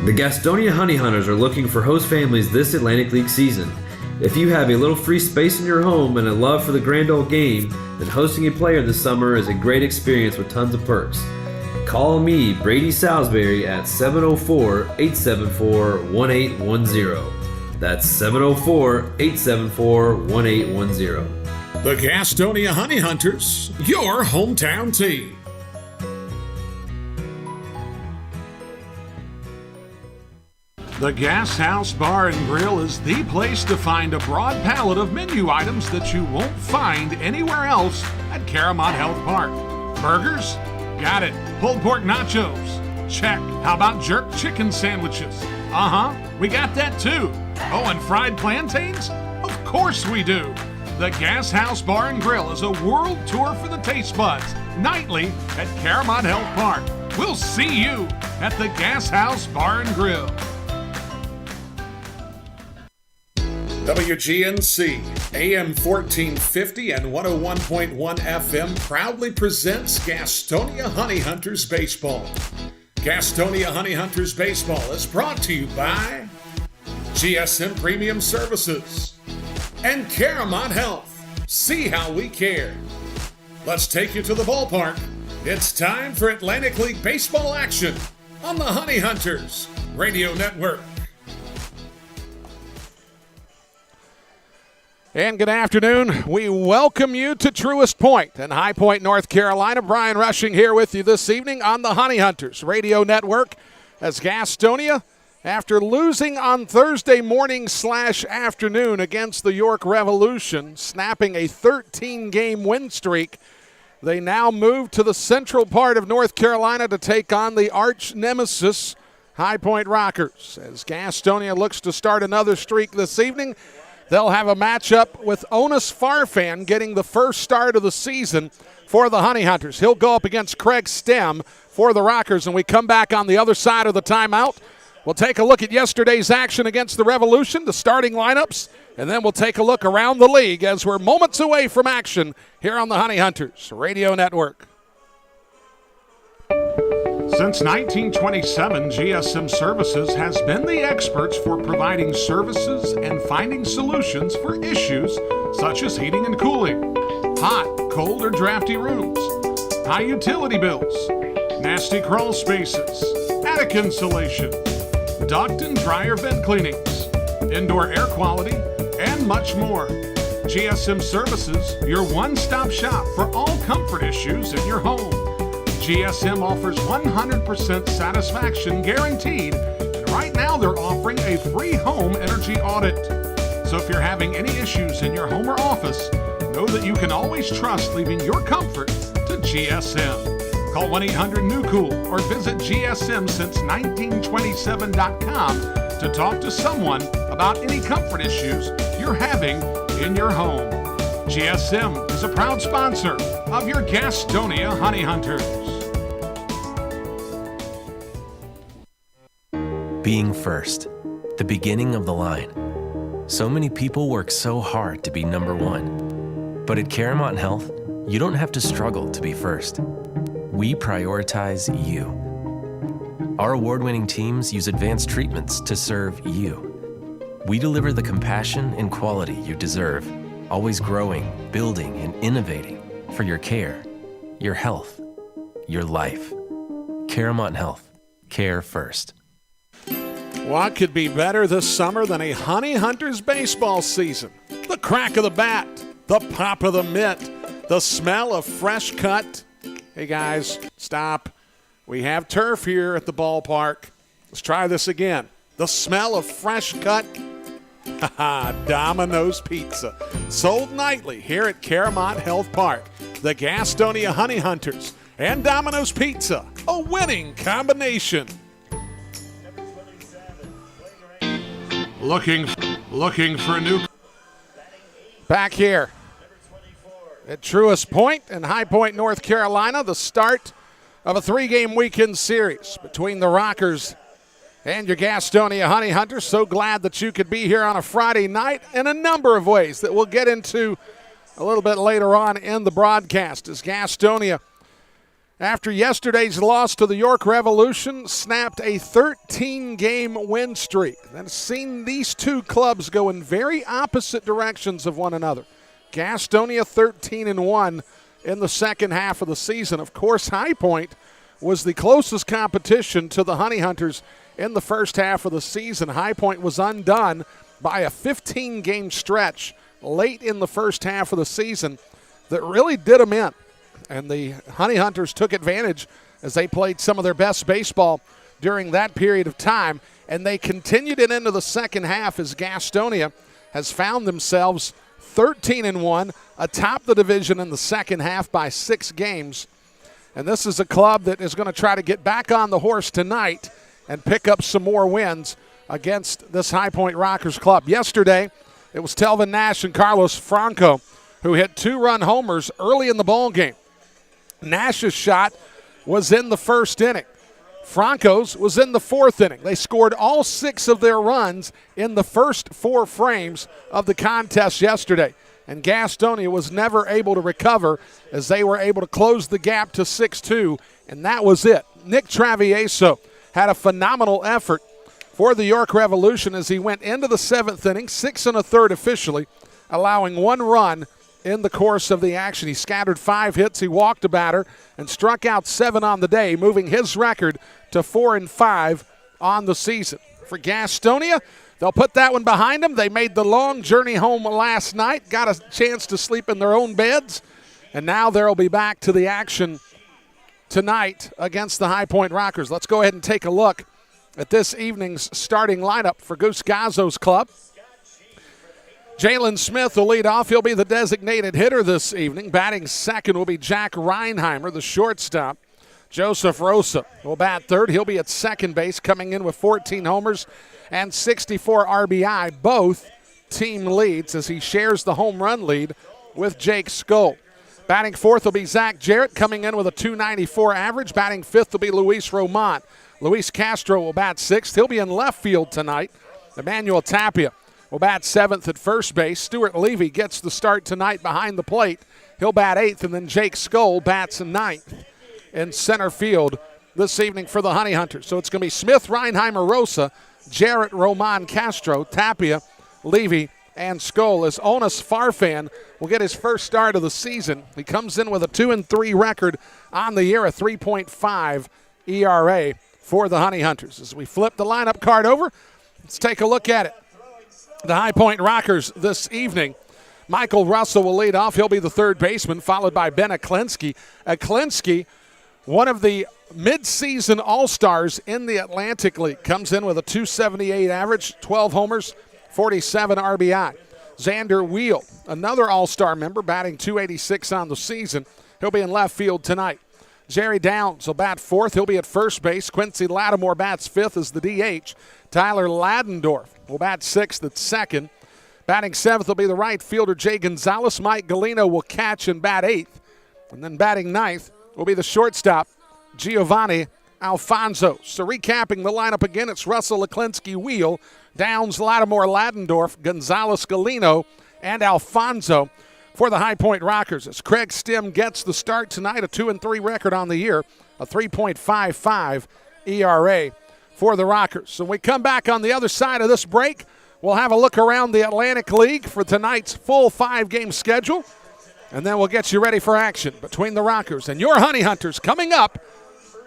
The Gastonia Honey Hunters are looking for host families this Atlantic League season. If you have a little free space in your home and a love for the grand old game, then hosting a player this summer is a great experience with tons of perks. Call me, Brady Salisbury, at 704-874-1810. That's 704-874-1810. The Gastonia Honey Hunters, your hometown team. The Gas House Bar and Grill is the place to find a broad palette of menu items that you won't find anywhere else at Caramont Health Park. Burgers? Got it. Pulled pork nachos? Check. How about jerk chicken sandwiches? We got that too. Oh, and fried plantains? Of course we do. The Gas House Bar and Grill is a world tour for the taste buds, nightly at Caramont Health Park. We'll see you at the Gas House Bar and Grill. WGNC, AM 1450 and 101.1 FM proudly presents Gastonia Honey Hunters Baseball. Gastonia Honey Hunters Baseball is brought to you by GSM Premium Services and Caramont Health. See how we care. Let's take you to the ballpark. It's time for Atlantic League baseball action on the Honey Hunters Radio Network. And good afternoon. We welcome you to Truist Point in High Point, North Carolina. Brian Rushing here with you this evening on the Honey Hunters Radio Network as Gastonia, after losing on Thursday morning/afternoon against the York Revolution, snapping a 13-game win streak, they now move to the central part of North Carolina to take on the arch nemesis, High Point Rockers. As Gastonia looks to start another streak this evening, they'll have a matchup with Onus Farfan getting the first start of the season for the Honey Hunters. He'll go up against Craig Stem for the Rockers, and we come back on the other side of the timeout. We'll take a look at yesterday's action against the Revolution, the starting lineups, and then we'll take a look around the league as we're moments away from action here on the Honey Hunters Radio Network. Since 1927, GSM Services has been the experts for providing services and finding solutions for issues such as heating and cooling, hot, cold, or drafty rooms, high utility bills, nasty crawl spaces, attic insulation, duct and dryer vent cleanings, indoor air quality, and much more. GSM Services, your one-stop shop for all comfort issues in your home. GSM offers 100% satisfaction guaranteed, and right now they're offering a free home energy audit. So if you're having any issues in your home or office, know that you can always trust leaving your comfort to GSM. Call 1-800-NEW-COOL or visit GSMsince1927.com to talk to someone about any comfort issues you're having in your home. GSM is a proud sponsor of your Gastonia Honey Hunters. Being first, the beginning of the line. So many people work so hard to be number one. But at Caramont Health, you don't have to struggle to be first. We prioritize you. Our award-winning teams use advanced treatments to serve you. We deliver the compassion and quality you deserve, always growing, building, and innovating for your care, your health, your life. Caramont Health. Care first. What could be better this summer than a Honey Hunters baseball season? The crack of the bat, the pop of the mitt, the smell of fresh cut. Hey guys, stop. We have turf here at the ballpark. Let's try this again. The smell of fresh cut. Domino's Pizza. Sold nightly here at Caramont Health Park. The Gastonia Honey Hunters and Domino's Pizza. A winning combination. Looking for a new... Back here at Truist Point in High Point, North Carolina, the start of a 3-game weekend series between the Rockers and your Gastonia Honey Hunters. So glad that you could be here on a Friday night in a number of ways that we'll get into a little bit later on in the broadcast as Gastonia after yesterday's loss to the York Revolution, snapped a 13-game win streak. And seen these two clubs go in very opposite directions of one another. Gastonia 13-1 in the second half of the season. Of course, High Point was the closest competition to the Honey Hunters in the first half of the season. High Point was undone by a 15-game stretch late in the first half of the season that really did them in. And the Honey Hunters took advantage as they played some of their best baseball during that period of time. And they continued it into the second half as Gastonia has found themselves 13-1, atop the division in the second half by 6 games. And this is a club that is going to try to get back on the horse tonight and pick up some more wins against this High Point Rockers club. Yesterday, it was Telvin Nash and Carlos Franco who hit 2-run homers early in the ball game. Nash's shot was in the first inning. Franco's was in the fourth inning. They scored all 6 of their runs in the first 4 frames of the contest yesterday. And Gastonia was never able to recover as they were able to close the gap to 6-2, and that was it. Nick Travieso had a phenomenal effort for the York Revolution as he went into the 7th inning, 6 1/3 officially, allowing 1 run in the course of the action. He scattered 5 hits, he walked a batter, and struck out 7 on the day, moving his record to 4-5 on the season. For Gastonia, they'll put that one behind them. They made the long journey home last night, got a chance to sleep in their own beds, and now they'll be back to the action tonight against the High Point Rockers. Let's go ahead and take a look at this evening's starting lineup for Goose Gazzo's club. Jalen Smith will lead off. He'll be the designated hitter this evening. Batting second will be Jack Reinheimer, the shortstop. Joseph Rosa will bat third. He'll be at second base, coming in with 14 homers and 64 RBI, both team leads, as he shares the home run lead with Jake Skoll. Batting fourth will be Zach Jarrett, coming in with a .294 average. Batting fifth will be Luis Román. Luis Castro will bat sixth. He'll be in left field tonight. Emmanuel Tapia will bat seventh at first base. Stuart Levy gets the start tonight behind the plate. He'll bat eighth, and then Jake Skoll bats ninth in center field this evening for the Honey Hunters. So it's going to be Smith, Reinheimer, Rosa, Jarrett, Román, Castro, Tapia, Levy, and Skoll, as Onis Farfan will get his first start of the season. He comes in with a 2-3 record on the year, a 3.5 ERA for the Honey Hunters. As we flip the lineup card over, let's take a look at it. The High Point Rockers this evening. Michael Russell will lead off. He'll be the third baseman, followed by Ben Aklinski. Aklinski, one of the mid-season all-stars in the Atlantic League, comes in with a .278 average, 12 homers, 47 RBI. Xander Wheel, another all-star member, batting .286 on the season. He'll be in left field tonight. Jerry Downs will bat fourth. He'll be at first base. Quincy Lattimore bats fifth as the DH. Tyler Ladendorf will bat sixth at second. Batting seventh will be the right fielder, Jay Gonzalez. Mike Galino will catch and bat eighth. And then batting ninth will be the shortstop, Giovanni Alfonso. So recapping the lineup again, it's Russell, Aklinski, Wheel, Downs, Lattimore, Ladendorf, Gonzalez, Galino, and Alfonso for the High Point Rockers. As Craig Stem gets the start tonight, a 2-3 record on the year, a 3.55 ERA for the Rockers. So when we come back on the other side of this break, we'll have a look around the Atlantic League for tonight's full 5-game schedule, and then we'll get you ready for action between the Rockers and your Honey Hunters coming up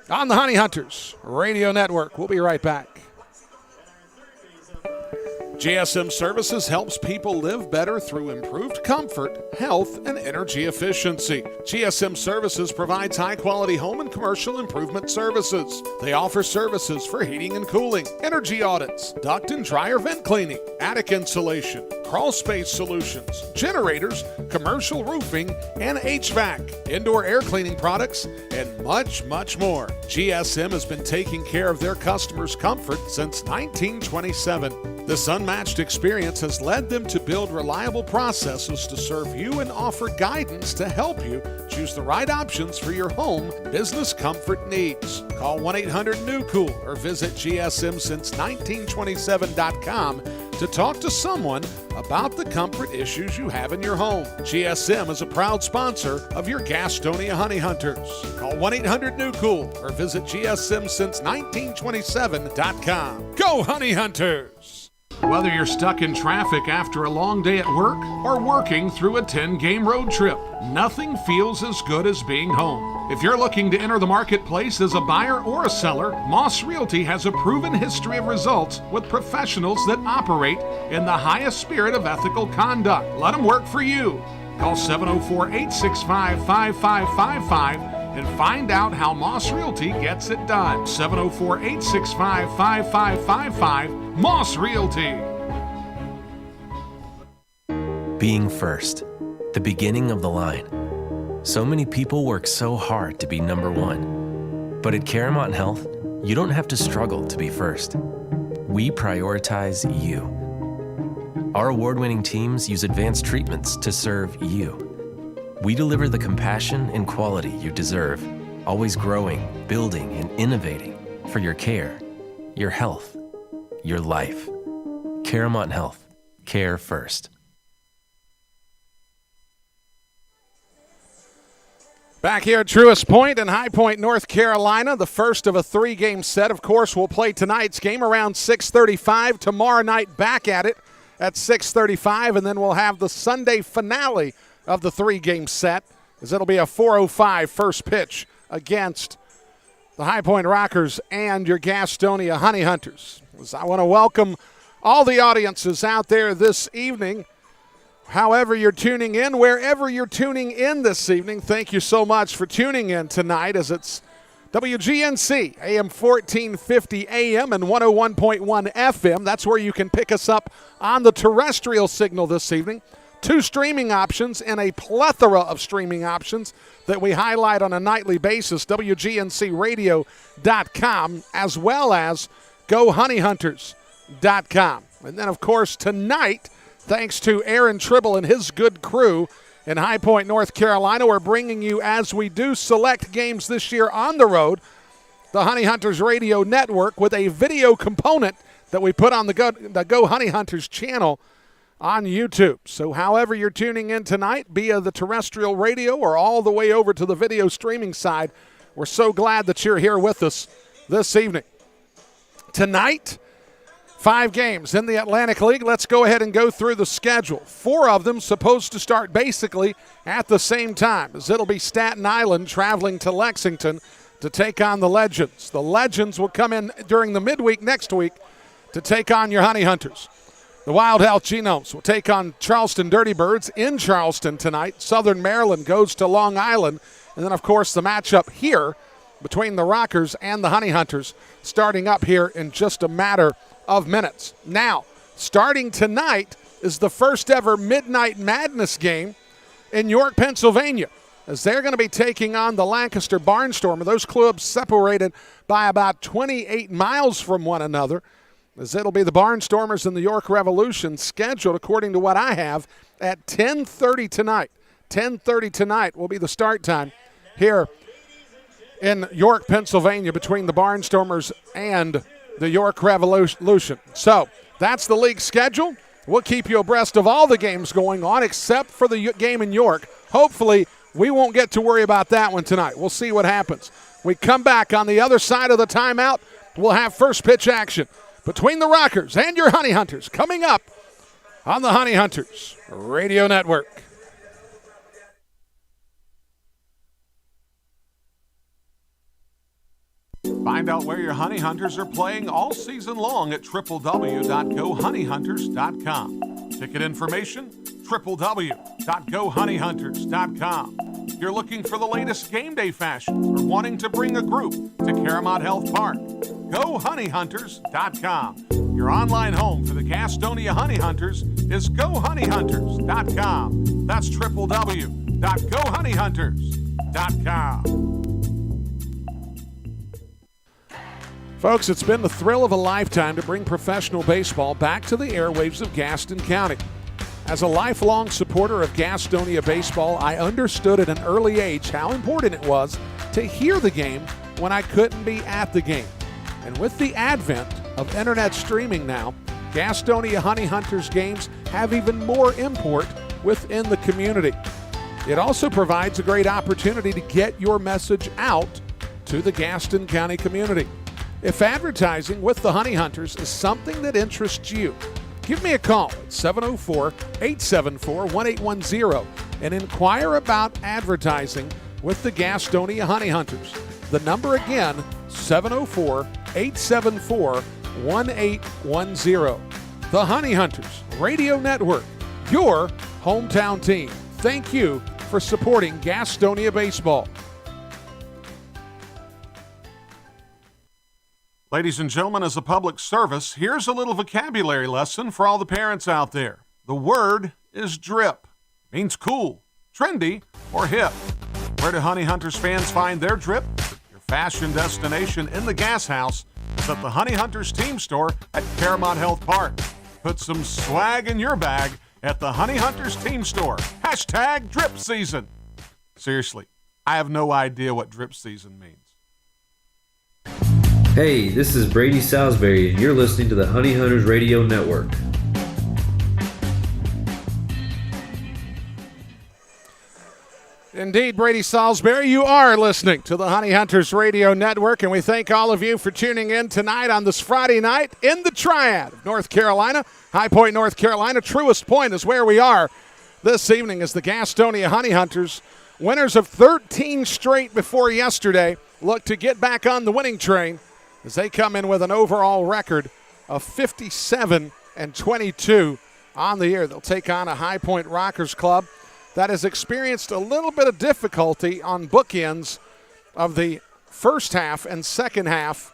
on the Honey Hunters Radio Network. We'll be right back. GSM Services helps people live better through improved comfort, health, and energy efficiency. GSM Services provides high-quality home and commercial improvement services. They offer services for heating and cooling, energy audits, duct and dryer vent cleaning, attic insulation, crawl space solutions, generators, commercial roofing, and HVAC, indoor air cleaning products, and much, much more. GSM has been taking care of their customers' comfort since 1927. This unmatched experience has led them to build reliable processes to serve you and offer guidance to help you choose the right options for your home business comfort needs. Call 1-800-NEW-COOL or visit GSMSince1927.com to talk to someone about the comfort issues you have in your home. GSM is a proud sponsor of your Gastonia Honey Hunters. Call 1-800-NEW-COOL or visit GSMsince1927.com. Go Honey Hunters! Whether you're stuck in traffic after a long day at work or working through a 10-game road trip, nothing feels as good as being home. If you're looking to enter the marketplace as a buyer or a seller, Moss Realty has a proven history of results with professionals that operate in the highest spirit of ethical conduct. Let them work for you. Call 704-865-5555 and find out how Moss Realty gets it done. 704-865-5555, Moss Realty. Being first, the beginning of the line. So many people work so hard to be number one. But at Caramount Health, you don't have to struggle to be first. We prioritize you. Our award-winning teams use advanced treatments to serve you. We deliver the compassion and quality you deserve, always growing, building, and innovating for your care, your health, your life. Caramount Health. Care first. Back here at Truist Point in High Point, North Carolina, the first of a 3-game set. Of course, we'll play tonight's game around 6:35. Tomorrow night, back at it at 6:35, and then we'll have the Sunday finale of the 3-game set, as it'll be a 4:05 first pitch against the High Point Rockers and your Gastonia Honey Hunters. As I want to welcome all the audiences out there this evening. However you're tuning in, wherever you're tuning in this evening, thank you so much for tuning in tonight, as it's WGNC, AM 1450 AM and 101.1 FM. That's where you can pick us up on the terrestrial signal this evening. 2 streaming options and a plethora of streaming options that we highlight on a nightly basis, WGNCradio.com, as well as GoHoneyHunters.com. And then, of course, tonight, thanks to Aaron Tribble and his good crew in High Point, North Carolina, we're bringing you, as we do select games this year on the road, the Honey Hunters Radio Network with a video component that we put on the Go Honey Hunters channel on YouTube. So however you're tuning in tonight, via the terrestrial radio or all the way over to the video streaming side, we're so glad that you're here with us this evening. Tonight, 5 games in the Atlantic League. Let's go ahead and go through the schedule. 4 of them supposed to start basically at the same time, as it'll be Staten Island traveling to Lexington to take on the Legends. The Legends will come in during the midweek next week to take on your Honey Hunters. The Wild Health Genomes will take on Charleston Dirty Birds in Charleston tonight. Southern Maryland goes to Long Island. And then, of course, the matchup here between the Rockers and the Honey Hunters starting up here in just a matter of minutes. Now, starting tonight is the first ever Midnight Madness game in York, Pennsylvania, as they're going to be taking on the Lancaster Barnstormer. Those clubs separated by about 28 miles from one another, as it'll be the Barnstormers and the York Revolution, scheduled, according to what I have, at 10:30 tonight. 10:30 tonight will be the start time here in York, Pennsylvania, between the Barnstormers and the York Revolution. So that's the league schedule. We'll keep you abreast of all the games going on except for the game in York. Hopefully we won't get to worry about that one tonight. We'll see what happens. We come back on the other side of the timeout. We'll have first pitch action between the Rockers and your Honey Hunters coming up on the Honey Hunters Radio Network. Find out where your Honey Hunters are playing all season long at www.gohoneyhunters.com. Ticket information, www.gohoneyhunters.com. If you're looking for the latest game day fashion or wanting to bring a group to Caramount Health Park, GoHoneyHunters.com. Your online home for the Gastonia Honey Hunters is GoHoneyHunters.com. That's www.gohoneyhunters.com. Folks, it's been the thrill of a lifetime to bring professional baseball back to the airwaves of Gaston County. As a lifelong supporter of Gastonia baseball, I understood at an early age how important it was to hear the game when I couldn't be at the game. And with the advent of internet streaming now, Gastonia Honey Hunters games have even more import within the community. It also provides a great opportunity to get your message out to the Gaston County community. If advertising with the Honey Hunters is something that interests you, give me a call at 704-874-1810 and inquire about advertising with the Gastonia Honey Hunters. The number again, 704-874-1810. The Honey Hunters Radio Network, your hometown team. Thank you for supporting Gastonia baseball. Ladies and gentlemen, as a public service, here's a little vocabulary lesson for all the parents out there. The word is drip. Means cool, trendy, or hip. Where do Honey Hunters fans find their drip? Your fashion destination in the gas house is at the Honey Hunters team store at Caramount Health Park. Put some swag in your bag at the Honey Hunters team store. Hashtag drip season. Seriously, I have no idea what drip season means. Hey, this is Brady Salisbury, and you're listening to the Honey Hunters Radio Network. Indeed, Brady Salisbury, you are listening to the Honey Hunters Radio Network, and we thank all of you for tuning in tonight on this Friday night in the Triad of North Carolina. High Point, North Carolina. Truist Point is where we are this evening as the Gastonia Honey Hunters, winners of 13 straight before yesterday, look to get back on the winning train as they come in with an overall record of 57-22 on the year. They'll take on a High Point Rockers club that has experienced a little bit of difficulty on bookends of the first half and second half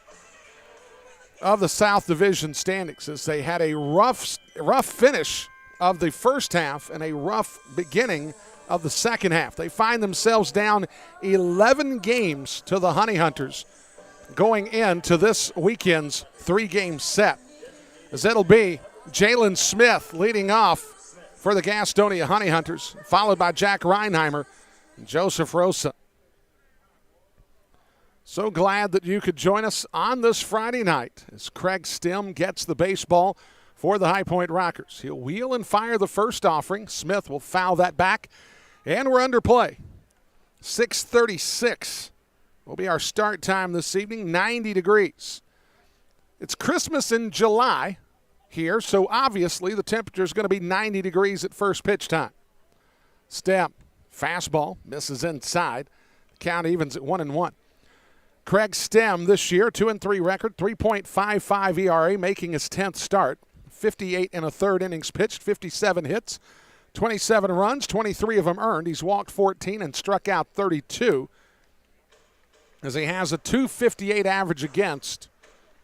of the South Division standings, as they had a rough finish of the first half and a rough beginning of the second half. They find themselves down 11 games to the Honey Hunters going into this weekend's three-game set, as it'll be Jalen Smith leading off for the Gastonia Honey Hunters, followed by Jack Reinheimer and Joseph Rosa. So glad that you could join us on this Friday night as Craig Stem gets the baseball for the High Point Rockers. He'll wheel and fire the first offering. Smith will foul that back, and we're under play. 6:36 will be our start time this evening, 90 degrees. It's Christmas in July here, so obviously the temperature is going to be 90 degrees at first pitch time. Stem, fastball, misses inside. The count evens at 1-1. Craig Stem this year, 2-3 record, 3.55 ERA, making his 10th start. 58 and a third innings pitched, 57 hits, 27 runs, 23 of them earned. He's walked 14 and struck out 32, as he has a .258 average against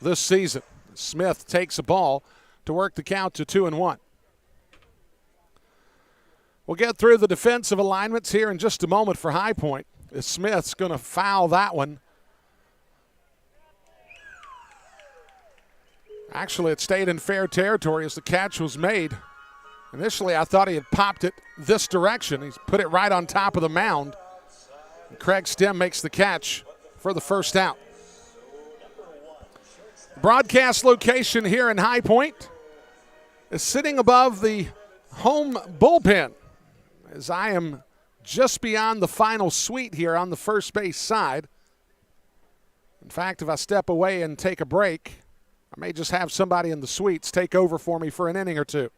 this season. Smith takes a ball to work the count to 2-1. We'll get through the defensive alignments here in just a moment for High Point, as Smith's going to foul that one. Actually, it stayed in fair territory as the catch was made. Initially, I thought he had popped it this direction. He's put it right on top of the mound. And Craig Stem makes the catch for the first out. Broadcast location here in High Point is sitting above the home bullpen, as I am just beyond the final suite here on the first base side. In fact, if I step away and take a break, I may just have somebody in the suites take over for me for an inning or two.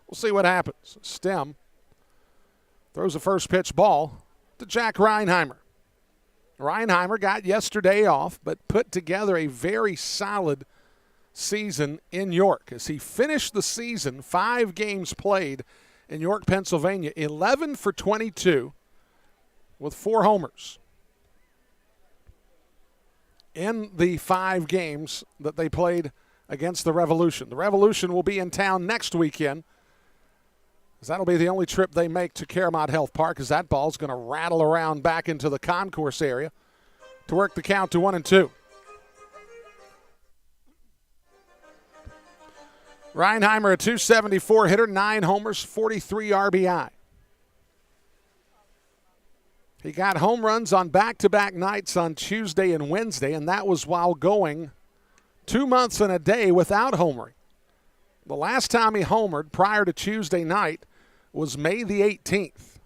We'll see what happens. Stem throws a first pitch ball to Jack Reinheimer. Reinheimer got yesterday off, but put together a very solid season in York as he finished the season 5 games played in York, Pennsylvania, 11 for 22 with 4 homers in the 5 games that they played against the Revolution. The Revolution will be in town next weekend, as that'll be the only trip they make to Caramount Health Park, as that ball's going to rattle around back into the concourse area to work the count to 1-2. Reinheimer, a .274 hitter, 9 homers, 43 RBI. He got home runs on back-to-back nights on Tuesday and Wednesday, and that was while going 2 months and a day without homering. The last time he homered prior to Tuesday night was May the 18th.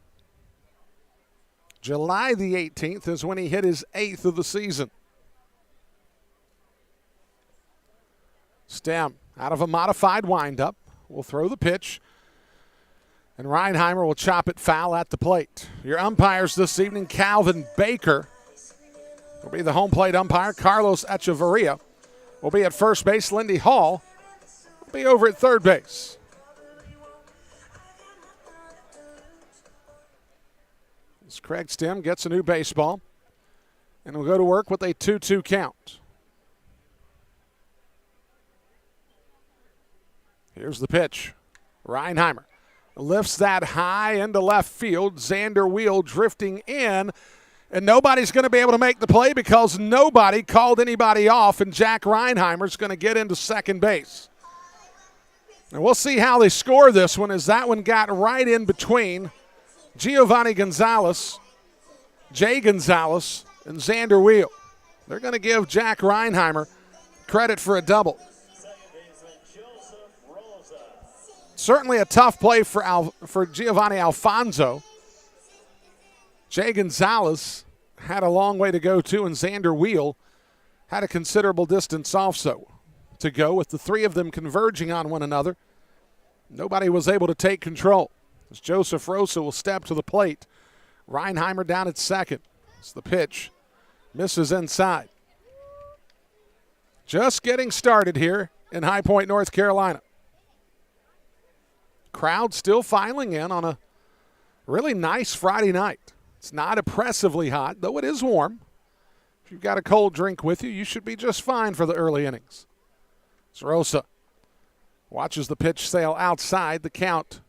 July the 18th is when he hit his 8th of the season. Stem out of a modified windup will throw the pitch, and Reinheimer will chop it foul at the plate. Your umpires this evening, Calvin Baker will be the home plate umpire. Carlos Echeverria will be at first base. Lindy Hall will be over at third base. As Craig Stem gets a new baseball, and will go to work with a 2-2 count. Here's the pitch. Reinheimer lifts that high into left field. Xander Wheel drifting in, and nobody's going to be able to make the play because nobody called anybody off, and Jack Reinheimer's going to get into second base. And we'll see how they score this one, as that one got right in between Giovanni Gonzalez, Jay Gonzalez, and Xander Wheel. They're going to give Jack Reinheimer credit for a double. Certainly a tough play for Giovanni Alfonso. Jay Gonzalez had a long way to go too, and Xander Wheel had a considerable distance also to go, with the three of them converging on one another. Nobody was able to take control, as Joseph Rosa will step to the plate. Reinheimer down at second. It's the pitch. Misses inside. Just getting started here in High Point, North Carolina. Crowd still filing in on a really nice Friday night. It's not oppressively hot, though it is warm. If you've got a cold drink with you, you should be just fine for the early innings. Rosa watches the pitch sail outside. The count.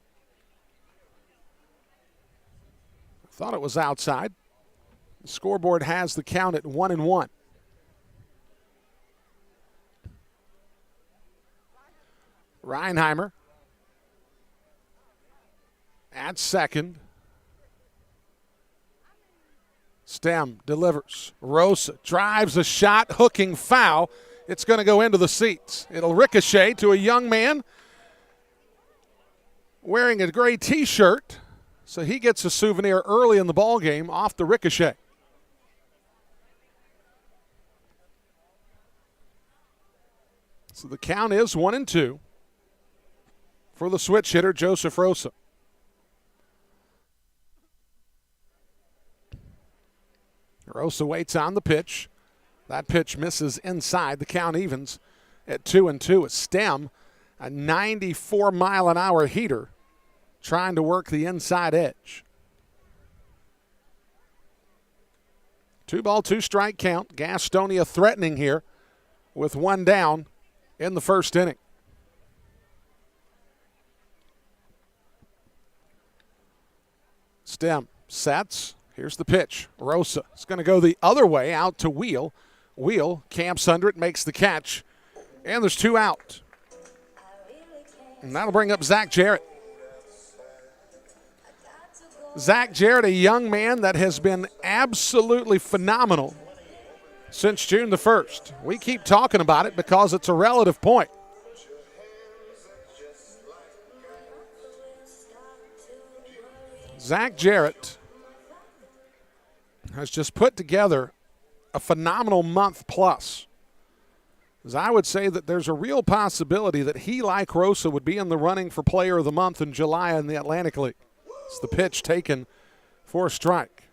I thought it was outside. The scoreboard has the count at 1-1. Reinheimer at second. Stem delivers. Rosa drives a shot, hooking foul. It's going to go into the seats. It'll ricochet to a young man wearing a gray T-shirt, so he gets a souvenir early in the ball game off the ricochet. So the count is 1-2 for the switch hitter, Joseph Rosa. Rosa waits on the pitch. That pitch misses inside. The count evens at 2-2. A Stem, a 94-mile-an-hour heater, trying to work the inside edge. 2-ball, 2-strike count. Gastonia threatening here with one down in the first inning. Stem sets. Here's the pitch. Rosa is going to go the other way out to Wheel. Wheel camps under it, makes the catch, and there's two out. And that'll bring up Zach Jarrett. Zach Jarrett, a young man that has been absolutely phenomenal since June the 1st. We keep talking about it because it's a relative point. Zach Jarrett has just put together a phenomenal month plus. As I would say that there's a real possibility that he, like Rosa, would be in the running for Player of the Month in July in the Atlantic League. It's the pitch taken for a strike.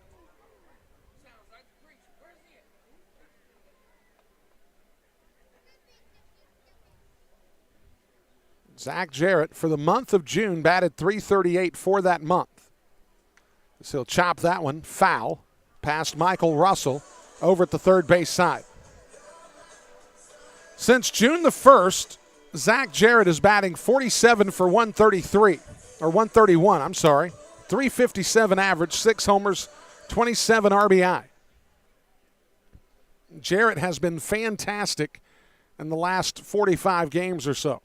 Zach Jarrett, for the month of June, batted .338 for that month. So he'll chop that one foul past Michael Russell over at the third base side. Since June the 1st, Zach Jarrett is batting .47 for 133, or 131, I'm sorry. .357 average, 6 homers, 27 RBI. Jarrett has been fantastic in the last 45 games or so.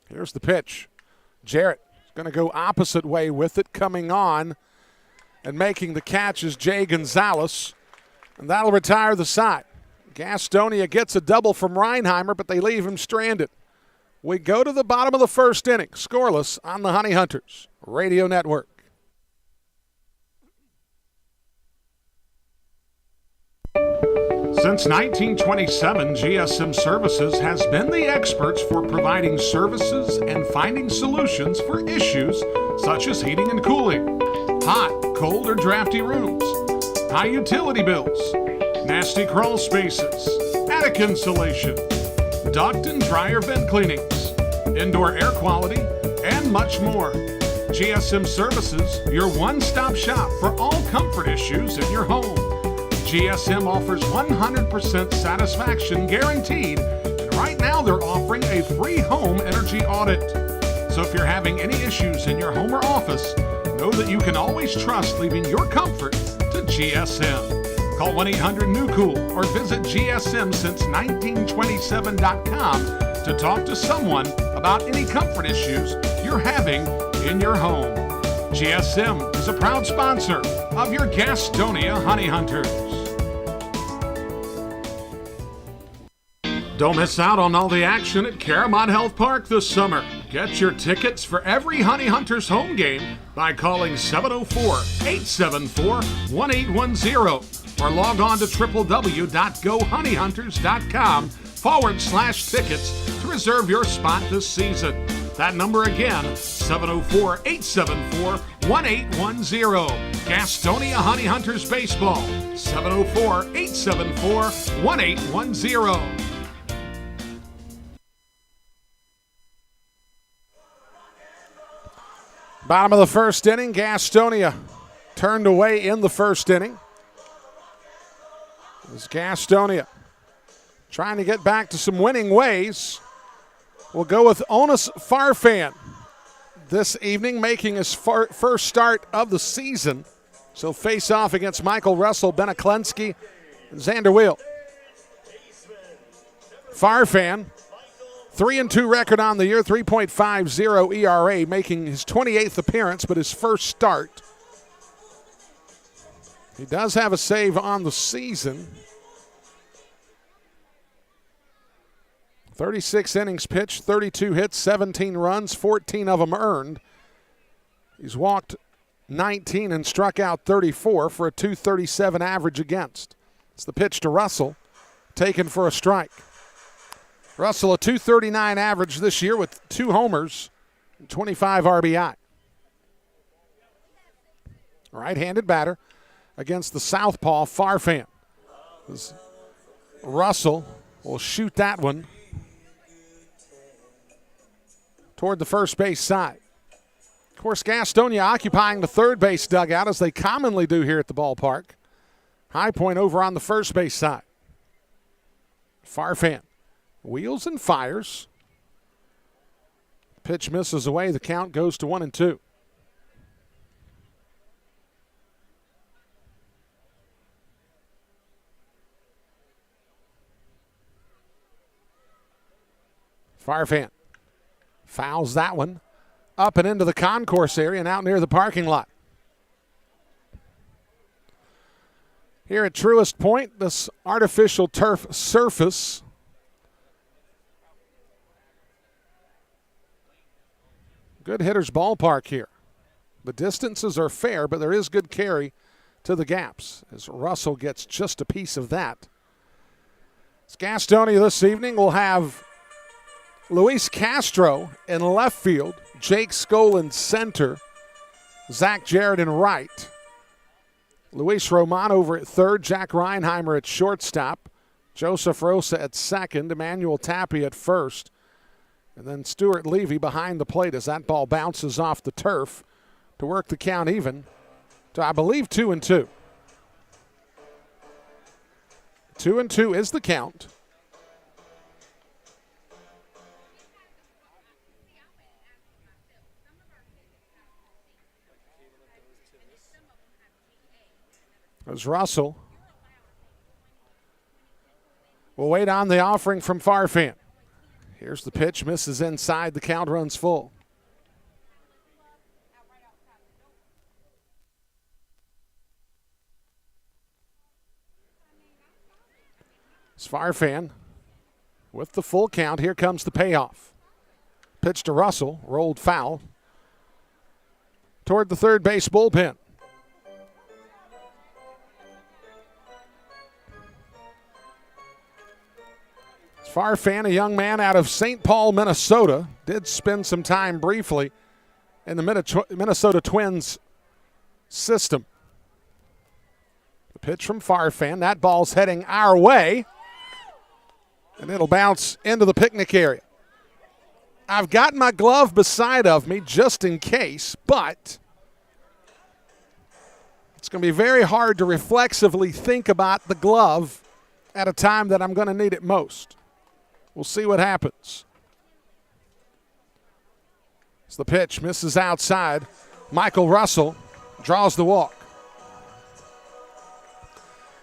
Here's the pitch. Jarrett is going to go opposite way with it, coming on and making the catch is Jay Gonzalez, and that'll retire the side. Gastonia gets a double from Reinheimer, but they leave him stranded. We go to the bottom of the first inning, scoreless on the Honey Hunters Radio Network. Since 1927, GSM Services has been the experts for providing services and finding solutions for issues such as heating and cooling, hot, cold, or drafty rooms, high utility bills, nasty crawl spaces, attic insulation, duct and dryer vent cleanings, indoor air quality, and much more. GSM Services, your one-stop shop for all comfort issues in your home. GSM offers 100% satisfaction guaranteed, and right now they're offering a free home energy audit. So if you're having any issues in your home or office, know that you can always trust leaving your comfort to GSM. Call 1-800-NEW-COOL or visit GSMsince1927.com to talk to someone about any comfort issues you're having in your home. GSM is a proud sponsor of your Gastonia Honey Hunters. Don't miss out on all the action at Caramont Health Park this summer. Get your tickets for every Honey Hunters home game by calling 704-874-1810 or log on to www.gohoneyhunters.com/tickets to reserve your spot this season. That number again, 704-874-1810. Gastonia Honey Hunters Baseball, 704-874-1810. Bottom of the first inning, Gastonia turned away in the first inning. As Gastonia trying to get back to some winning ways. We'll go with Onus Farfan this evening, making his first start of the season. So face off against Michael Russell, Beneklensky, and Xander Wheel. Farfan, 3-2 record on the year, 3.50 ERA, making his 28th appearance, but his first start. He does have a save on the season. 36 innings pitched, 32 hits, 17 runs, 14 of them earned. He's walked 19 and struck out 34 for a .237 average against. It's the pitch to Russell, taken for a strike. Russell, a .239 average this year with 2 homers and 25 RBI. Right-handed batter against the southpaw Farfan. Russell will shoot that one toward the first base side. Of course, Gastonia occupying the third base dugout as they commonly do here at the ballpark. High Point over on the first base side. Farfan wheels and fires. Pitch misses away. The count goes to 1-2. Farfan fouls that one up and into the concourse area and out near the parking lot. Here at Truist Point, this artificial turf surface good hitter's ballpark here. The distances are fair, but there is good carry to the gaps as Russell gets just a piece of that. It's Gastonia this evening. We'll have Luis Castro in left field, Jake Skoll in center, Zach Jarrett in right, Luis Roman over at third, Jack Reinheimer at shortstop, Joseph Rosa at second, Emmanuel Tapia at first, and then Stuart Levy behind the plate as that ball bounces off the turf to work the count even to, I believe, 2-2. 2-2 is the count. As Russell will wait on the offering from Farfan. Here's the pitch, misses inside, the count runs full. It's Farfan with the full count. Here comes the payoff. Pitch to Russell, rolled foul toward the third base bullpen. Farfan, a young man out of St. Paul, Minnesota, did spend some time briefly in the Minnesota Twins system. The pitch from Farfan. That ball's heading our way, and it'll bounce into the picnic area. I've got my glove beside of me just in case, but it's going to be very hard to reflexively think about the glove at a time that I'm going to need it most. We'll see what happens. As the pitch misses outside, Michael Russell draws the walk.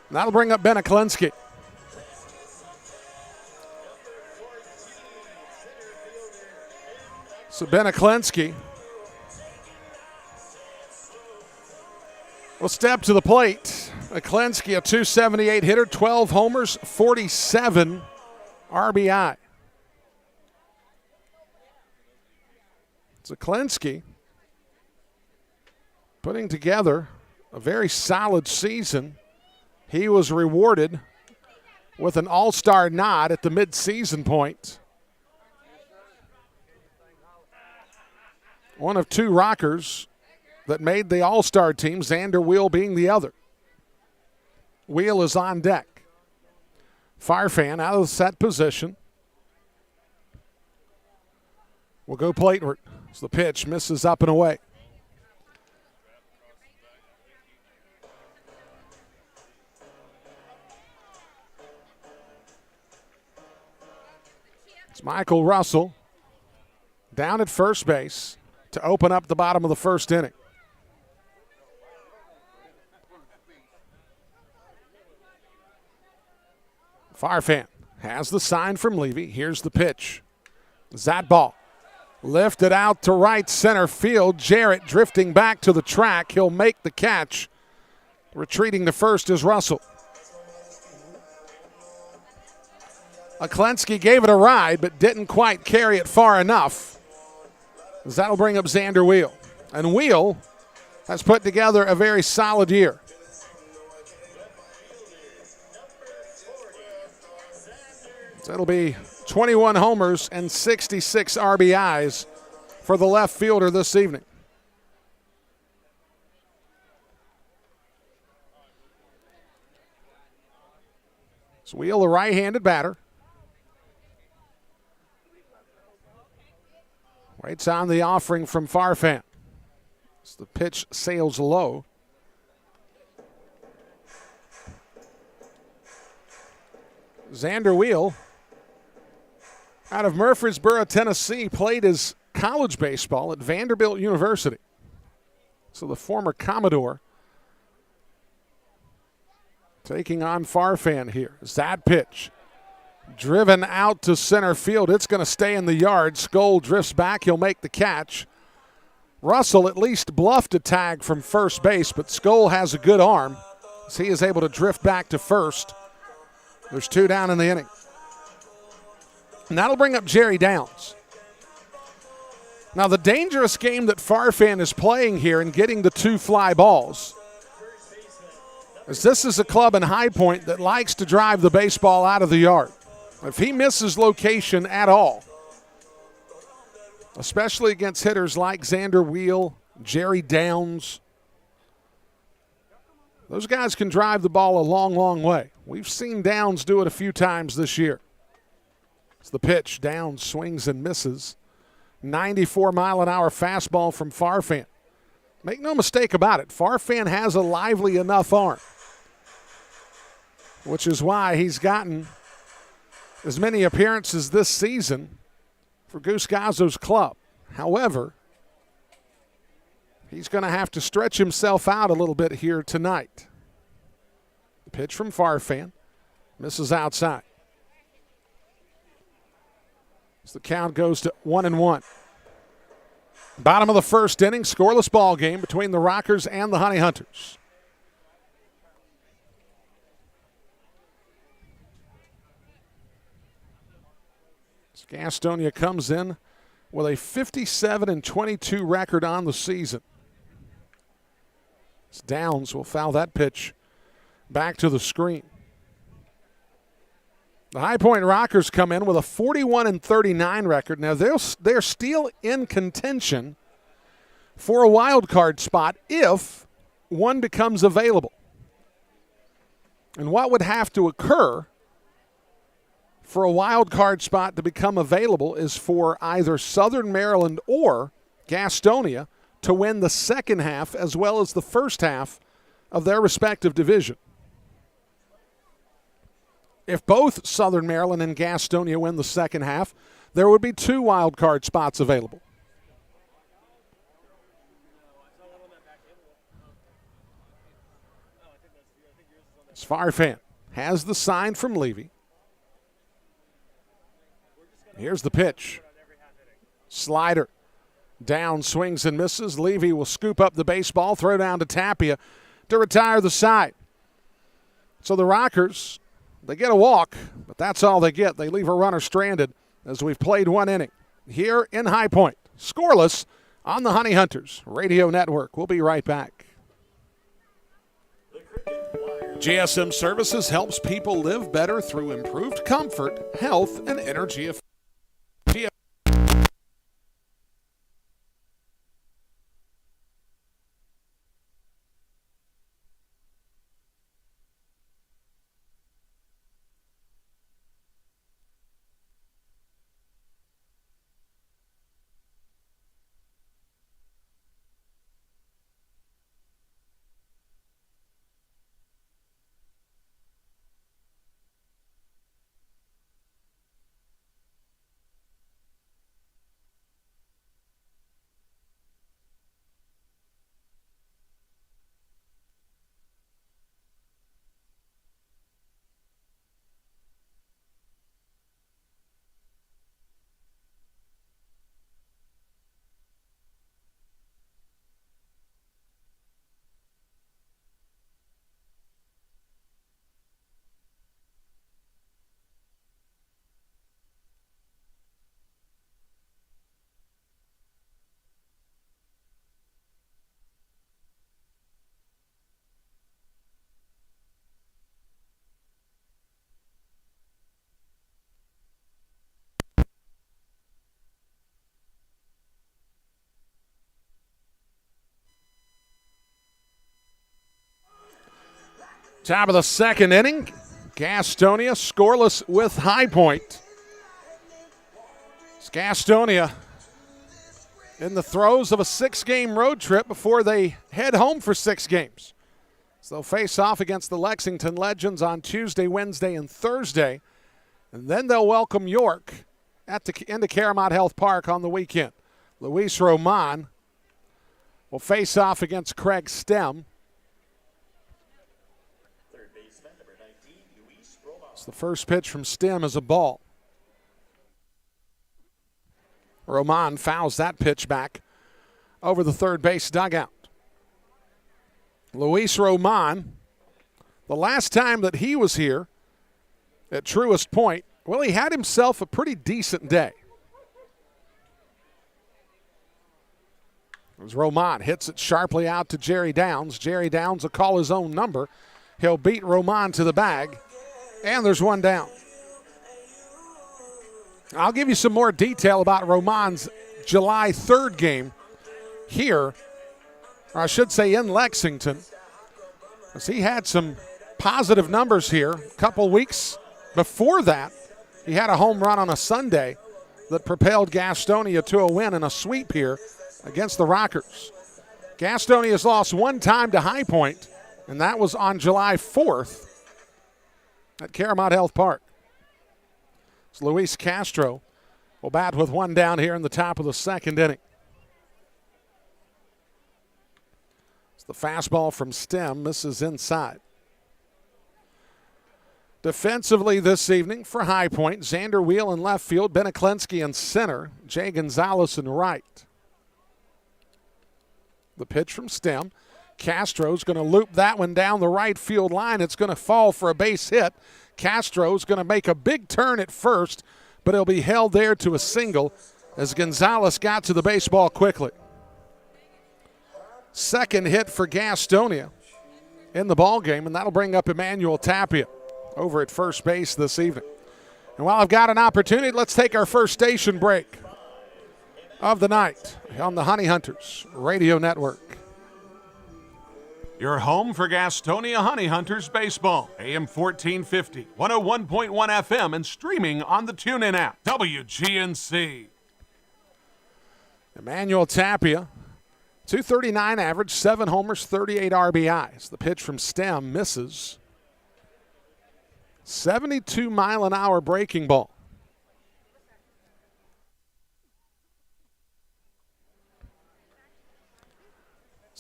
And that'll bring up Beniklinski. So Beniklinski will step to the plate. Beniklinski, a .278 hitter, 12 homers, 47 RBI. Zeklinski putting together a very solid season. He was rewarded with an all-star nod at the mid-season point. One of two Rockers that made the all-star team, Xander Wheel being the other. Wheel is on deck. Farfan out of the set position. Will go plateward as the pitch misses up and away. It's Michael Russell down at first base to open up the bottom of the first inning. Farfan has the sign from Levy. Here's the pitch. That ball lifted out to right center field. Jarrett drifting back to the track. He'll make the catch. Retreating to first is Russell. Zeklinski gave it a ride, but didn't quite carry it far enough. That'll bring up Xander Wheel. And Wheel has put together a very solid year. That'll be 21 homers and 66 RBIs for the left fielder this evening. So Wheel, a right-handed batter. Waits on the offering from Farfan. As the pitch sails low. Xander Wheel, out of Murfreesboro, Tennessee, played his college baseball at Vanderbilt University. So the former Commodore taking on Farfan here. That pitch driven out to center field. It's going to stay in the yard. Skoll drifts back. He'll make the catch. Russell at least bluffed a tag from first base, but Skoll has a good arm as he is able to drift back to first. There's two down in the inning. And that'll bring up Jerry Downs. Now, the dangerous game that Farfan is playing here and getting the two fly balls is this is a club in High Point that likes to drive the baseball out of the yard. If he misses location at all, especially against hitters like Xander Wheel, Jerry Downs, those guys can drive the ball a long, long way. We've seen Downs do it a few times this year. It's the pitch. Downs swings and misses. 94-mile-an-hour fastball from Farfan. Make no mistake about it, Farfan has a lively enough arm, which is why he's gotten as many appearances this season for Goose Gazzo's club. However, he's going to have to stretch himself out a little bit here tonight. Pitch from Farfan. Misses outside. As the count goes to 1-1. Bottom of the first inning, scoreless ball game between the Rockers and the Honey Hunters. Gastonia comes in with a 57-22 record on the season. Downs will foul that pitch back to the screen. The High Point Rockers come in with a 41-39 record. Now they're still in contention for a wild card spot if one becomes available. And what would have to occur for a wild card spot to become available is for either Southern Maryland or Gastonia to win the second half as well as the first half of their respective division. If both Southern Maryland and Gastonia win the second half, there would be 2 wild card spots available. Farfan has the sign from Levy. Here's the pitch. Slider. Down, swings and misses. Levy will scoop up the baseball, throw down to Tapia to retire the side. So the Rockers, they get a walk, but that's all they get. They leave a runner stranded as we've played 1 inning here in High Point. Scoreless on the Honey Hunters Radio Network. We'll be right back. GSM Services helps people live better through improved comfort, health, and energy efficiency. Top of the second inning. Gastonia scoreless with High Point. It's Gastonia in the throes of a 6-game road trip before they head home for 6 games. So they'll face off against the Lexington Legends on Tuesday, Wednesday, and Thursday. And then they'll welcome York into Caramount Health Park on the weekend. Luis Roman will face off against Craig Stem. The first pitch from Stem is a ball. Roman fouls that pitch back over the third base dugout. Luis Roman, the last time that he was here at Truist Point, well, he had himself a pretty decent day. As Roman hits it sharply out to Jerry Downs. Jerry Downs will call his own number. He'll beat Roman to the bag. And there's 1 down. I'll give you some more detail about Roman's July 3rd game here, or I should say in Lexington, as he had some positive numbers here. A couple weeks before that, he had a home run on a Sunday that propelled Gastonia to a win and a sweep here against the Rockers. Gastonia has lost 1 time to High Point, and that was on July 4th. At Caramount Health Park. So Luis Castro will bat with 1 down here in the top of the second inning. It's the fastball from Stem, misses inside. Defensively this evening for High Point, Xander Wheel in left field, Ben Aklenski in center, Jay Gonzalez in right. The pitch from Stem. Castro's going to loop that one down the right field line. It's going to fall for a base hit. Castro's going to make a big turn at first, but he'll be held there to a single as Gonzalez got to the baseball quickly. Second hit for Gastonia in the ball game, and that'll bring up Emmanuel Tapia over at first base this evening. And while I've got an opportunity, let's take our first station break of the night on the Honey Hunters Radio Network. Your home for Gastonia Honey Hunters baseball. AM 1450, 101.1 FM, and streaming on the TuneIn app. WGNC. Emmanuel Tapia, 239 average, 7 homers, 38 RBIs. The pitch from Stem misses. 72-mile-an-hour breaking ball.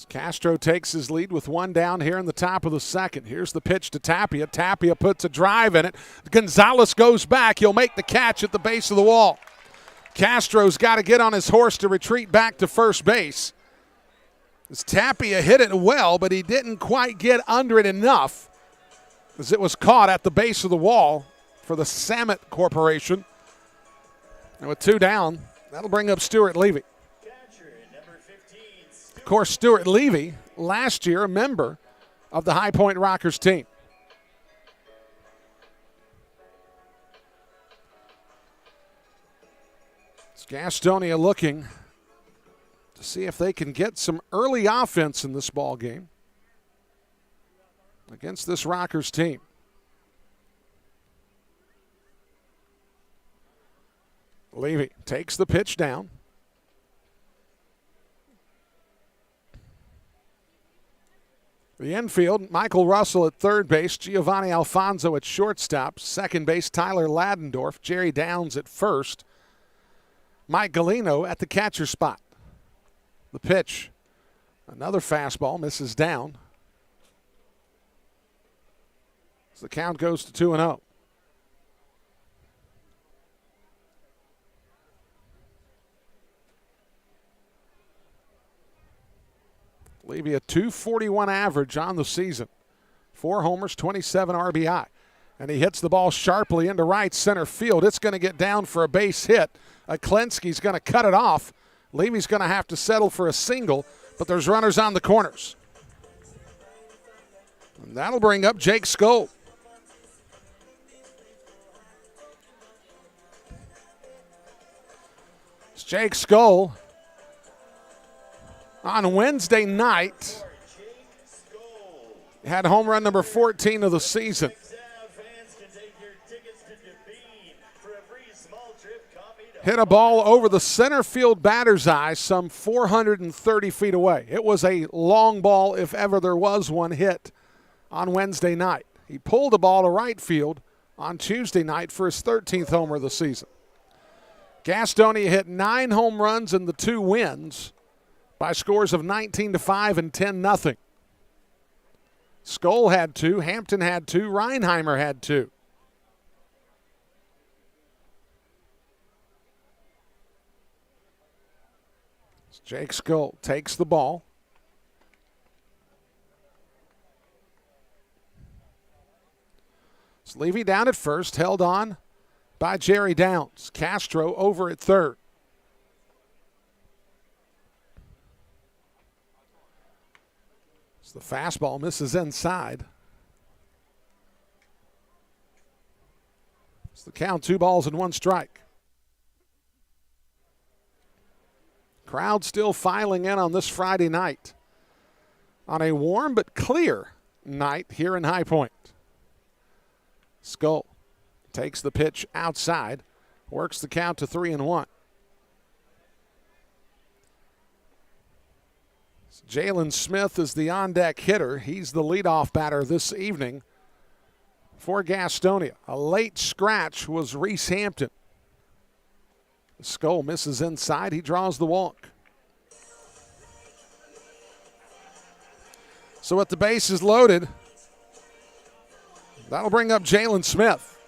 Castro takes his lead with one down here in the top of the second. Here's the pitch to Tapia. Tapia puts a drive in it. Gonzalez goes back. He'll make the catch at the base of the wall. Castro's got to get on his horse to retreat back to first base. As Tapia hit it well, but he didn't quite get under it enough as it was caught at the base of the wall for the Samet Corporation. And with 2 down, that'll bring up Stuart Levy. Of course, Stuart Levy, last year a member of the High Point Rockers team. It's Gastonia looking to see if they can get some early offense in this ball game against this Rockers team. Levy takes the pitch down. The infield, Michael Russell at third base, Giovanni Alfonso at shortstop, second base, Tyler Ladendorf, Jerry Downs at first, Mike Galino at the catcher spot. The pitch, another fastball, misses down. As the count goes to 2-0. Levy a .241 average on the season. 4 homers, 27 RBI. And he hits the ball sharply into right center field. It's going to get down for a base hit. Klensky's going to cut it off. Levy's going to have to settle for a single, but there's runners on the corners. And that'll bring up Jake Skoll. It's Jake Skoll. On Wednesday night, had home run number 14 of the season. Hit a ball over the center field batter's eye some 430 feet away. It was a long ball if ever there was one hit on Wednesday night. He pulled the ball to right field on Tuesday night for his 13th homer of the season. Gastonia hit 9 home runs in the 2 wins by scores of 19-5 and 10-0. Skoll had 2, Hampton had 2, Reinheimer had 2. Jake Skoll takes the ball. It's Levy down at first, held on by Jerry Downs. Castro over at third. The fastball misses inside. It's the count, 2 balls and 1 strike. Crowd still filing in on this Friday night on a warm but clear night here in High Point. Skoll takes the pitch outside, works the count to 3-1. Jalen Smith is the on-deck hitter. He's the leadoff batter this evening for Gastonia. A late scratch was Reese Hampton. Skoll misses inside. He draws the walk. So with the bases loaded, that'll bring up Jalen Smith.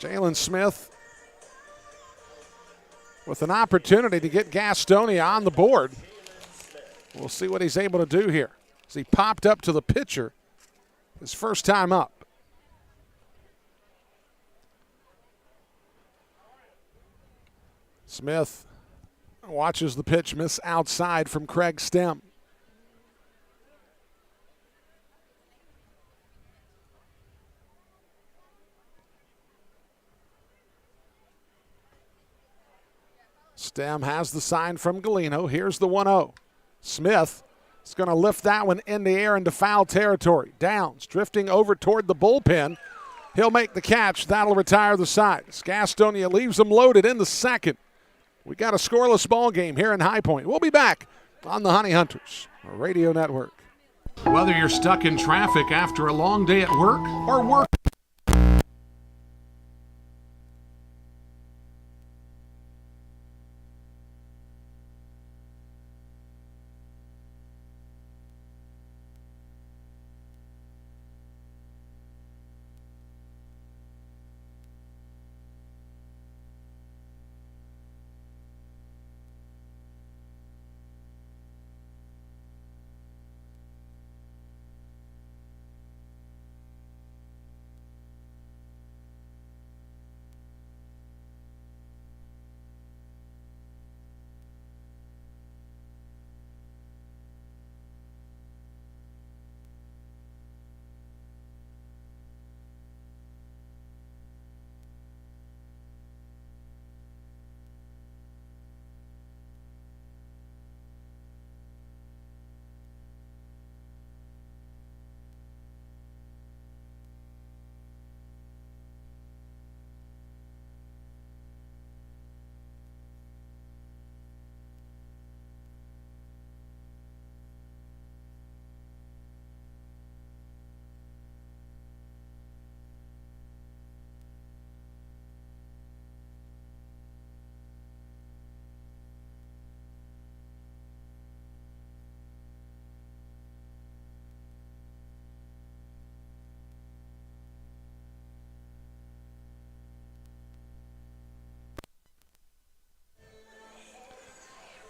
Jalen Smith with an opportunity to get Gastonia on the board. We'll see what he's able to do here. As he popped up to the pitcher his first time up. Smith watches the pitch miss outside from Craig Stem. Stem has the sign from Glennon. Here's the 1-0. Smith is going to lift that one in the air into foul territory. Downs drifting over toward the bullpen. He'll make the catch. That'll retire the side. Gastonia leaves them loaded in the second. We got a scoreless ball game here in High Point. We'll be back on the Honey Hunters Radio Network. Whether you're stuck in traffic after a long day at work or work.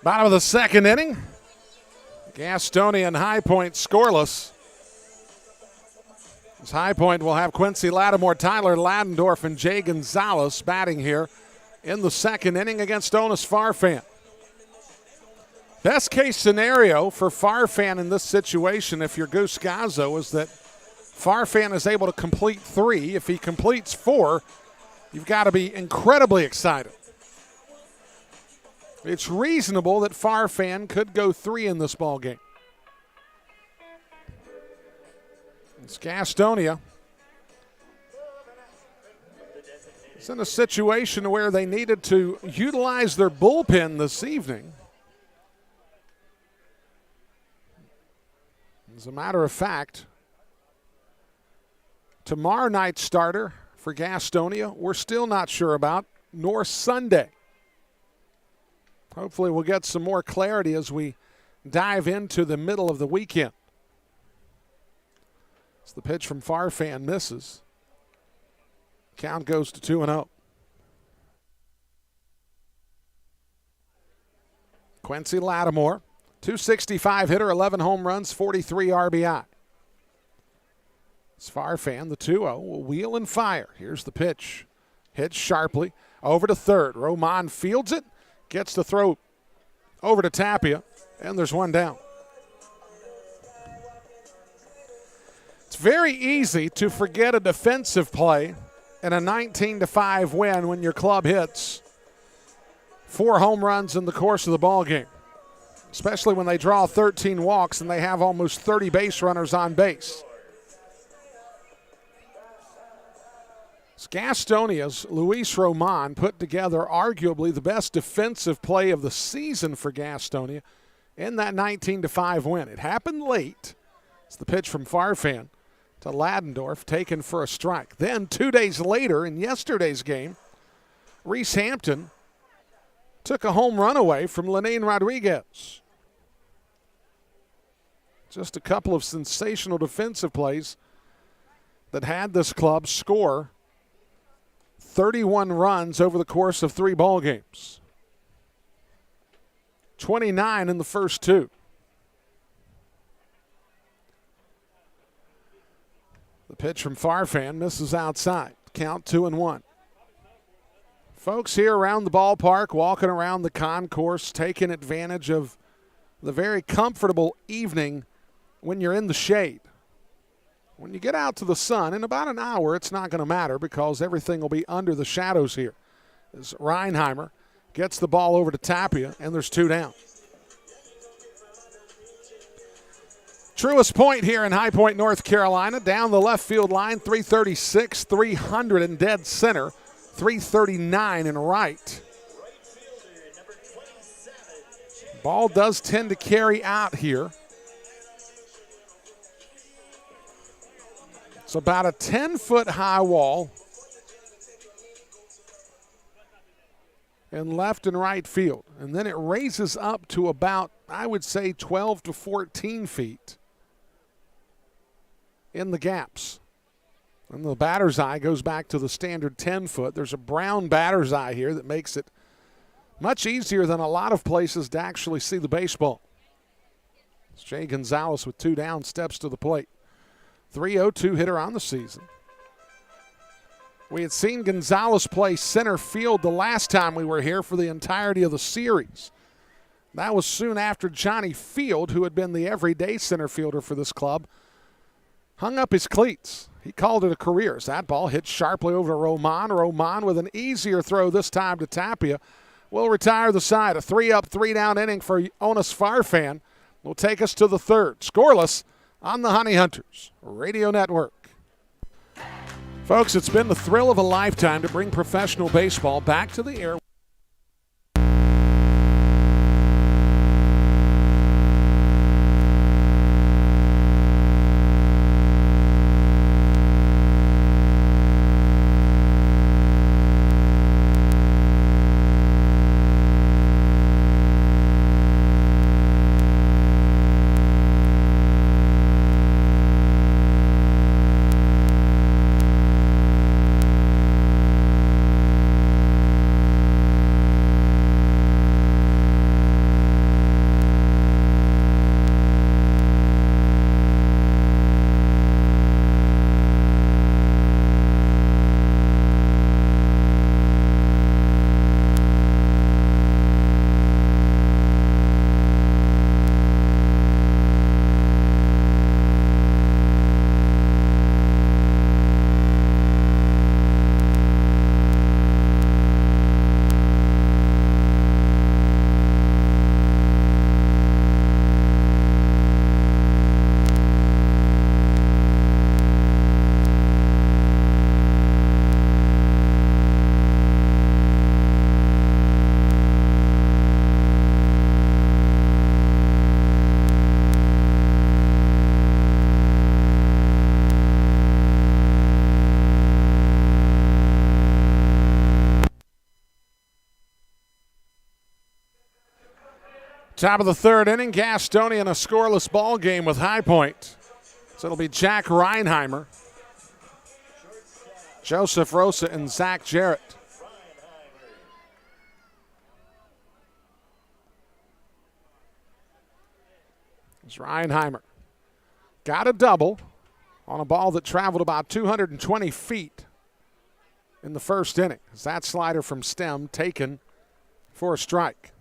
Bottom of the second inning. Gastonia and High Point scoreless. As High Point will have Quincy Lattimore, Tyler Ladendorf, and Jay Gonzalez batting here in the second inning against Onus Farfan. Best case scenario for Farfan in this situation, if you're Goose Gazzo, is that Farfan is able to complete 3. If he completes 4, you've got to be incredibly excited. It's reasonable that Farfan could go 3 in this ball game. It's Gastonia. It's in a situation where they needed to utilize their bullpen this evening. As a matter of fact, tomorrow night's starter for Gastonia, we're still not sure about, nor Sunday. Hopefully we'll get some more clarity as we dive into the middle of the weekend. As the pitch from Farfan misses. Count goes to 2-0. Quincy Lattimore, 265 hitter, 11 home runs, 43 RBI. It's Farfan, the 2-0, will wheel and fire. Here's the pitch. Hits sharply over to third. Roman fields it. Gets the throw over to Tapia, and there's one down. It's very easy to forget a defensive play in a 19-5 win when your club hits 4 home runs in the course of the ball game, especially when they draw 13 walks and they have almost 30 base runners on base. Gastonia's Luis Roman put together arguably the best defensive play of the season for Gastonia in that 19-5 win. It happened late. It's the pitch from Farfan to Ladendorf, taken for a strike. Then 2 days later in yesterday's game, Reese Hampton took a home run away from Lenin Rodriguez. Just a couple of sensational defensive plays that had this club score 31 runs over the course of 3 ball games. 29 in the first 2. The pitch from Farfan misses outside. Count 2-1. Folks here around the ballpark, walking around the concourse, taking advantage of the very comfortable evening when you're in the shade. When you get out to the sun, in about an hour, it's not going to matter because everything will be under the shadows here. As Reinheimer gets the ball over to Tapia, and there's 2 down. Truist Point here in High Point, North Carolina. Down the left field line, 336, 300 in dead center, 339 in right. Ball does tend to carry out here. It's about a 10-foot high wall in left and right field. And then it raises up to about, I would say, 12 to 14 feet in the gaps. And the batter's eye goes back to the standard 10-foot. There's a brown batter's eye here that makes it much easier than a lot of places to actually see the baseball. Jay Gonzalez with 2 down steps to the plate. 302 hitter on the season. We had seen Gonzalez play center field the last time we were here for the entirety of the series. That was soon after Johnny Field, who had been the everyday center fielder for this club, hung up his cleats. He called it a career as that ball hit sharply over to Roman. Roman with an easier throw this time to Tapia will retire the side. A 3-up, 3-down inning for Onis Farfan will take us to the third. Scoreless on the Honey Hunters Radio Network. Folks, it's been the thrill of a lifetime to bring professional baseball back to the air. Top of the third inning, Gastonia in a scoreless ball game with High Point. So it'll be Jack Reinheimer, Joseph Rosa, and Zach Jarrett. As Reinheimer got a double on a ball that traveled about 220 feet in the first inning. As that slider from Stem taken for a strike.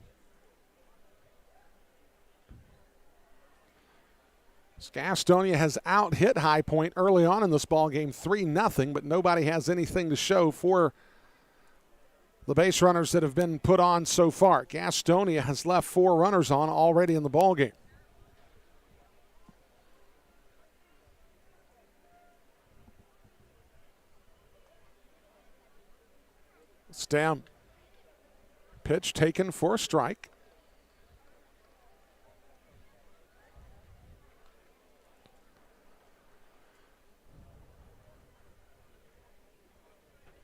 Gastonia has out-hit High Point early on in this ball game, 3-0, but nobody has anything to show for the base runners that have been put on so far. Gastonia has left 4 runners on already in the ball game. Stem. Pitch taken for a strike.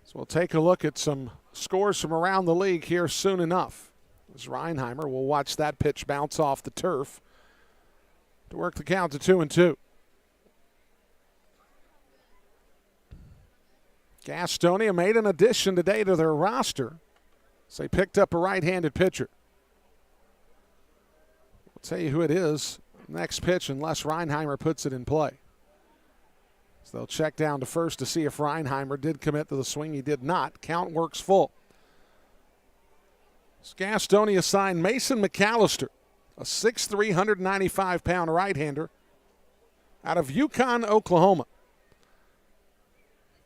So we'll take a look at some scores from around the league here soon enough. As Reinheimer will watch that pitch bounce off the turf to work the count to 2-2. Gastonia made an addition today to their roster. So they picked up a right-handed pitcher. I'll tell you who it is next pitch unless Reinheimer puts it in play. So they'll check down to first to see if Reinheimer did commit to the swing. He did not. Count works full. Gastonia signed Mason McAllister, a 6'3", 195-pound right-hander out of Yukon, Oklahoma.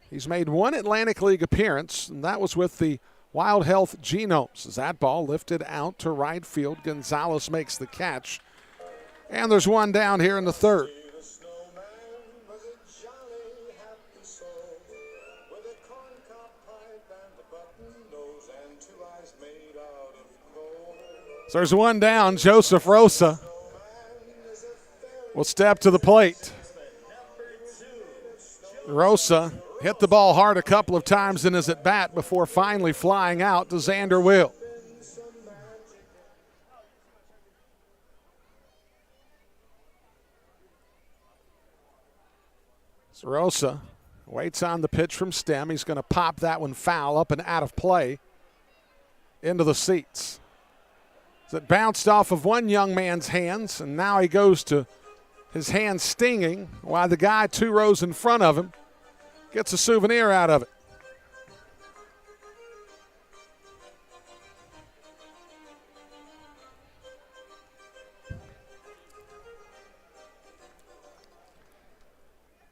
He's made one Atlantic League appearance, and that was with the Wild Health Genomes. As that ball lifted out to right field, Gonzalez makes the catch. And there's one down here in the third. So there's one down. Joseph Rosa will step to the plate. Rosa hit the ball hard a couple of times in his at-bat before finally flying out to Xander Will. So Rosa waits on the pitch from Stem. He's going to pop that one foul up and out of play into the seats. It bounced off of one young man's hands, and now he goes to his hand stinging while the guy 2 rows in front of him gets a souvenir out of it.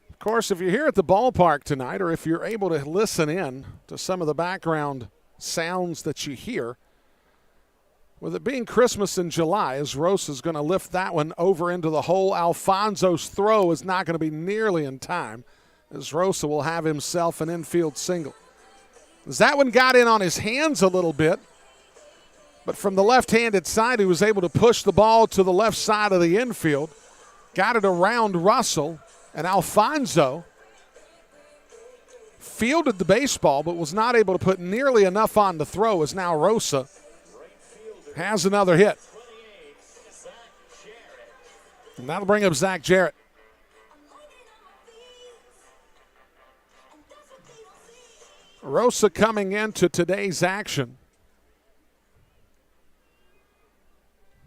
Of course, if you're here at the ballpark tonight, or if you're able to listen in to some of the background sounds that you hear, with it being Christmas in July, as Rosa's going to lift that one over into the hole, Alfonso's throw is not going to be nearly in time, as Rosa will have himself an infield single. As that one got in on his hands a little bit, but from the left-handed side, he was able to push the ball to the left side of the infield, got it around Russell, and Alfonso fielded the baseball but was not able to put nearly enough on the throw, as now Rosa has another hit. And that'll bring up Zach Jarrett. Rosa coming into today's action.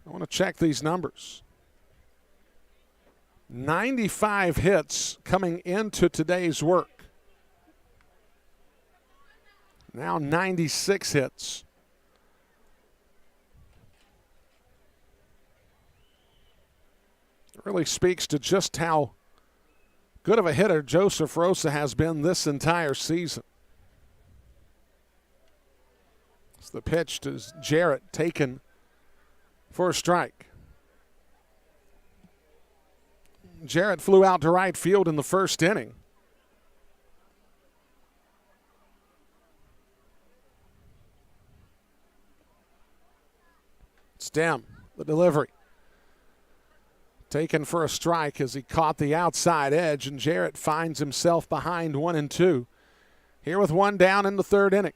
I want to check these numbers. 95 hits coming into today's work. Now 96 hits. Really speaks to just how good of a hitter Joseph Rosa has been this entire season. It's the pitch to Jarrett, taken for a strike. Jarrett flew out to right field in the first inning. Stem, the delivery. Taken for a strike as he caught the outside edge, and Jarrett finds himself behind 1-2. Here with one down in the third inning.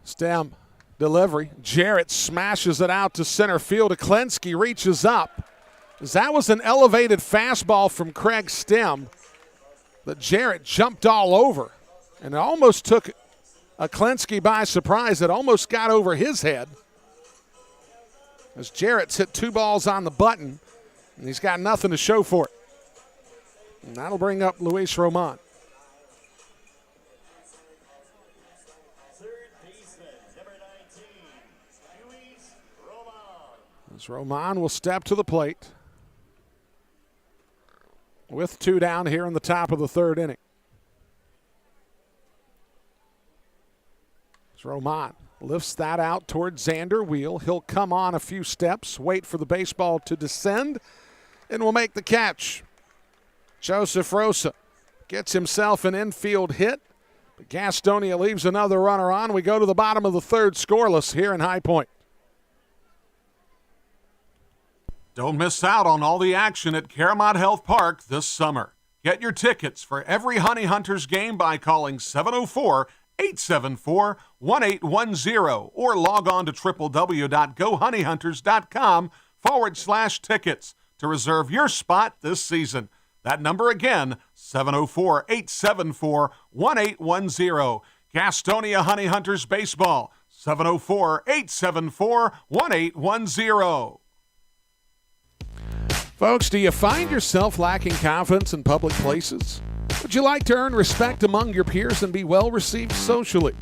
Stem, delivery. Jarrett smashes it out to center field. Aklensky reaches up. That was an elevated fastball from Craig Stem that Jarrett jumped all over, and it almost took Aklensky by surprise. It almost got over his head as Jarrett's hit 2 balls on the button, and he's got nothing to show for it. And that'll bring up Luis Roman. As Roman will step to the plate with 2 down here in the top of the third inning. As Roman lifts that out toward Xander Wheel. He'll come on a few steps, wait for the baseball to descend, and will make the catch. Joseph Rosa gets himself an infield hit, but Gastonia leaves another runner on. We go to the bottom of the third, scoreless here in High Point. Don't miss out on all the action at Caramount Health Park this summer. Get your tickets for every Honey Hunters game by calling 704-874-1810 or log on to www.gohoneyhunters.com/tickets to reserve your spot this season. That number again, 704-874-1810. Gastonia Honey Hunters Baseball, 704-874-1810. Folks, do you find yourself lacking confidence in public places? Would you like to earn respect among your peers and be well received socially?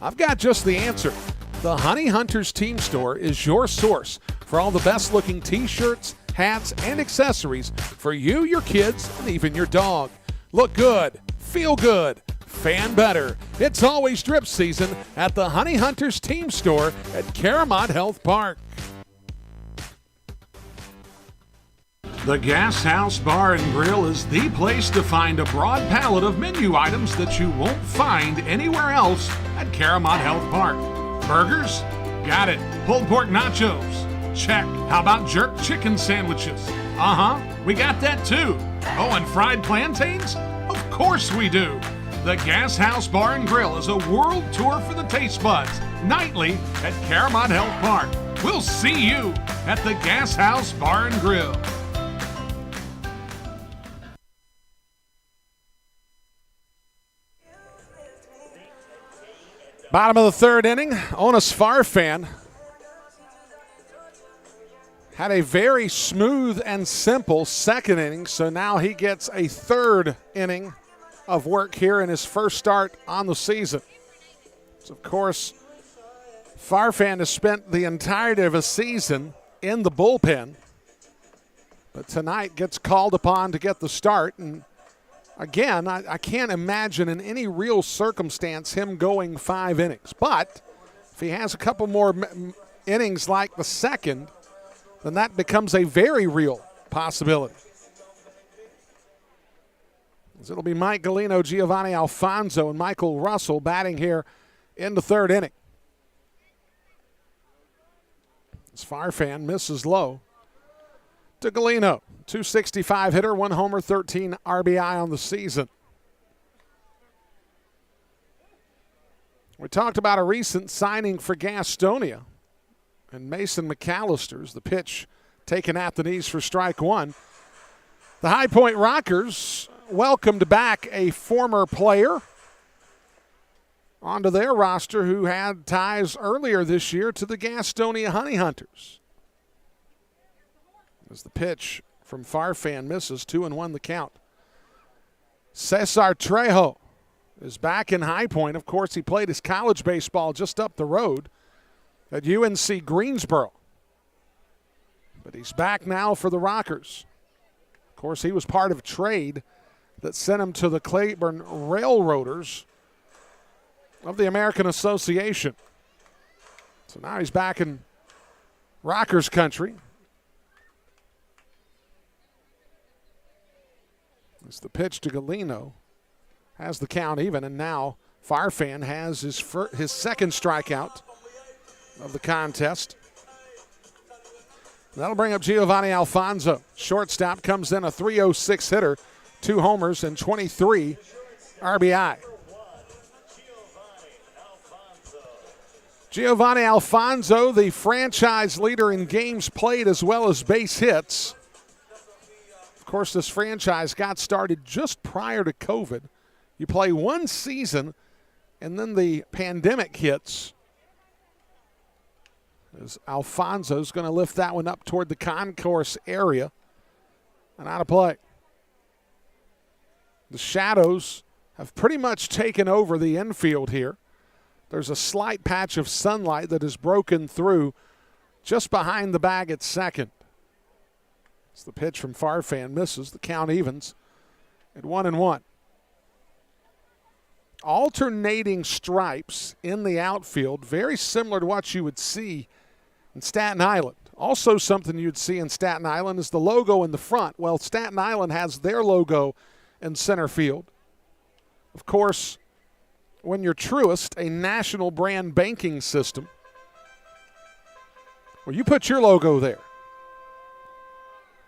I've got just the answer. The Honey Hunters Team Store is your source for all the best looking t-shirts, hats, and accessories for you, your kids, and even your dog. Look good, feel good, fan better. It's always drip season at the Honey Hunters Team Store at Caramont Health Park. The Gas House Bar and Grill is the place to find a broad palette of menu items that you won't find anywhere else at Caramont Health Park. Burgers? Got it. Pulled pork nachos? Check. How about jerk chicken sandwiches? We got that too. Oh, and fried plantains? Of course we do. The Gas House Bar and Grill is a world tour for the taste buds, nightly at Caramont Health Park. We'll see you at the Gas House Bar and Grill. Bottom of the third inning, Onus Farfan had a very smooth and simple second inning, so now he gets a third inning of work here in his first start on the season. So, of course, Farfan has spent the entirety of a season in the bullpen, but tonight gets called upon to get the start. And again, I can't imagine in any real circumstance him going 5 innings. But if he has a couple more innings like the second, then that becomes a very real possibility. As it'll be Mike Glennon, Giovanni Alfonso, and Michael Russell batting here in the third inning. As Farfan misses low to Glennon. 265 hitter, 1 homer, 13 RBI on the season. We talked about a recent signing for Gastonia, and Mason McAllister's the pitch taken at the knees for strike one. The High Point Rockers welcomed back a former player onto their roster who had ties earlier this year to the Gastonia Honey Hunters. As the pitch from Farfan misses, 2-1 the count. Cesar Trejo is back in High Point. Of course, he played his college baseball just up the road at UNC Greensboro. But he's back now for the Rockers. Of course, he was part of a trade that sent him to the Claiborne Railroaders of the American Association. So now he's back in Rockers country. It's the pitch to Glennon. Has the count even, and now Farfan has his second strikeout of the contest. That'll bring up Giovanni Alfonso. Shortstop comes in a .306 hitter, 2 homers, and 23 RBI. Giovanni Alfonso, the franchise leader in games played as well as base hits. Of course, this franchise got started just prior to COVID. You play one season, and then the pandemic hits. As Alfonso's going to lift that one up toward the concourse area and out of play. The shadows have pretty much taken over the infield here. There's a slight patch of sunlight that is broken through just behind the bag at second. It's the pitch from Farfan, misses. The count evens at 1-1. Alternating stripes in the outfield, very similar to what you would see in Staten Island. Also something you'd see in Staten Island is the logo in the front. Well, Staten Island has their logo in center field. Of course, when you're Truist, a national brand banking system, well, you put your logo there.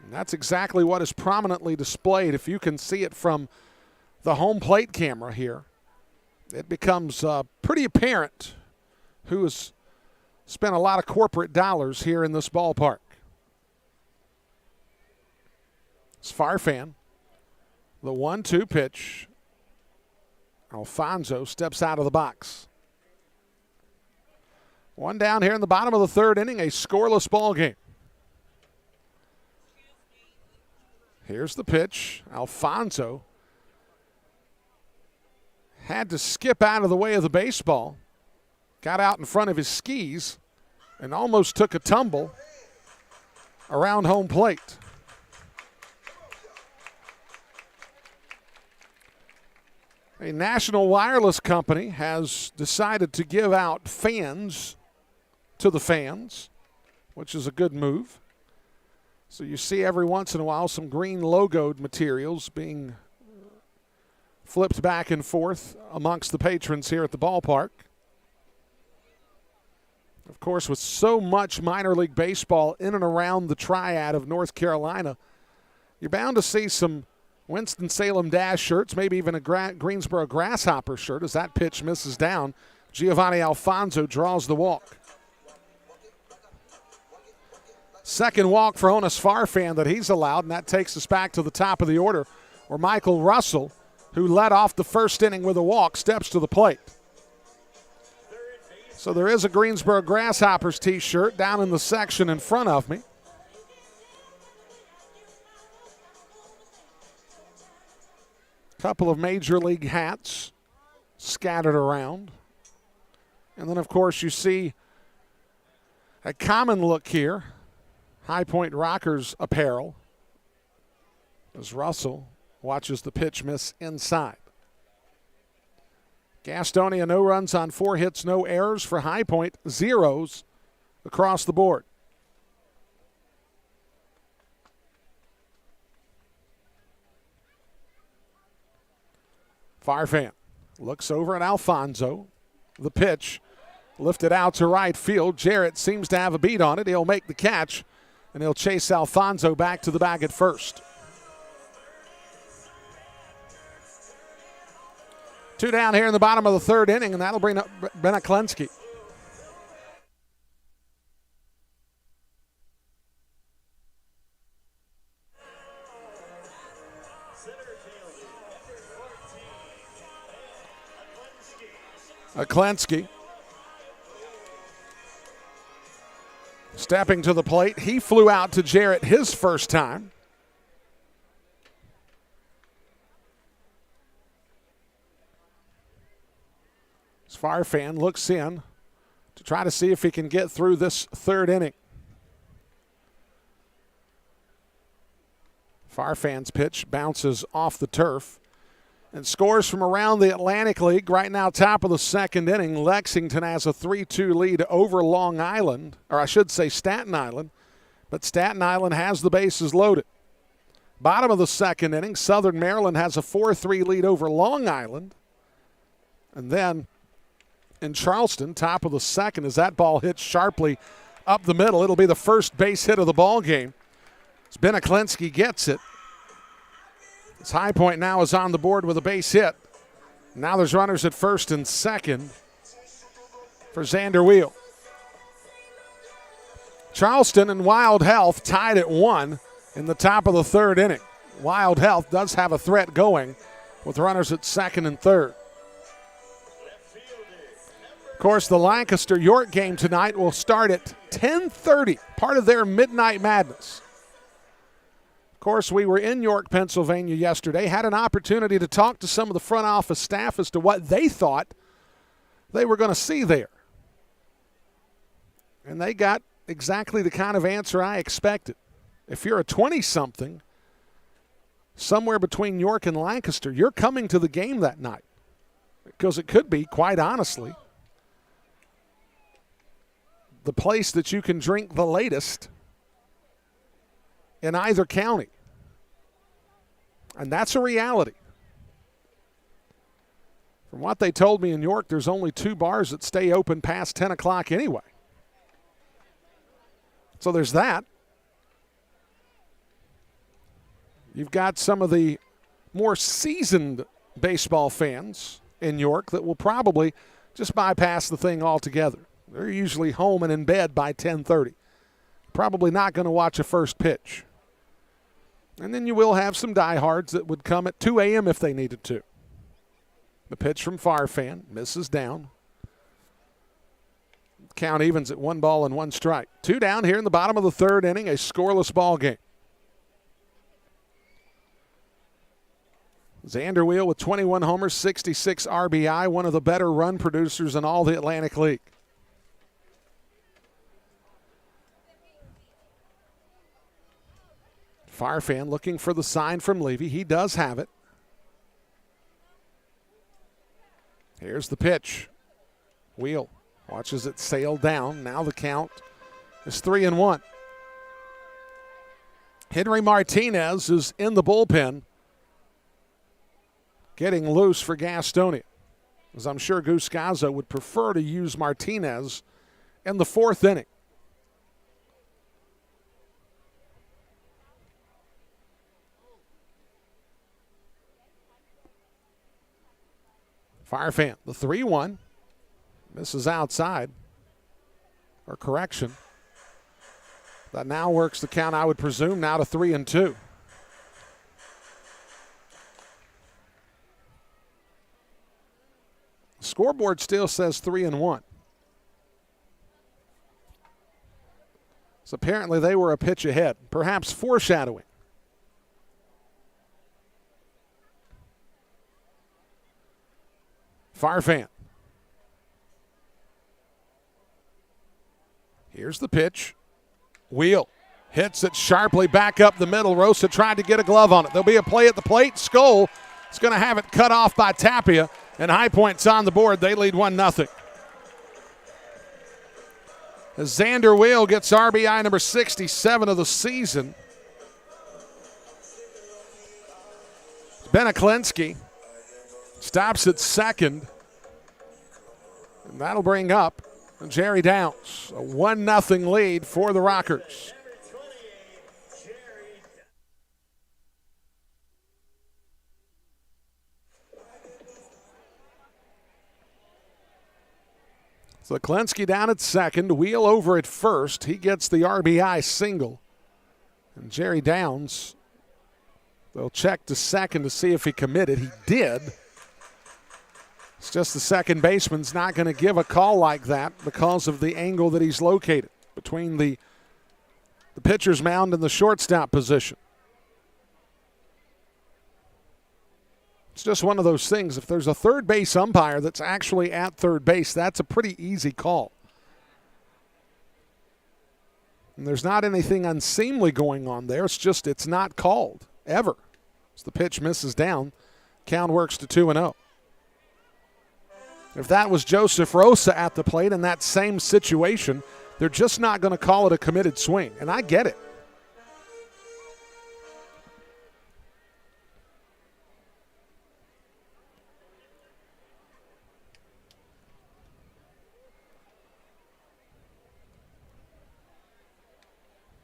And that's exactly what is prominently displayed. If you can see it from the home plate camera here, it becomes pretty apparent who has spent a lot of corporate dollars here in this ballpark. It's Farfan. The 1-2 pitch. Alfonso steps out of the box. One down here in the bottom of the third inning, a scoreless ball game. Here's the pitch. Alfonso had to skip out of the way of the baseball, got out in front of his skis, and almost took a tumble around home plate. A national wireless company has decided to give out fans to the fans, which is a good move. So you see every once in a while some green logoed materials being flipped back and forth amongst the patrons here at the ballpark. Of course, with so much minor league baseball in and around the triad of North Carolina, you're bound to see some Winston-Salem Dash shirts, maybe even a Greensboro Grasshopper shirt as that pitch misses down. Giovanni Alfonso draws the walk. Second walk for Honus Farfan that he's allowed, and that takes us back to the top of the order where Michael Russell, who led off the first inning with a walk, steps to the plate. So there is a Greensboro Grasshoppers t-shirt down in the section in front of me. Couple of Major League hats scattered around. And then, of course, you see a common look here, High Point Rockers apparel, as Russell watches the pitch miss inside. Gastonia, no runs on 4 hits, no errors for High Point, zeros across the board. Farfan looks over at Alfonso. The pitch lifted out to right field. Jarrett seems to have a beat on it. He'll make the catch, and he'll chase Alfonso back to the bag at first. 2 down here in the bottom of the third inning, and that'll bring up Benaklenski. Aklenski stepping to the plate. He flew out to Jarrett his first time. Farfan looks in to try to see if he can get through this third inning. Farfan's pitch bounces off the turf and scores from around the Atlantic League. Right now, top of the second inning, Lexington has a 3-2 lead over Long Island, or I should say Staten Island, but Staten Island has the bases loaded. Bottom of the second inning, Southern Maryland has a 4-3 lead over Long Island. And then in Charleston, top of the second, as that ball hits sharply up the middle, it'll be the first base hit of the ball game. As Benaklenski gets it. As High Point now is on the board with a base hit. Now there's runners at first and second for Xander Wheel. Charleston and Wild Health tied at 1 in the top of the third inning. Wild Health does have a threat going with runners at second and third. Of course, the Lancaster-York game tonight will start at 10:30, part of their Midnight Madness. Of course, we were in York, Pennsylvania yesterday, had an opportunity to talk to some of the front office staff as to what they thought they were going to see there. And they got exactly the kind of answer I expected. If you're a 20-something, somewhere between York and Lancaster, you're coming to the game that night. Because it could be, quite honestly, the place that you can drink the latest in either county. And that's a reality. From what they told me in York, there's only 2 bars that stay open past 10 o'clock anyway. So there's that. You've got some of the more seasoned baseball fans in York that will probably just bypass the thing altogether. They're usually home and in bed by 10:30. Probably not going to watch a first pitch. And then you will have some diehards that would come at 2 a.m. if they needed to. The pitch from Farfan misses down. Count evens at 1 ball and 1 strike. 2 down here in the bottom of the third inning, a scoreless ball game. Xander Wheel with 21 homers, 66 RBI, one of the better run producers in all the Atlantic League. Firefan looking for the sign from Levy. He does have it. Here's the pitch. Wheel watches it sail down. Now the count is 3-1. Henry Martinez is in the bullpen, getting loose for Gastonia, as I'm sure Goose Scazzo would prefer to use Martinez in the fourth inning. Firefan, the 3-1, misses outside, or correction. That now works the count, I would presume, now to 3-2. The scoreboard still says 3-1. So apparently they were a pitch ahead, perhaps foreshadowing. Firefan. Here's the pitch. Wheel hits it sharply back up the middle. Rosa tried to get a glove on it. There'll be a play at the plate. Skull is going to have it cut off by Tapia, and High Point's on the board. They lead 1-0. As Xander Wheel gets RBI number 67 of the season. Beneklinski stops at second, and that'll bring up Jerry Downs. A 1-0 lead for the Rockers. So Klensky down at second, Wheel over at first. He gets the RBI single. And Jerry Downs, they'll check to second to see if he committed. He did. It's just the second baseman's not going to give a call like that because of the angle that he's located between the pitcher's mound and the shortstop position. It's just one of those things. If there's a third base umpire that's actually at third base, that's a pretty easy call. And there's not anything unseemly going on there. It's just it's not called, ever. As the pitch misses down, count works to 2-0. If that was Joseph Rosa at the plate in that same situation, they're just not going to call it a committed swing. And I get it.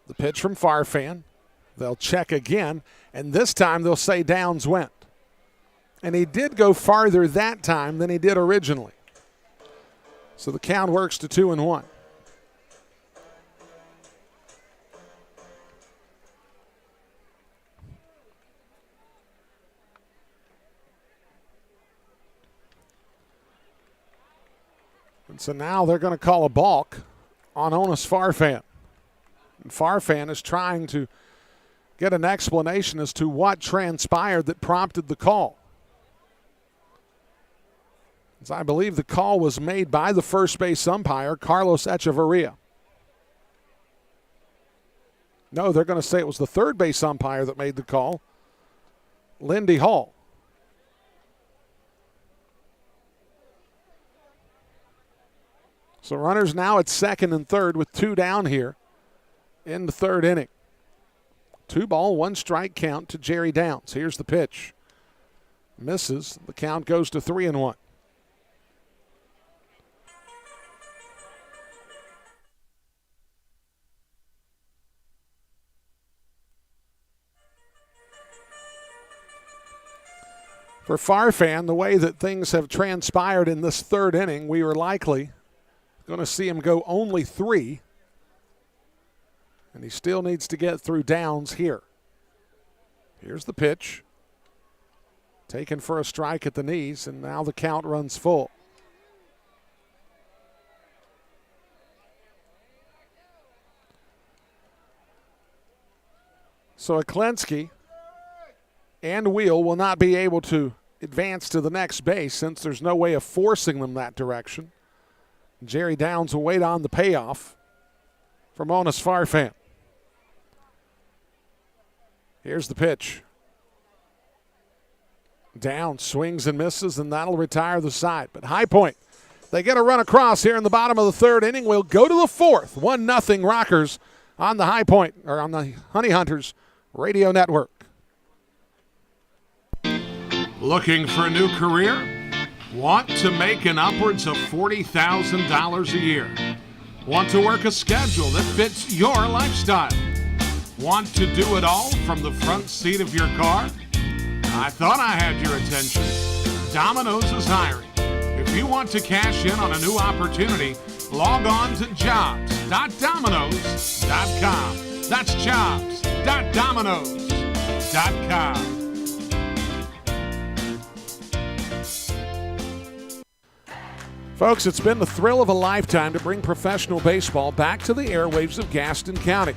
The pitch from Farfan. They'll check again, and this time they'll say Downs went. And he did go farther that time than he did originally. So the count works to 2-1. And so now they're going to call a balk on Onus Farfan. And Farfan is trying to get an explanation as to what transpired that prompted the call. As I believe the call was made by the first base umpire, Carlos Echeverria. No, they're going to say it was the third base umpire that made the call, Lindy Hall. So runners now at second and third with two down here in the third inning. 2-ball, 1-strike count to Jerry Downs. Here's the pitch. Misses. The count goes to 3-1. For Farfan, the way that things have transpired in this third inning, we were likely going to see him go only 3. And he still needs to get through Downs here. Here's the pitch. Taken for a strike at the knees, and now the count runs full. So Klensky and Wheel will not be able to advance to the next base since there's no way of forcing them that direction. Jerry Downs will wait on the payoff from Onus Farfan. Here's the pitch. Downs swings and misses, and that'll retire the side. But High Point, they get a run across here in the bottom of the third inning. We'll go to the fourth. 1-0 Rockers on the High Point, or on the Honey Hunters Radio Network. Looking for a new career? Want to make an upwards of $40,000 a year? Want to work a schedule that fits your lifestyle? Want to do it all from the front seat of your car? I thought I had your attention. Domino's is hiring. If you want to cash in on a new opportunity, log on to jobs.domino's.com. That's jobs.domino's.com. Folks, it's been the thrill of a lifetime to bring professional baseball back to the airwaves of Gaston County.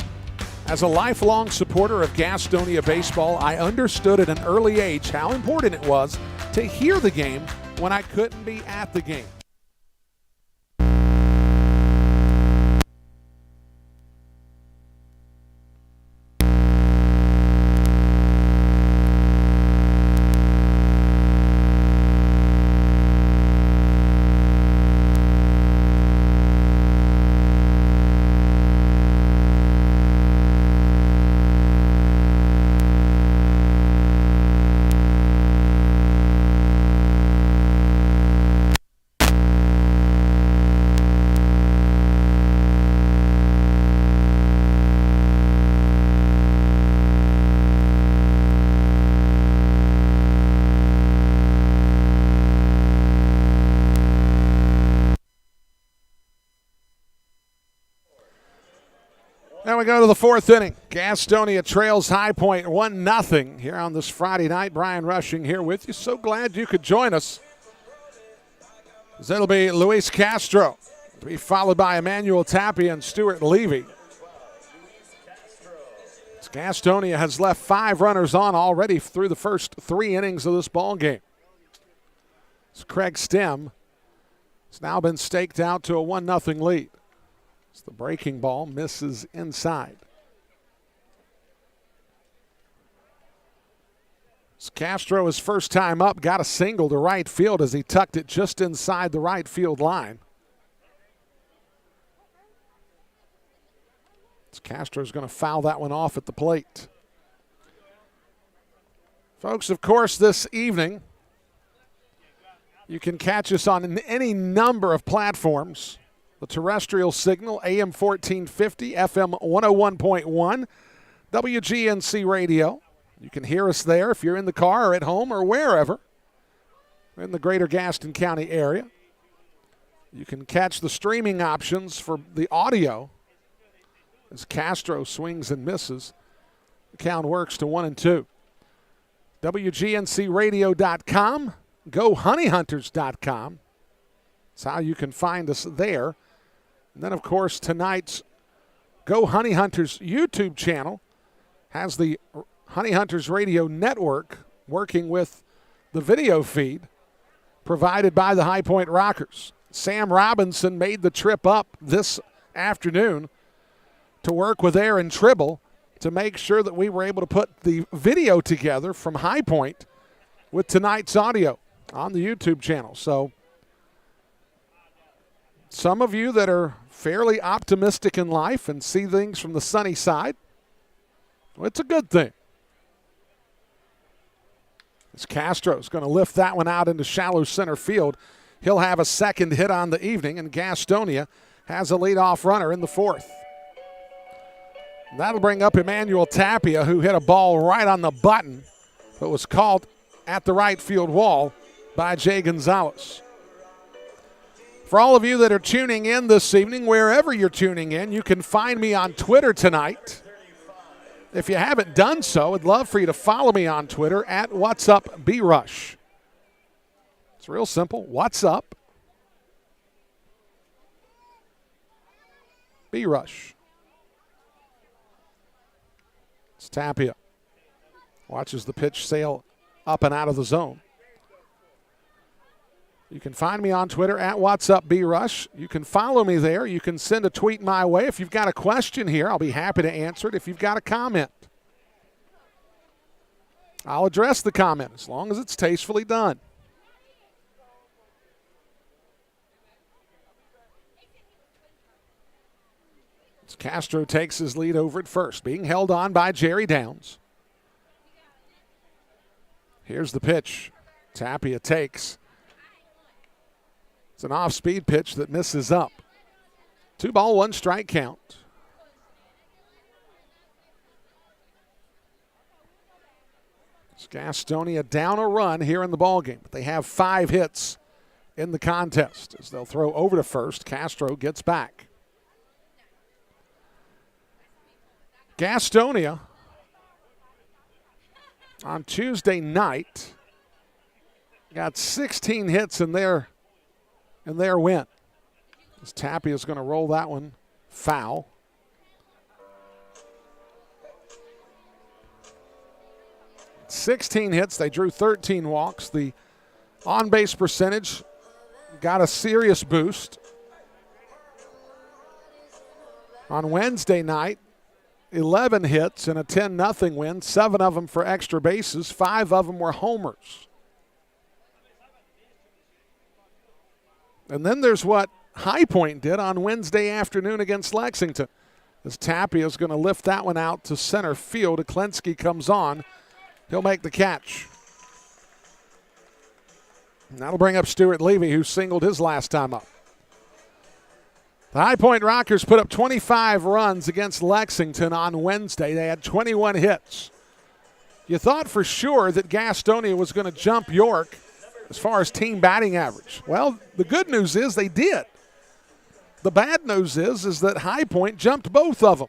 As a lifelong supporter of Gastonia baseball, I understood at an early age how important it was to hear the game when I couldn't be at the game. Now we go to the fourth inning. Gastonia trails High Point 1-0 here on this Friday night. Brian Rushing here with you. So glad you could join us. It'll be Luis Castro to be followed by Emmanuel Tapia and Stuart Levy. Gastonia has left 5 runners on already through the first 3 innings of this ball game. Craig Stem has now been staked out to a 1-0 lead. The breaking ball misses inside. Castro, his first time up, got a single to right field as he tucked it just inside the right field line. Castro's going to foul that one off at the plate. Folks, of course, this evening, you can catch us on any number of platforms. The terrestrial signal, AM 1450, FM 101.1, WGNC radio. You can hear us there if you're in the car or at home or wherever in the greater Gaston County area. You can catch the streaming options for the audio as Castro swings and misses. The count works to 1-2. WGNCradio.com, GoHoneyHunters.com. That's how you can find us there. And then, of course, tonight's Go Honey Hunters YouTube channel has the Honey Hunters Radio Network working with the video feed provided by the High Point Rockers. Sam Robinson made the trip up this afternoon to work with Aaron Tribble to make sure that we were able to put the video together from High Point with tonight's audio on the YouTube channel. So some of you that are fairly optimistic in life and see things from the sunny side, well, it's a good thing. As Castro's going to lift that one out into shallow center field. He'll have a second hit on the evening, and Gastonia has a leadoff runner in the fourth. And that'll bring up Emmanuel Tapia, who hit a ball right on the button, but was called at the right field wall by Jay Gonzalez. For all of you that are tuning in this evening, wherever you're tuning in, you can find me on Twitter tonight. If you haven't done so, I'd love for you to follow me on Twitter at What's Up B-Rush. It's real simple. What's up? B-Rush. It's Tapia. Watches the pitch sail up and out of the zone. You can find me on Twitter at WhatsUpBRush. You can follow me there. You can send a tweet my way. If you've got a question here, I'll be happy to answer it. If you've got a comment, I'll address the comment as long as it's tastefully done. As Castro takes his lead over at first, being held on by Jerry Downs. Here's the pitch. Tapia takes. It's an off-speed pitch that misses up. 2-ball, 1-strike count. It's Gastonia down a run here in the ballgame, but they have 5 hits in the contest. As they'll throw over to first, Castro gets back. Gastonia on Tuesday night got 16 hits in their win. As Tapia's going to roll that one foul. "16 hits. They drew 13 walks. The on-base percentage got a serious boost. On Wednesday night, 11 hits and a 10-0 win, 7 of them for extra bases, 5 of them were homers. And then there's what High Point did on Wednesday afternoon against Lexington. As Tapia is going to lift that one out to center field. Aklenski comes on. He'll make the catch. And that'll bring up Stuart Levy, who singled his last time up. The High Point Rockers put up 25 runs against Lexington on Wednesday. They had 21 hits. You thought for sure that Gastonia was going to jump York as far as team batting average. Well, the good news is they did. The bad news is that High Point jumped both of them.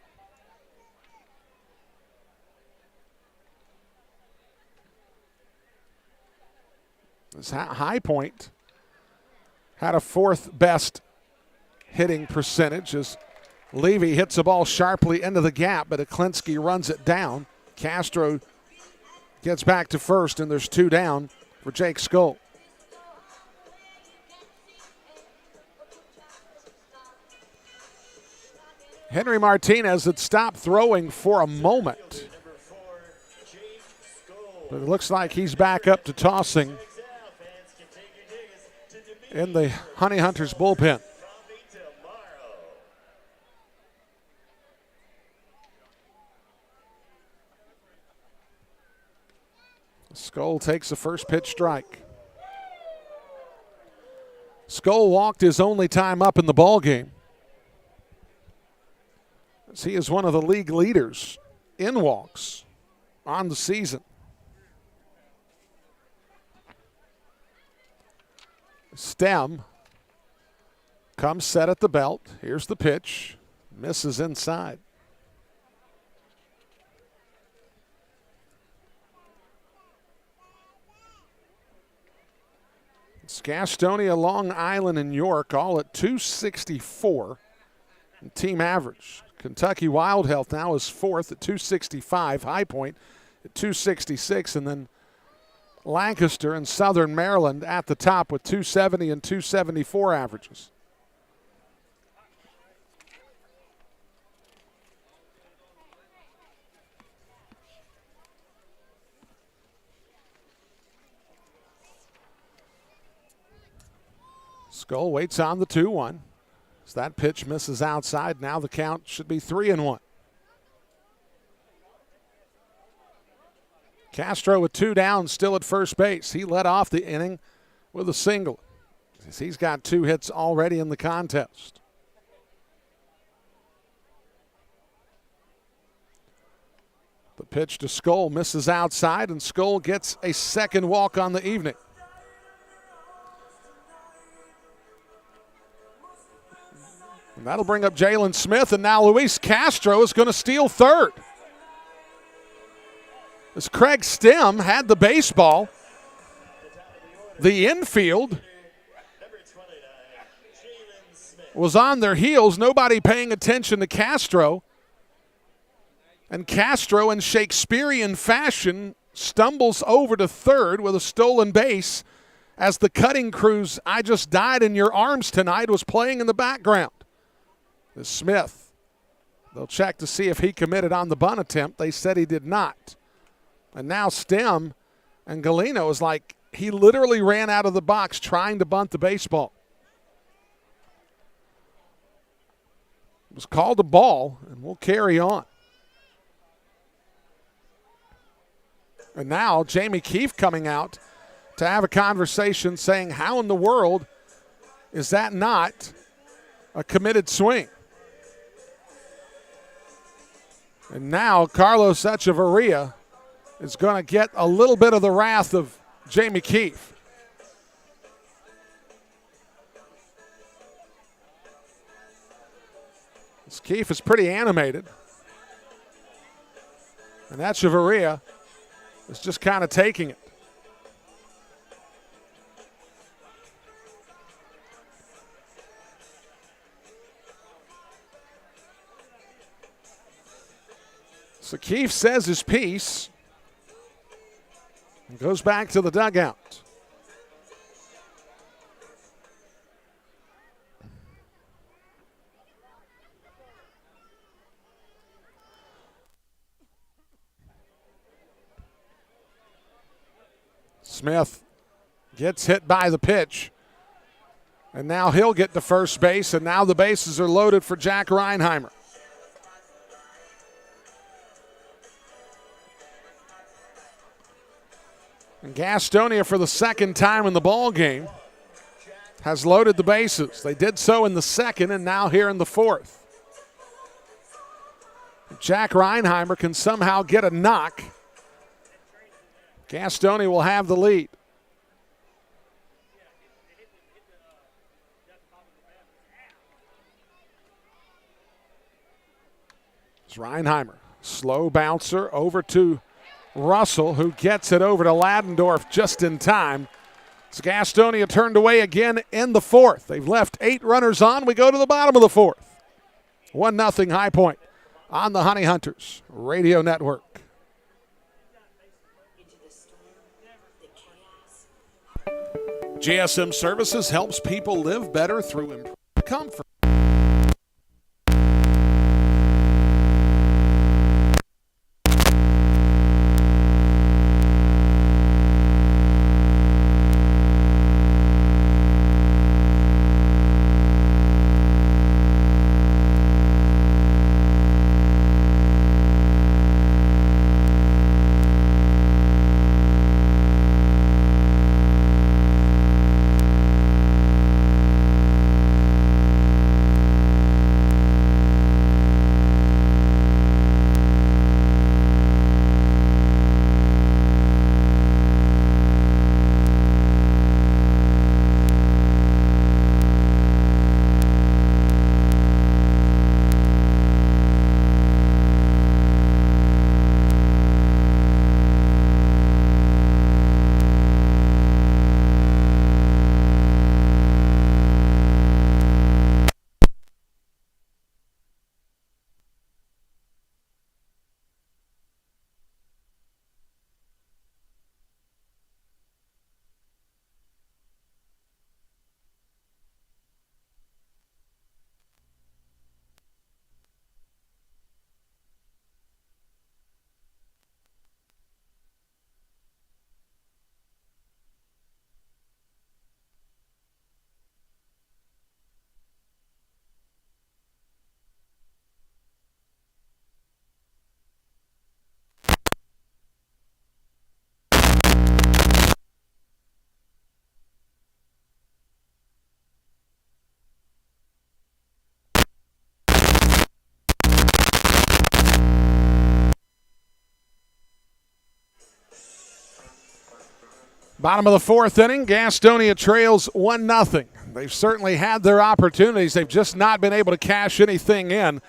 This High Point had a 4th best hitting percentage as Levy hits the ball sharply into the gap, but Aklenski runs it down. Castro gets back to first, and there's 2 down for Jake Skull. Henry Martinez had stopped throwing for a moment, but it looks like he's back up to tossing in the Honey Hunters bullpen. Skull takes the first pitch strike. Skull walked his only time up in the ballgame. He is one of the league leaders in walks on the season. Stem comes set at the belt. Here's the pitch. Misses inside. It's Gastonia, Long Island, and York all at 264 in team average. Kentucky Wild Health now is 4th at 265. High Point at 266. And then Lancaster and Southern Maryland at the top with 270 and 274 averages. Skull waits on the 2-1. As that pitch misses outside, now the count should be 3-1. Castro with 2 down, still at first base. He led off the inning with a single. He's got 2 hits already in the contest. The pitch to Skull misses outside, and Skull gets a second walk on the evening. And that'll bring up Jalen Smith, and now Luis Castro is going to steal third. As Craig Stem had the baseball, the infield was on their heels, nobody paying attention to Castro. And Castro, in Shakespearean fashion, stumbles over to third with a stolen base as the cutting crew's "I Just Died in Your Arms Tonight" was playing in the background. This Smith, they'll check to see if he committed on the bunt attempt. They said he did not. And now Stem and Galeno is like he literally ran out of the box trying to bunt the baseball. It was called a ball, and we'll carry on. And now Jamie Keefe coming out to have a conversation saying, how in the world is that not a committed swing? And now Carlos Echeverria is going to get a little bit of the wrath of Jamie Keefe. This Keefe is pretty animated. And Echeverria is just kind of taking it. So Keefe says his piece and goes back to the dugout. Smith gets hit by the pitch. And now he'll get to first base, and now the bases are loaded for Jack Reinheimer. And Gastonia, for the second time in the ball game, has loaded the bases. They did so in the second and now here in the fourth. If Jack Reinheimer can somehow get a knock, Gastonia will have the lead. It's Reinheimer, slow bouncer over to Russell, who gets it over to Ladendorf just in time. It's Gastonia turned away again in the fourth. They've left 8 runners on. We go to the bottom of the fourth. 1-0 High Point on the Honey Hunters Radio Network. GSM Services helps people live better through improved comfort. Bottom of the fourth inning, Gastonia trails 1-0. They've certainly had their opportunities. They've just not been able to cash anything in.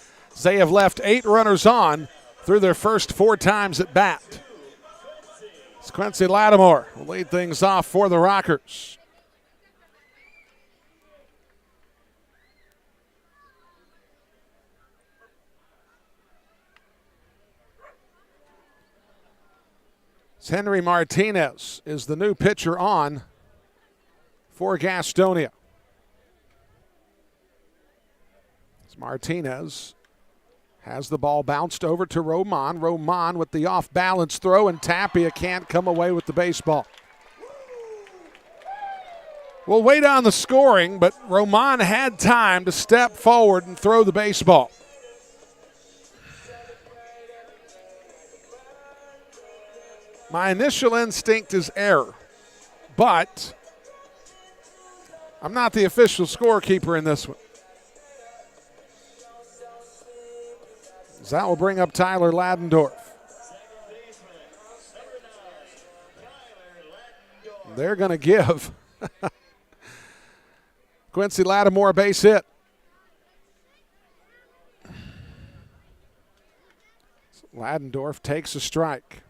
They have left 8 runners on through their first 4 times at bat. It's Quincy Lattimore will lead things off for the Rockers. Henry Martinez is the new pitcher on for Gastonia. As Martinez has the ball bounced over to Roman. Roman with the off-balance throw, and Tapia can't come away with the baseball. We'll wait on the scoring, but Roman had time to step forward and throw the baseball. My initial instinct is error, but I'm not the official scorekeeper in this one. So that will bring up Tyler Ladendorf. They're going to give Quincy Lattimore a base hit. Ladendorf takes a strike.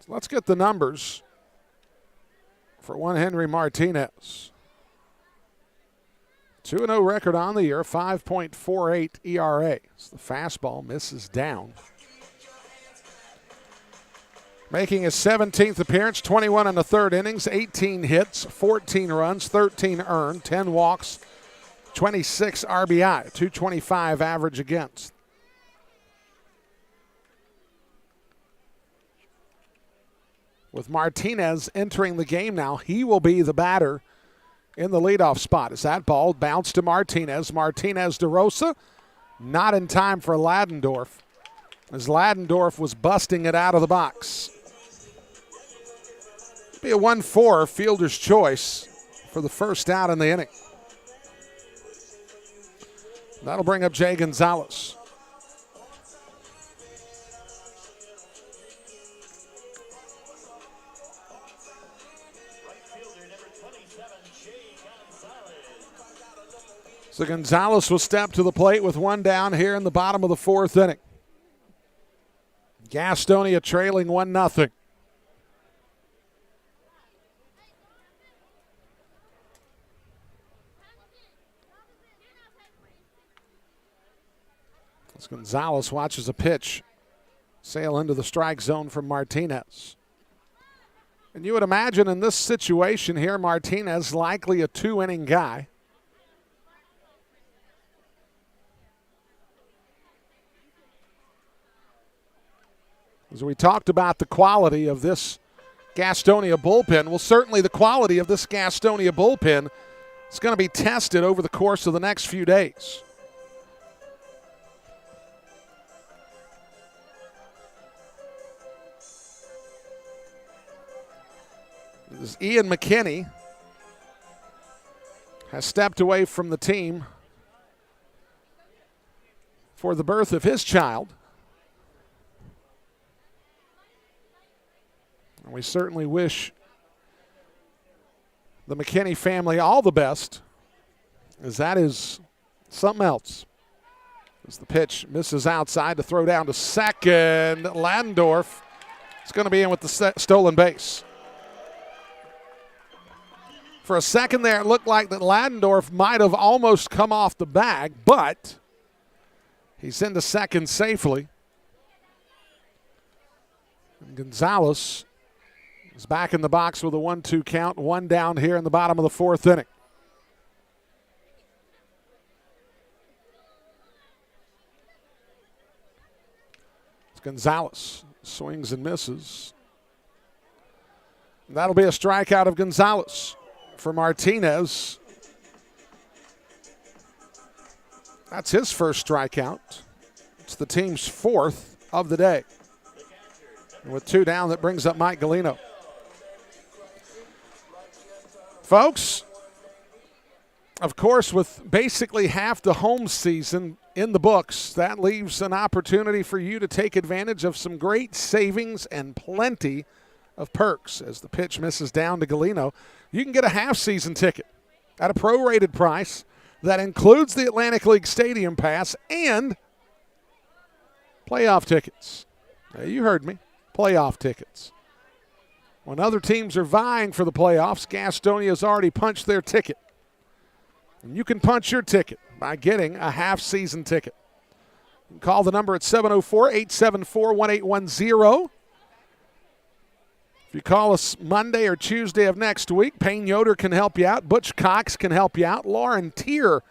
So let's get the numbers for one Henry Martinez. 2-0 record on the year, 5.48 ERA. So the fastball misses down. Making his 17th appearance, 21 in the third innings, 18 hits, 14 runs, 13 earned, 10 walks, 26 RBI, 225 average against. With Martinez entering the game now, he will be the batter in the leadoff spot. As that ball bounced to Martinez. Martinez to Rosa. Not in time for Ladendorf, as Ladendorf was busting it out of the box. Be a 1-4 fielder's choice for the first out in the inning. That'll bring up Jay Gonzalez. So Gonzalez will step to the plate with one down here in the bottom of the fourth inning. Gastonia trailing 1-0. As Gonzalez watches a pitch sail into the strike zone from Martinez. And you would imagine in this situation here, Martinez likely a 2-inning guy. As we talked about the quality of this Gastonia bullpen, well, certainly the quality of this Gastonia bullpen is going to be tested over the course of the next few days. As Ian McKinney has stepped away from the team for the birth of his child. And we certainly wish the McKinney family all the best, as that is something else. As the pitch misses outside to throw down to second, Ladendorf is going to be in with the stolen base. For a second there, it looked like that Ladendorf might have almost come off the bag, but he's into second safely. And Gonzalez is back in the box with a 1-2 count, one down here in the bottom of the fourth inning. It's Gonzalez swings and misses. And that'll be a strikeout of Gonzalez. For Martinez, that's his first strikeout. It's the team's fourth of the day. And with two down, that brings up Mike Glennon. Folks, of course, with basically half the home season in the books, that leaves an opportunity for you to take advantage of some great savings and plenty of perks. As the pitch misses down to Glennon, you can get a half-season ticket at a prorated price that includes the Atlantic League Stadium Pass and playoff tickets. Now, you heard me, playoff tickets. When other teams are vying for the playoffs, Gastonia has already punched their ticket. And you can punch your ticket by getting a half-season ticket. Call the number at 704-874-1810. If you call us Monday or Tuesday of next week, Payne Yoder can help you out. Butch Cox can help you out. Lauren Tier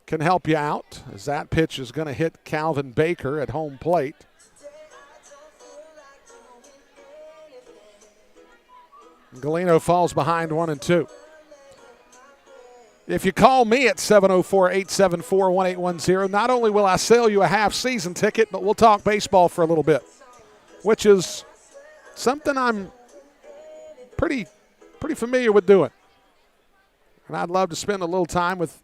can help you out, as that pitch is going to hit Calvin Baker at home plate. Galeno falls behind 1-2. If you call me at 704-874-1810, not only will I sell you a half-season ticket, but we'll talk baseball for a little bit, which is something I'm pretty familiar with doing. And I'd love to spend a little time with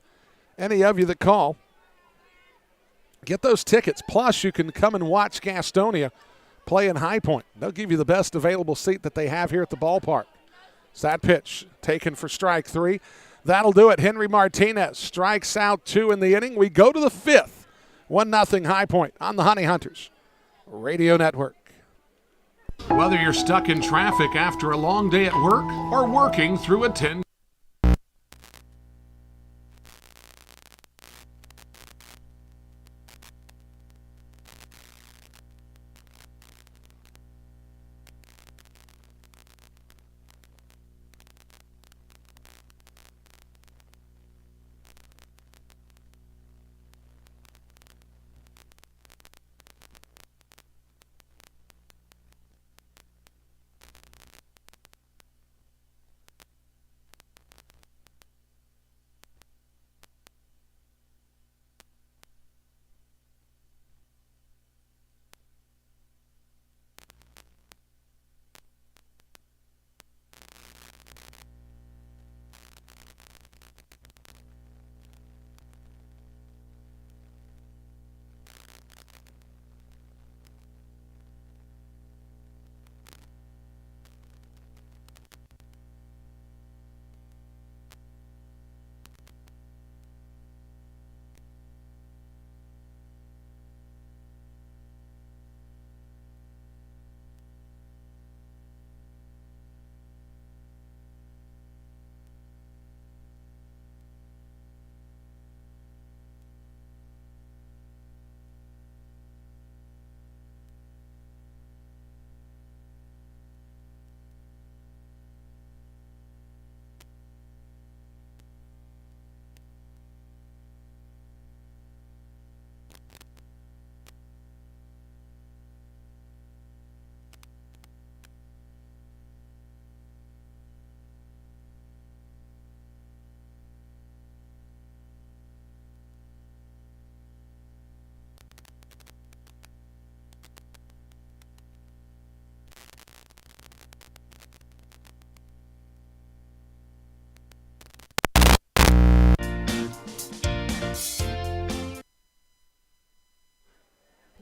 any of you that call. Get those tickets. Plus, you can come and watch Gastonia play in High Point. They'll give you the best available seat that they have here at the ballpark. So that pitch taken for strike 3. That'll do it. Henry Martinez strikes out 2 in the inning. We go to the 5th. 1-0 High Point on the Honey Hunters Radio Network. Whether you're stuck in traffic after a long day at work or working through a 10.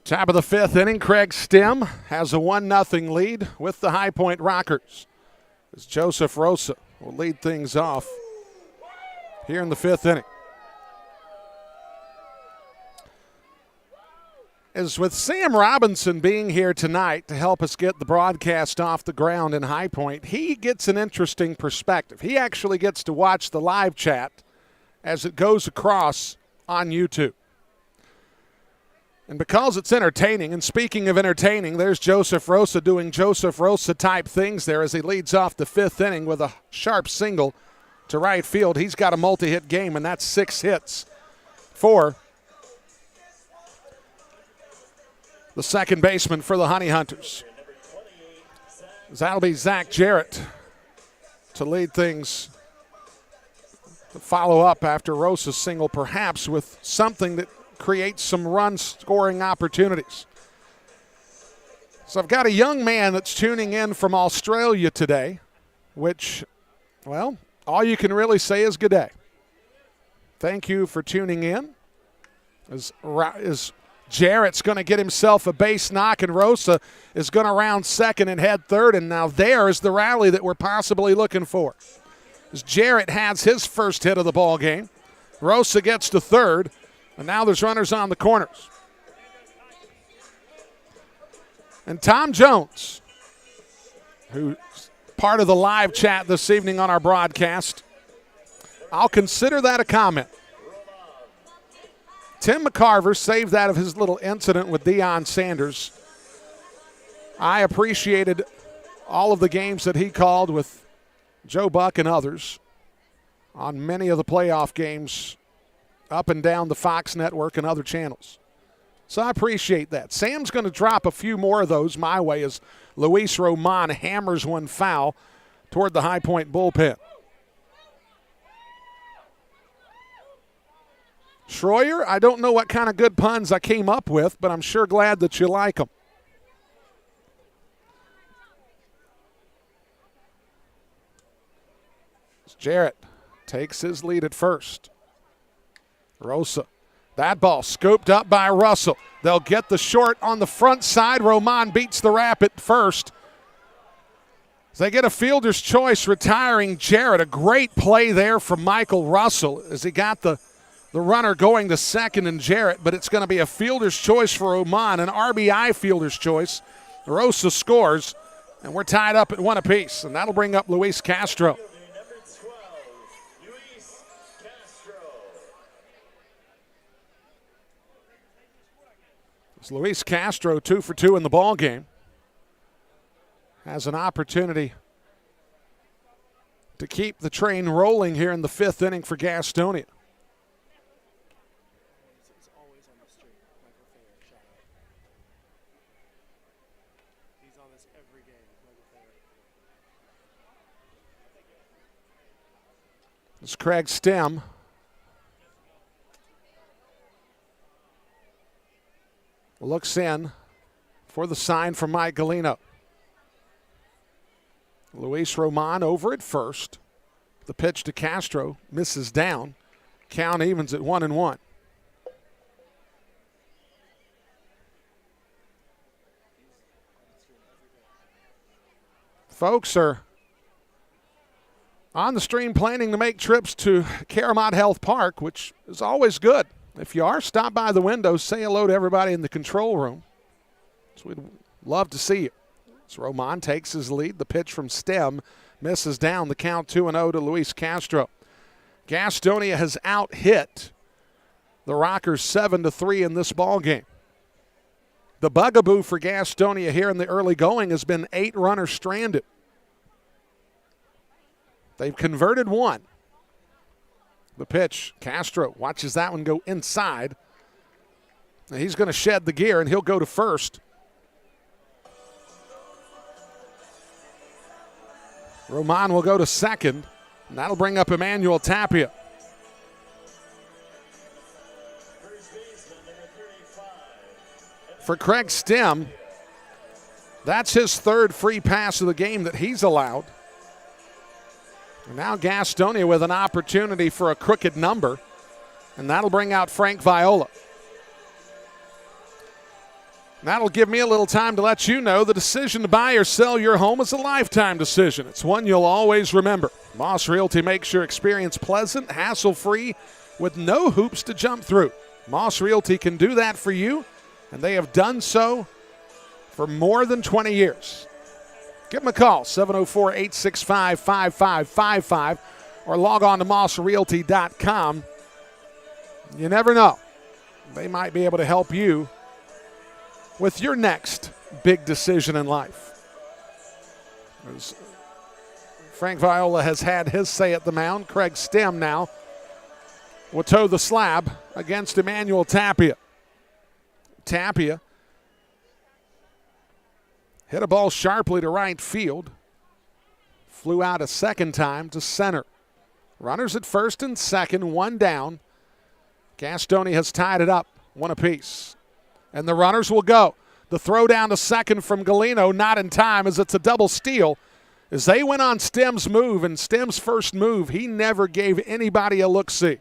Top of the 5th inning, Craig Stem has a 1-0 lead with the High Point Rockers, as Joseph Rosa will lead things off here in the 5th inning. As with Sam Robinson being here tonight to help us get the broadcast off the ground in High Point, he gets an interesting perspective. He actually gets to watch the live chat as it goes across on YouTube. And because it's entertaining, and speaking of entertaining, there's Joseph Rosa doing Joseph Rosa-type things there as he leads off the 5th inning with a sharp single to right field. He's got a multi-hit game, and that's 6 hits for the second baseman for the Honey Hunters. That'll be Zach Jarrett to lead things, to follow up after Rosa's single, perhaps with something that creates some run-scoring opportunities. So I've got a young man that's tuning in from Australia today, which, well, all you can really say is good day. Thank you for tuning in. As Jarrett's going to get himself a base knock, and Rosa is going to round second and head third, and now there's the rally that we're possibly looking for. As Jarrett has his first hit of the ball game, Rosa gets to third, and now there's runners on the corners. And Tom Jones, who's part of the live chat this evening on our broadcast, I'll consider that a comment. Tim McCarver saved that of his little incident with Deion Sanders. I appreciated all of the games that he called with Joe Buck and others on many of the playoff games up and down the Fox network and other channels. So I appreciate that. Sam's going to drop a few more of those my way as Luis Roman hammers one foul toward the High Point bullpen. Schroyer, I don't know what kind of good puns I came up with, but I'm sure glad that you like them. Jarrett takes his lead at first. Rosa, that ball scooped up by Russell. They'll get the short on the front side. Roman beats the wrap at first. They get a fielder's choice retiring Jarrett. A great play there from Michael Russell as he got the runner going to second and Jarrett, but it's going to be a fielder's choice for Roman, an RBI fielder's choice. Rosa scores, and we're tied up at one apiece, and that'll bring up Luis Castro. It's Luis Castro 2 for 2 in the ball game. Has an opportunity to keep the train rolling here in the 5th inning for Gastonia. It's Craig Stem. Looks in for the sign from Mike Galino. Luis Roman over at first. The pitch to Castro misses down. Count evens at 1-1. Folks are on the stream planning to make trips to Caramont Health Park, which is always good. If you are, stop by the window, say hello to everybody in the control room. So we'd love to see you. So Roman takes his lead. The pitch from Stem misses down. The count 2-0 to Luis Castro. Gastonia has out-hit the Rockers 7-3 in this ball game. The bugaboo for Gastonia here in the early going has been 8 runners stranded. They've converted 1. The pitch, Castro watches that one go inside. Now he's going to shed the gear, and he'll go to first. Roman will go to second, and that'll bring up Emmanuel Tapia. For Craig Stem, that's his 3rd free pass of the game that he's allowed. And now Gastonia with an opportunity for a crooked number, and that'll bring out Frank Viola. And that'll give me a little time to let you know the decision to buy or sell your home is a lifetime decision. It's one you'll always remember. Moss Realty makes your experience pleasant, hassle-free, with no hoops to jump through. Moss Realty can do that for you, and they have done so for more than 20 years. Give them a call, 704-865-5555, or log on to mossrealty.com. You never know. They might be able to help you with your next big decision in life. As Frank Viola has had his say at the mound. Craig Stem now will toe the slab against Emmanuel Tapia. Tapia hit a ball sharply to right field. Flew out a second time to center. Runners at first and second, 1 down. Gastonia has tied it up, 1 apiece. And the runners will go. The throw down to second from Galino, not in time, as it's a double steal. As they went on Stem's move, and Stem's first move, he never gave anybody a look-see.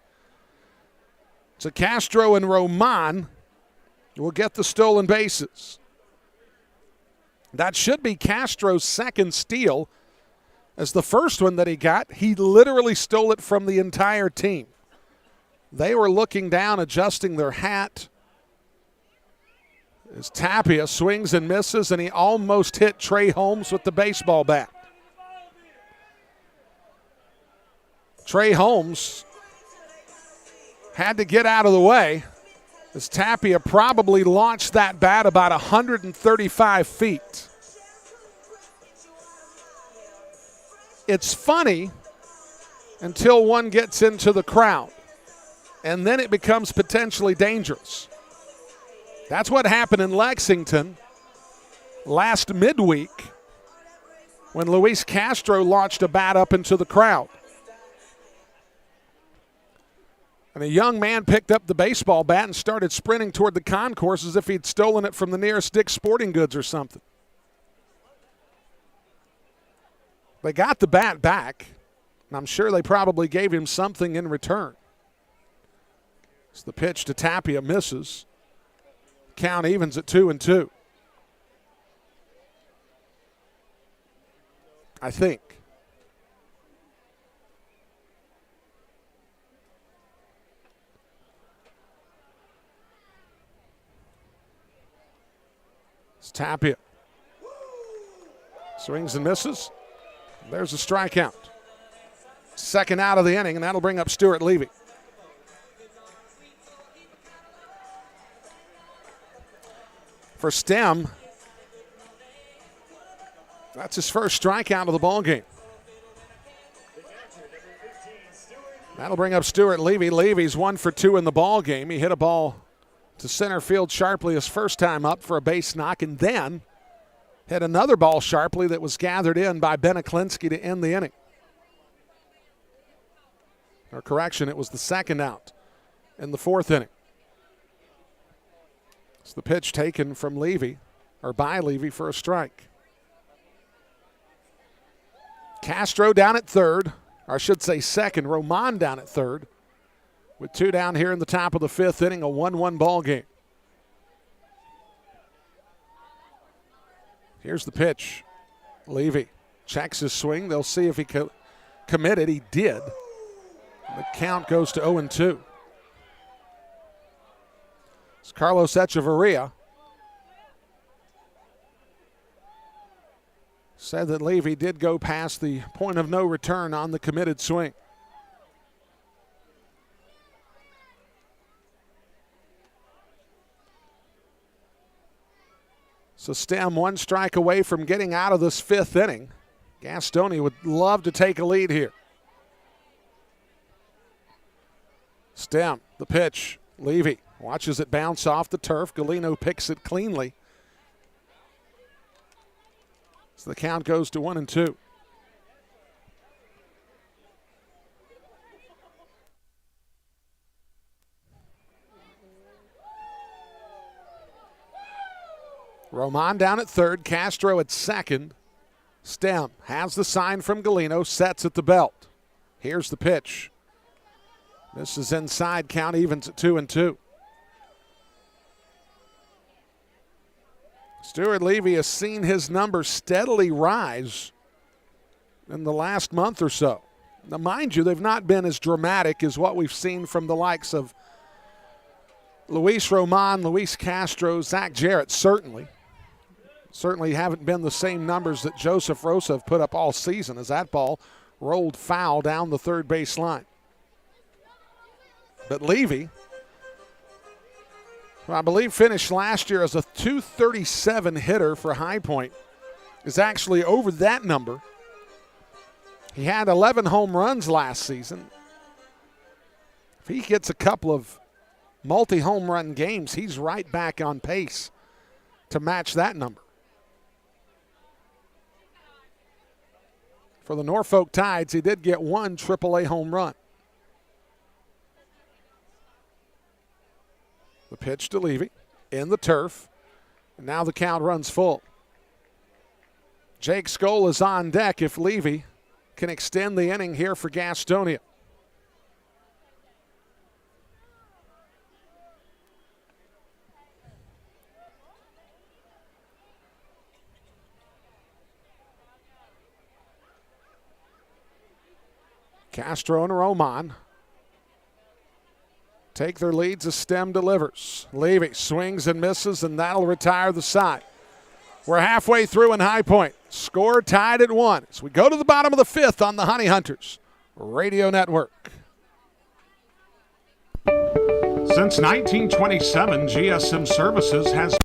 So Castro and Roman will get the stolen bases. That should be Castro's second steal, as the first one that he got, he literally stole it from the entire team. They were looking down, adjusting their hat. As Tapia swings and misses, and he almost hit Trey Holmes with the baseball bat. Trey Holmes had to get out of the way as Tapia probably launched that bat about 135 feet. It's funny until one gets into the crowd, and then it becomes potentially dangerous. That's what happened in Lexington last midweek when Luis Castro launched a bat up into the crowd. And a young man picked up the baseball bat and started sprinting toward the concourse as if he'd stolen it from the nearest Dick's Sporting Goods or something. They got the bat back, and I'm sure they probably gave him something in return. As the pitch to Tapia misses. Count evens at 2-2. I think. It's Tapia. Swings and misses. There's a strikeout. Second out of the inning, and that'll bring up Stuart Levy. For Stem, that's his first strikeout of the ball game. That'll bring up Stuart Levy. Levy's 1 for 2 in the ball game. He hit a ball to center field sharply his first time up for a base knock, and then hit another ball sharply that was gathered in by Ben Aklinski to end the inning. Or correction, it was the second out in the fourth inning. It's the pitch taken from Levy, or by Levy, for a strike. Castro down at third, or I should say second. Roman down at third. With 2 down here in the top of the fifth inning, a 1-1 ball game. Here's the pitch. Levy checks his swing. They'll see if he committed. He did. The count goes to 0-2. It's Carlos Echeverria. Said that Levy did go past the point of no return on the committed swing. So Stem 1 strike away from getting out of this fifth inning. Gastonia would love to take a lead here. Stem, the pitch. Levy watches it bounce off the turf. Galino picks it cleanly. So the count goes to 1-2. Roman down at third, Castro at second. Stem has the sign from Galino, sets at the belt. Here's the pitch. This is inside, count evens at 2-2. Stuart Levy has seen his numbers steadily rise in the last month or so. Now, mind you, they've not been as dramatic as what we've seen from the likes of Luis Roman, Luis Castro, Zach Jarrett, certainly. Certainly haven't been the same numbers that Joseph Rosa have put up all season as that ball rolled foul down the third base line. But Levy, who I believe finished last year as a .237 hitter for High Point, is actually over that number. He had 11 home runs last season. If he gets a couple of multi-home run games, he's right back on pace to match that number. For the Norfolk Tides, he did get 1 AAA home run. The pitch to Levy in the turf, and now the count runs full. Jake Skoll is on deck if Levy can extend the inning here for Gastonia. Castro and Roman take their leads as Stem delivers. Levy swings and misses, and that'll retire the side. We're halfway through in High Point. Score tied at 1 as we go to the bottom of the fifth on the Honey Hunters Radio Network. Since 1927, GSM Services has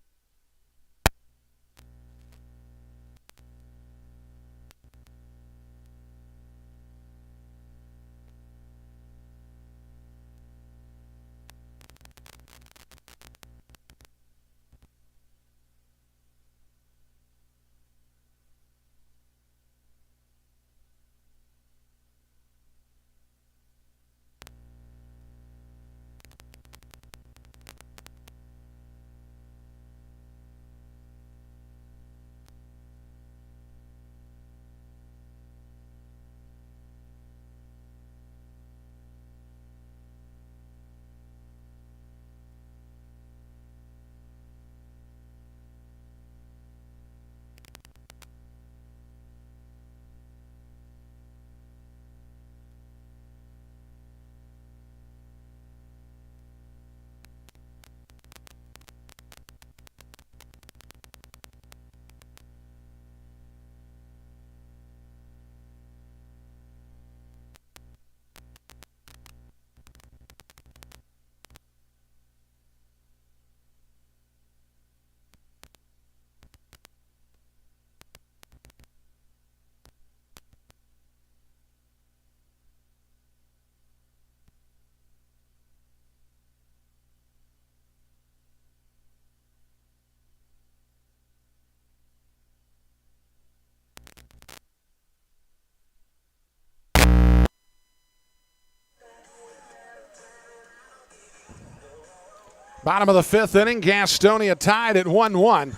Bottom of the fifth inning, Gastonia tied at 1-1.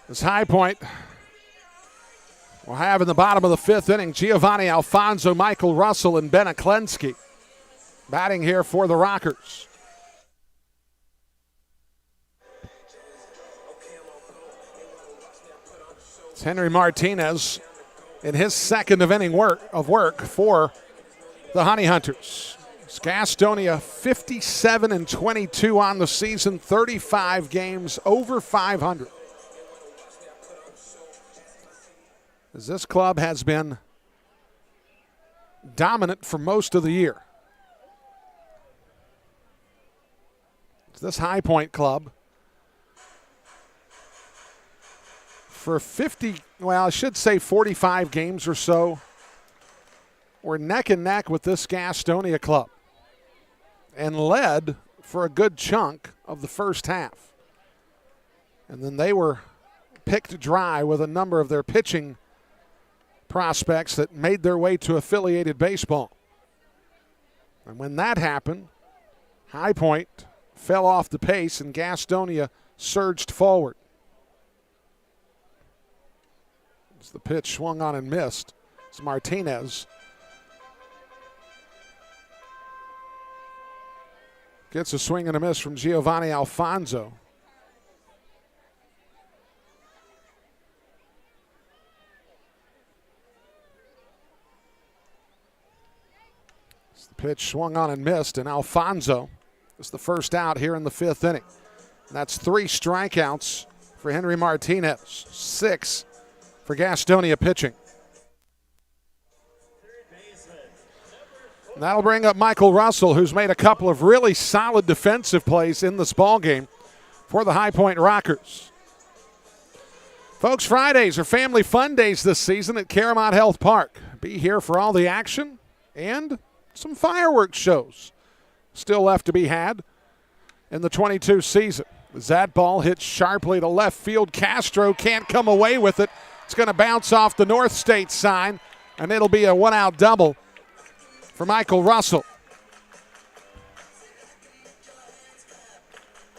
This High Point will have in the bottom of the fifth inning Giovanni Alfonso, Michael Russell, and Ben Aklensky batting here for the Rockers. It's Henry Martinez in his second inning of work for the Honey Hunters. It's Gastonia 57-22 on the season, 35 games over 500. As this club has been dominant for most of the year. This High Point club for 45 games or so, we're neck and neck with this Gastonia club and led for a good chunk of the first half. And then they were picked dry with a number of their pitching prospects that made their way to affiliated baseball. And when that happened, High Point fell off the pace and Gastonia surged forward. As the pitch swung on and missed, it's Martinez. Gets a swing and a miss from Giovanni Alfonso. As the pitch swung on and missed, and Alfonso is the first out here in the fifth inning. And that's 3 strikeouts for Henry Martinez, 6 for Gastonia pitching. And that'll bring up Michael Russell, who's made a couple of really solid defensive plays in this ballgame for the High Point Rockers. Folks, Fridays are family fun days this season at Caramount Health Park. Be here for all the action and some fireworks shows still left to be had in the 22 season. As that ball hits sharply to left field, Castro can't come away with it. It's going to bounce off the North State sign, and it'll be a one-out double for Michael Russell.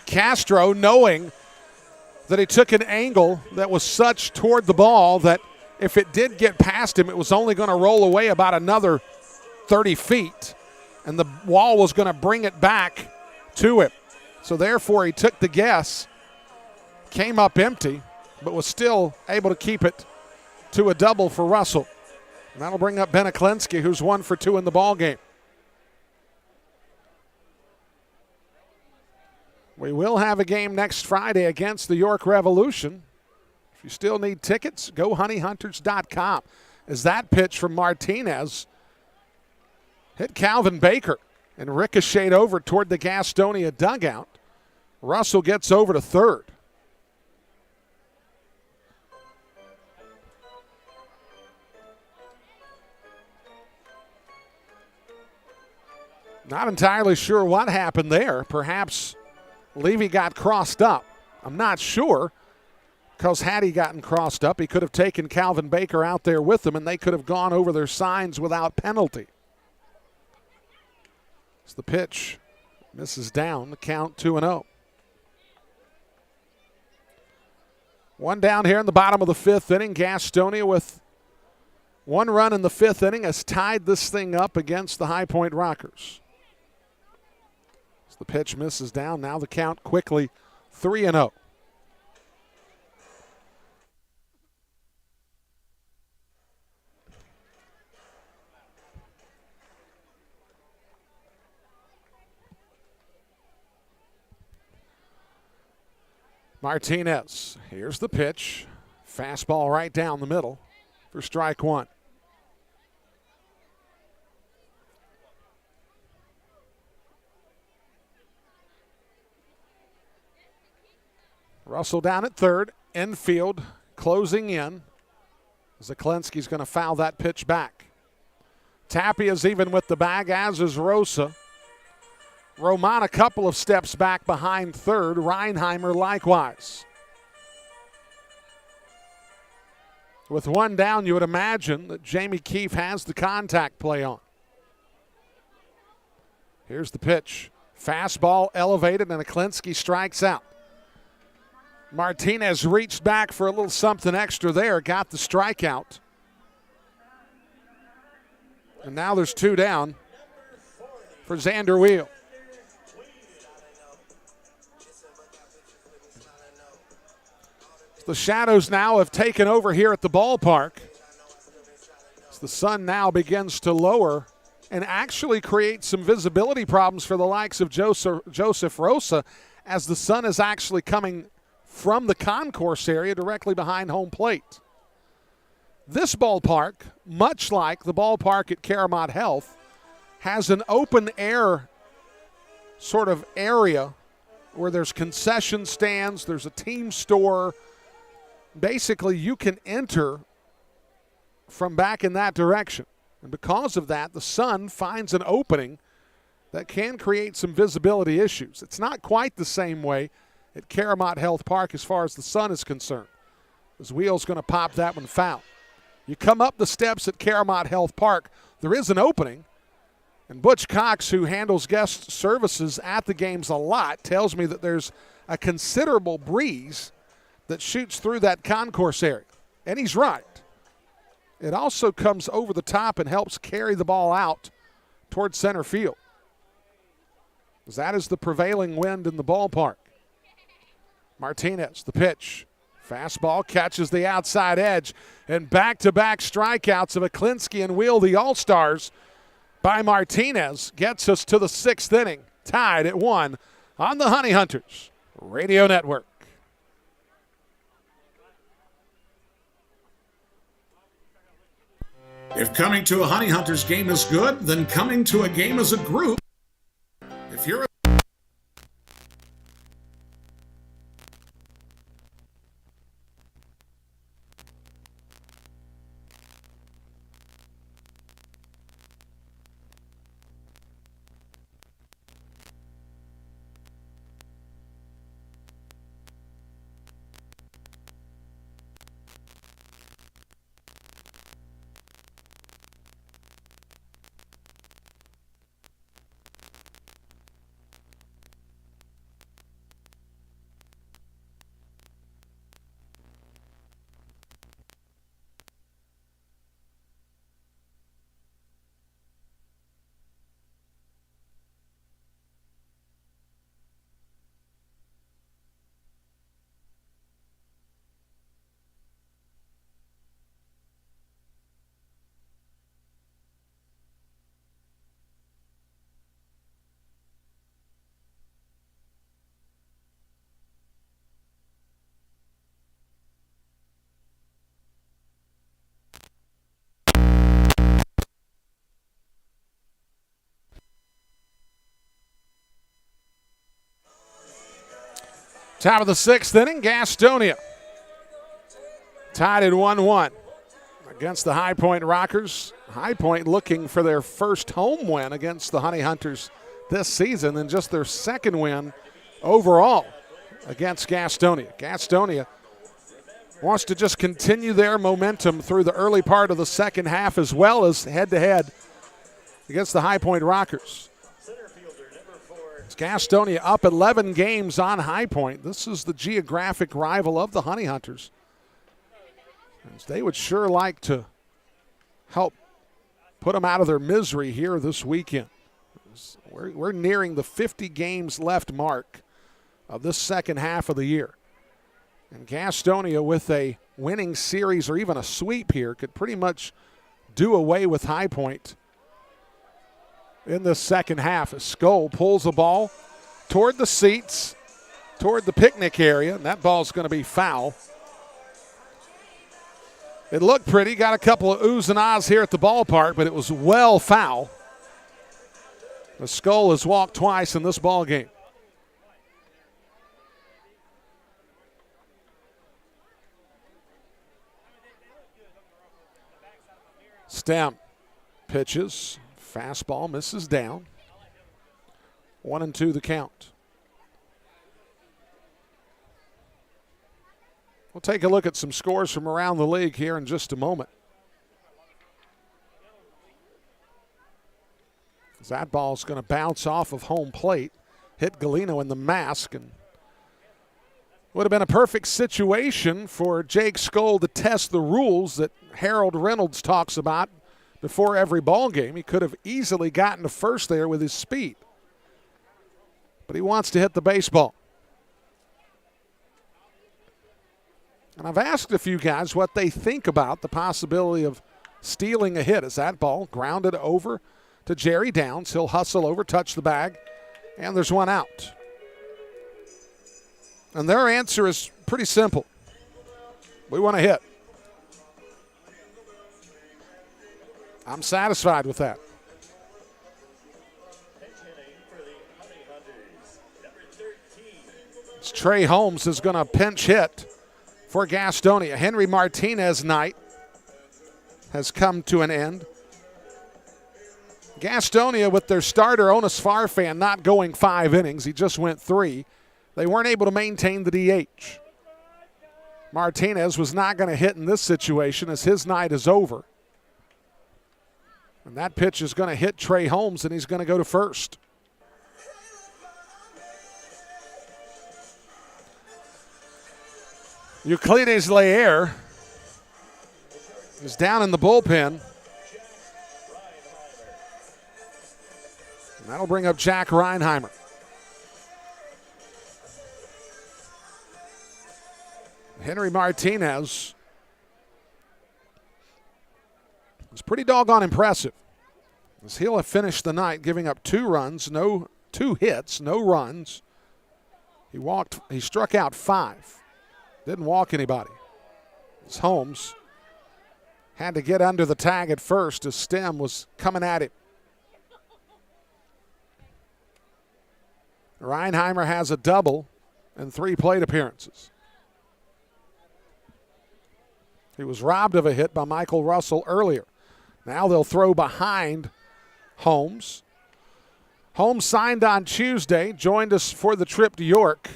Castro, knowing that he took an angle that was such toward the ball that if it did get past him, it was only going to roll away about another 30 feet, and the wall was going to bring it back to him. So therefore, he took the guess, came up empty, but was still able to keep it to a double for Russell. And that'll bring up Ben Aklensky, who's 1 for 2 in the ballgame. We will have a game next Friday against the York Revolution. If you still need tickets, go honeyhunters.com. As that pitch from Martinez hit Calvin Baker. and ricocheted over toward the Gastonia dugout. Russell gets over to third. Not entirely sure what happened there. Perhaps Levy got crossed up. I'm not sure, because had he gotten crossed up, he could have taken Calvin Baker out there with him, and they could have gone over their signs without penalty. As the pitch misses down, the count 2-0. One down here in the bottom of the fifth inning. Gastonia with one run in the fifth inning has tied this thing up against the High Point Rockers. As the pitch misses down, now the count quickly 3-0. Martinez, here's the pitch. Fastball right down the middle for strike one. Russell down at third, infield closing in. Zaklinski's going to foul that pitch back. Tapia's even with the bag, as is Rosa. Roman a couple of steps back behind third. Reinheimer likewise. With one down, you would imagine that Jamie Keefe has the contact play on. Here's the pitch. Fastball elevated, and Aklinski strikes out. Martinez reached back for a little something extra there, got the strikeout. And now there's two down for Xander Wheel. The shadows now have taken over here at the ballpark. As the sun now begins to lower and actually create some visibility problems for the likes of Joseph Rosa, as the sun is actually coming from the concourse area directly behind home plate. This ballpark, much like the ballpark at Caramont Health, has an open air sort of area where there's concession stands, there's a team store. Basically, you can enter from back in that direction. And because of that, the sun finds an opening that can create some visibility issues. It's not quite the same way at Caramont Health Park as far as the sun is concerned. His Wheel's going to pop that one foul. You come up the steps at Caramont Health Park, there is an opening. And Butch Cox, who handles guest services at the games a lot, tells me that there's a considerable breeze that shoots through that concourse area. And he's right. It also comes over the top and helps carry the ball out towards center field, because that is the prevailing wind in the ballpark. Martinez, the pitch. Fastball catches the outside edge, and back-to-back strikeouts of Aklinski and Wheel, the All-Stars, by Martinez, gets us to the sixth inning, tied at 1 on the Honey Hunters Radio Network. If coming to a Honey Hunters game is good, then coming to a game as a group. If you're Top of the sixth inning, Gastonia tied at 1-1 against the High Point Rockers. High Point looking for their first home win against the Honey Hunters this season and just their second win overall against Gastonia. Gastonia wants to just continue their momentum through the early part of the second half as well as head-to-head against the High Point Rockers. It's Gastonia up 11 games on High Point. This is the geographic rival of the Honey Hunters. They would sure like to help put them out of their misery here this weekend. We're nearing the 50 games left mark of this second half of the year. And Gastonia with a winning series or even a sweep here could pretty much do away with High Point in the second half. As Skull pulls the ball toward the seats, toward the picnic area, and that ball's going to be foul. It looked pretty, got a couple of oohs and ahs here at the ballpark, but it was well foul. The Skull has walked twice in this ball game. Stem pitches, fastball misses down. 1-2 the count. We'll take a look at some scores from around the league here in just a moment. That ball's going to bounce off of home plate, hit Galeno in the mask, and would have been a perfect situation for Jake Skull to test the rules that Harold Reynolds talks about before every ball game. He could have easily gotten to first there with his speed, but he wants to hit the baseball. And I've asked a few guys what they think about the possibility of stealing a hit as that ball grounded over to Jerry Downs. He'll hustle over, touch the bag, and there's one out. And their answer is pretty simple. We want to hit. I'm satisfied with that. It's Trey Holmes is going to pinch hit for Gastonia. Henry Martinez night has come to an end. Gastonia with their starter, Onus Farfan, not going 5 innings. He just went 3. They weren't able to maintain the DH. Martinez was not going to hit in this situation as his night is over. And that pitch is going to hit Trey Holmes, and he's going to go to first. Euclides Laer is down in the bullpen. And that'll bring up Jack Reinheimer. Henry Martinez is pretty doggone impressive, as he'll have finished the night giving up 2 runs, 2 hits, no runs. He struck out 5. Didn't walk anybody. As Holmes had to get under the tag at first as Stem was coming at him. Reinheimer has a double and 3 plate appearances. He was robbed of a hit by Michael Russell earlier. Now they'll throw behind Holmes. Holmes signed on Tuesday, joined us for the trip to York.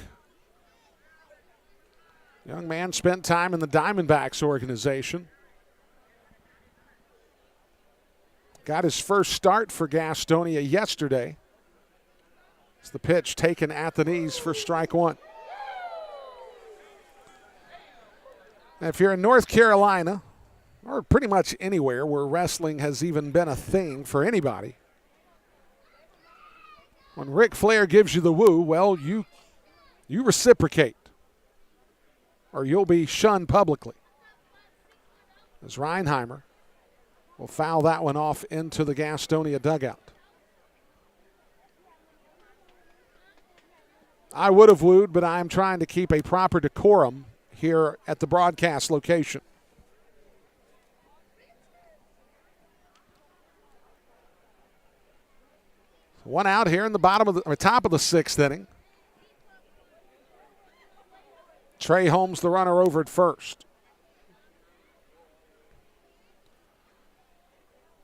Young man spent time in the Diamondbacks organization. Got his first start for Gastonia yesterday. It's the pitch taken at the knees for strike 1. Now, if you're in North Carolina, or pretty much anywhere where wrestling has even been a thing for anybody, when Ric Flair gives you the woo, well, you reciprocate, or you'll be shunned publicly. As Reinheimer will foul that one off into the Gastonia dugout. I would have wooed, but I'm trying to keep a proper decorum here at the broadcast location. One out here in the top of the 6th inning. Trey Holmes, the runner, over at first.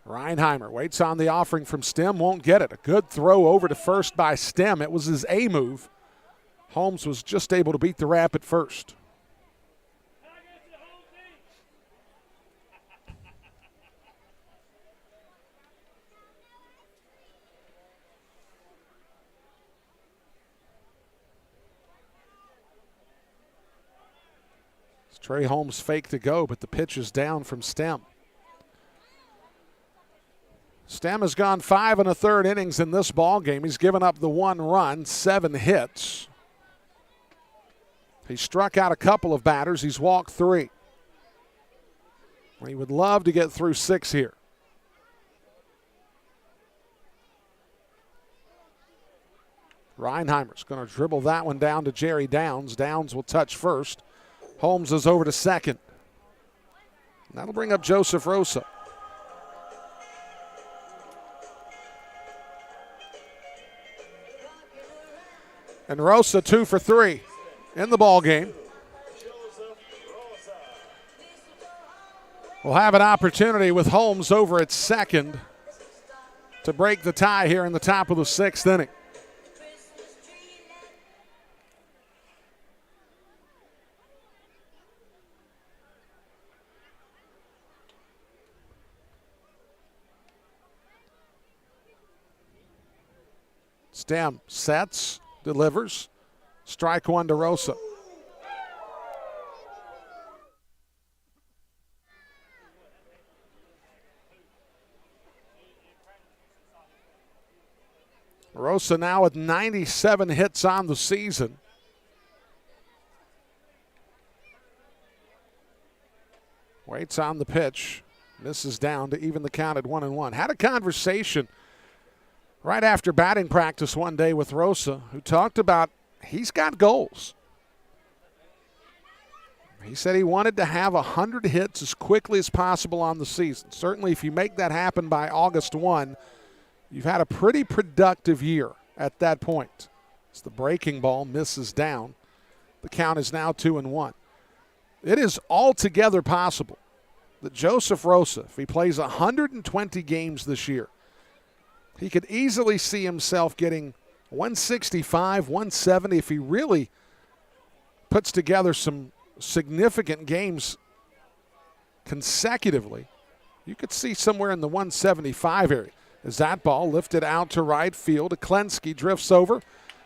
Reinheimer waits on the offering from Stem, won't get it. A good throw over to first by Stem. It was his A move. Holmes was just able to beat the wrap at first. Trey Holmes fake to go, but the pitch is down from Stem. Stem has gone 5 1/3 innings in this ball game. He's given up the 1 run, 7 hits. He struck out a couple of batters. He's walked 3. He would love to get through 6 here. Reinheimer's going to dribble that one down to Jerry Downs. Downs will touch first. Holmes is over to second. That'll bring up Joseph Rosa. And Rosa 2 for 3 in the ball game. We'll have an opportunity with Holmes over at second to break the tie here in the top of the 6th inning. Stem sets, delivers. Strike 1 to Rosa. Rosa now with 97 hits on the season. Waits on the pitch. Misses down to even the count at 1-1. Had a conversation right after batting practice one day with Rosa, who talked about he's got goals. He said he wanted to have 100 hits as quickly as possible on the season. Certainly if you make that happen by August 1, you've had a pretty productive year at that point. As the breaking ball misses down, the count is now 2-1. It is altogether possible that Joseph Rosa, if he plays 120 games this year, he could easily see himself getting 165, 170 if he really puts together some significant games consecutively. You could see somewhere in the 175 area. As that ball lifted out to right field, Klensky drifts over,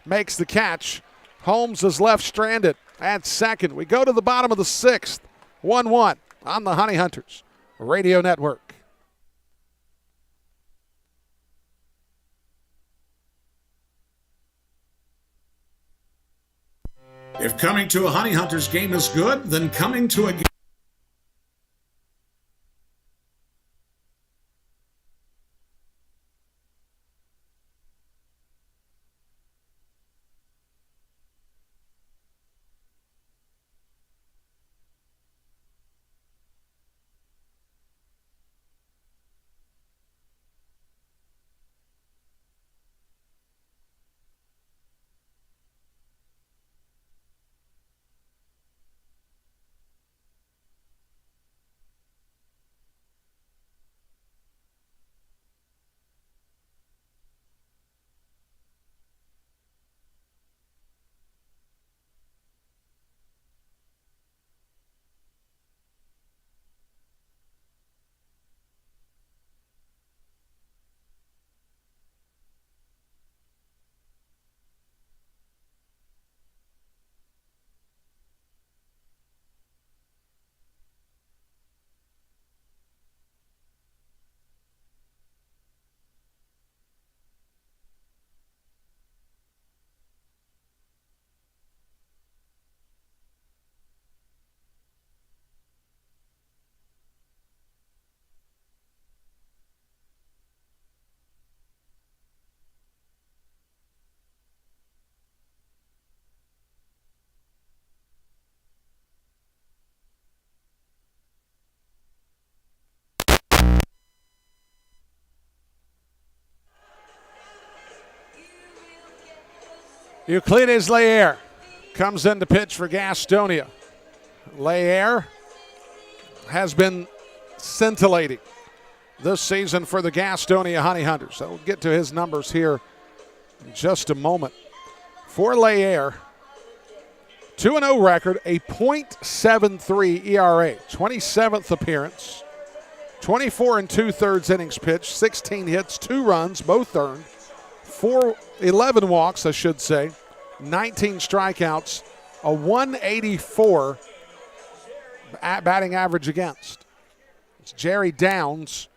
makes the catch. Holmes is left stranded at second. We go to the bottom of the 6th, 1-1 on the Honey Hunters Radio Network. If coming to a Honey Hunters game is good, then coming to a game. Euclides Lair comes in to pitch for Gastonia. Lair has been scintillating this season for the Gastonia Honey Hunters. So we'll get to his numbers here in just a moment. For Lair, 2-0 record, a .73 ERA, 27th appearance, 24 and 2/3 innings pitched, 16 hits, 2 runs, both earned, 11 walks, I should say, 19 strikeouts, a 184 batting average against. It's Jerry Downs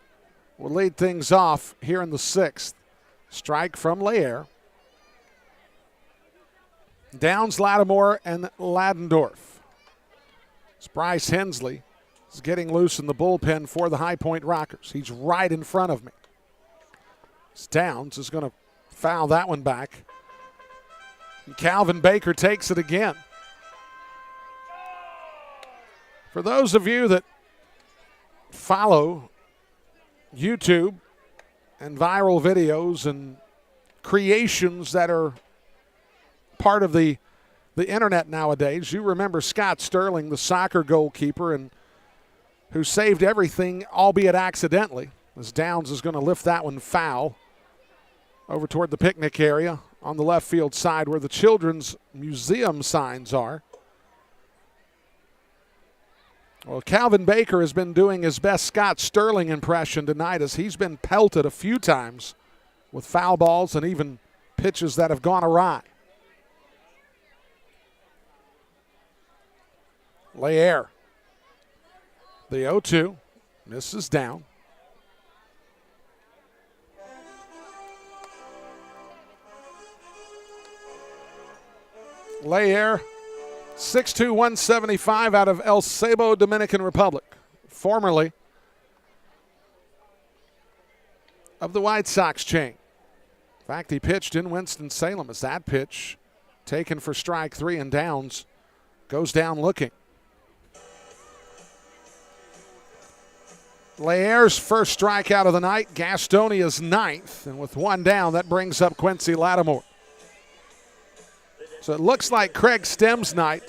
will lead things off here in the 6th. Strike from Lair. Downs, Lattimore, and Ladendorf. It's Bryce Hensley is getting loose in the bullpen for the High Point Rockers. He's right in front of me. Downs is going to foul that one back. And Calvin Baker takes it again. For those of you that follow YouTube and viral videos and creations that are part of the internet nowadays, you remember Scott Sterling, the soccer goalkeeper, and who saved everything, albeit accidentally, as Downs is going to lift that one foul over toward the picnic area on the left field side where the Children's Museum signs are. Well, Calvin Baker has been doing his best Scott Sterling impression tonight as he's been pelted a few times with foul balls and even pitches that have gone awry. Lair. The 0-2. Misses down. Lair, 6'2", 175 out of El Sabo, Dominican Republic. Formerly of the White Sox chain. In fact, he pitched in Winston-Salem as that pitch taken for strike 3, and Downs goes down looking. Lair's first strikeout of the night, Gastonia's 9th, and with 1 down, that brings up Quincy Lattimore. So it looks like Craig Stem's night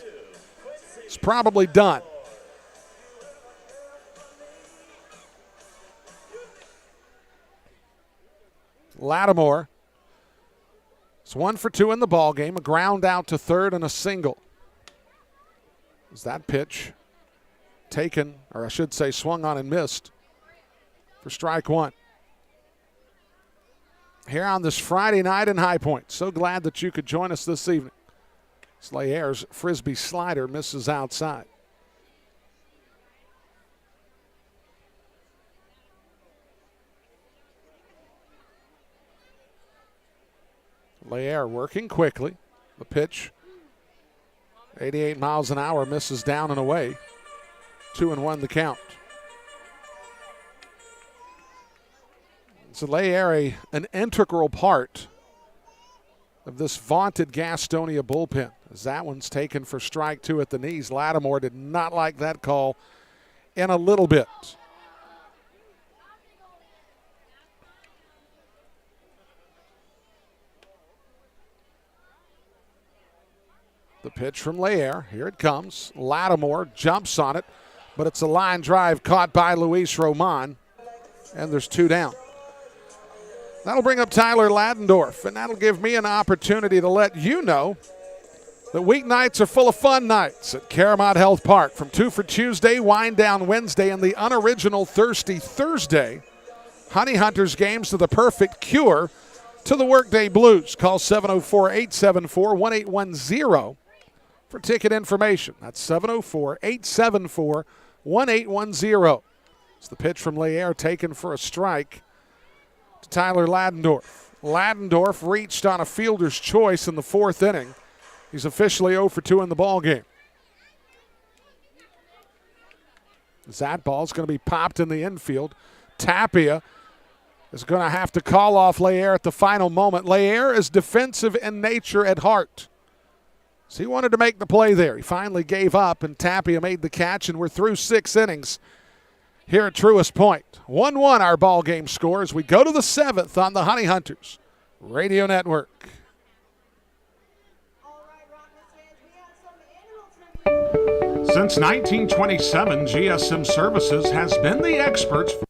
is probably done. Lattimore is 1 for 2 in the ball game, a ground out to third and a single. Is that pitch taken, or I should say swung on and missed for strike 1. Here on this Friday night in High Point. So glad that you could join us this evening. Lair's frisbee slider misses outside. Lair working quickly. The pitch, 88 miles an hour, misses down and away. 2-1 the count. So Lair, an integral part of this vaunted Gastonia bullpen, as that one's taken for strike 2 at the knees. Lattimore did not like that call in a little bit. The pitch from Lair, here it comes. Lattimore jumps on it, but it's a line drive caught by Luis Roman, and there's 2 down. That'll bring up Tyler Ladendorf, and that'll give me an opportunity to let you know that weeknights are full of fun nights at Caramount Health Park. From 2 for Tuesday, Wind Down Wednesday, and the unoriginal Thirsty Thursday. Honey Hunters games are the perfect cure to the workday blues. Call 704-874-1810 for ticket information. That's 704-874-1810. It's the pitch from Lair taken for a strike to Tyler Ladendorf. Ladendorf reached on a fielder's choice in the 4th inning. He's officially 0 for 2 in the ball game. That ball's going to be popped in the infield. Tapia is going to have to call off Lair at the final moment. Lair is defensive in nature at heart. So he wanted to make the play there. He finally gave up, and Tapia made the catch, and we're through 6 innings here at Truist Point. 1-1 our ball game score as we go to the 7th on the Honey Hunters Radio Network. All right, Rock, Miss Hands, we Since 1927, GSM Services has been the experts for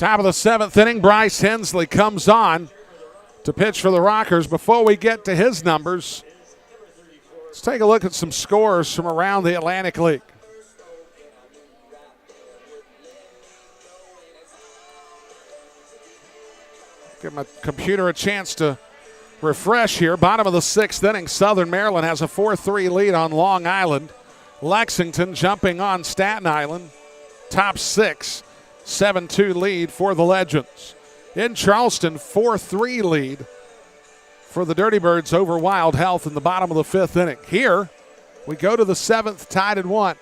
Top of the 7th inning, Bryce Hensley comes on to pitch for the Rockers. Before we get to his numbers, let's take a look at some scores from around the Atlantic League. Give my computer a chance to refresh here. Bottom of the 6th inning, Southern Maryland has a 4-3 lead on Long Island. Lexington jumping on Staten Island. Top 6. 7-2 lead for the Legends. In Charleston, 4-3 lead for the Dirty Birds over Wild Health in the bottom of the 5th inning. Here, we go to the 7th, tied at 1.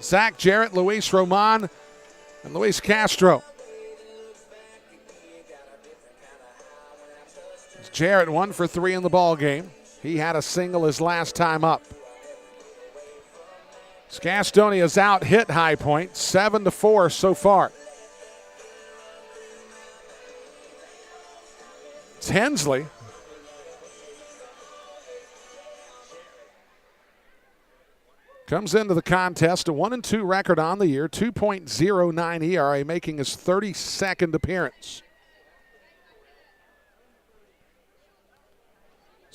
Zach Jarrett, Luis Roman, and Luis Castro. Jarrett 1 for 3 in the ball game. He had a single his last time up. Gastonia's out hit High Point, 7-4 so far. It's Hensley. Comes into the contest, a 1-2 record on the year, 2.09 ERA, making his 32nd appearance.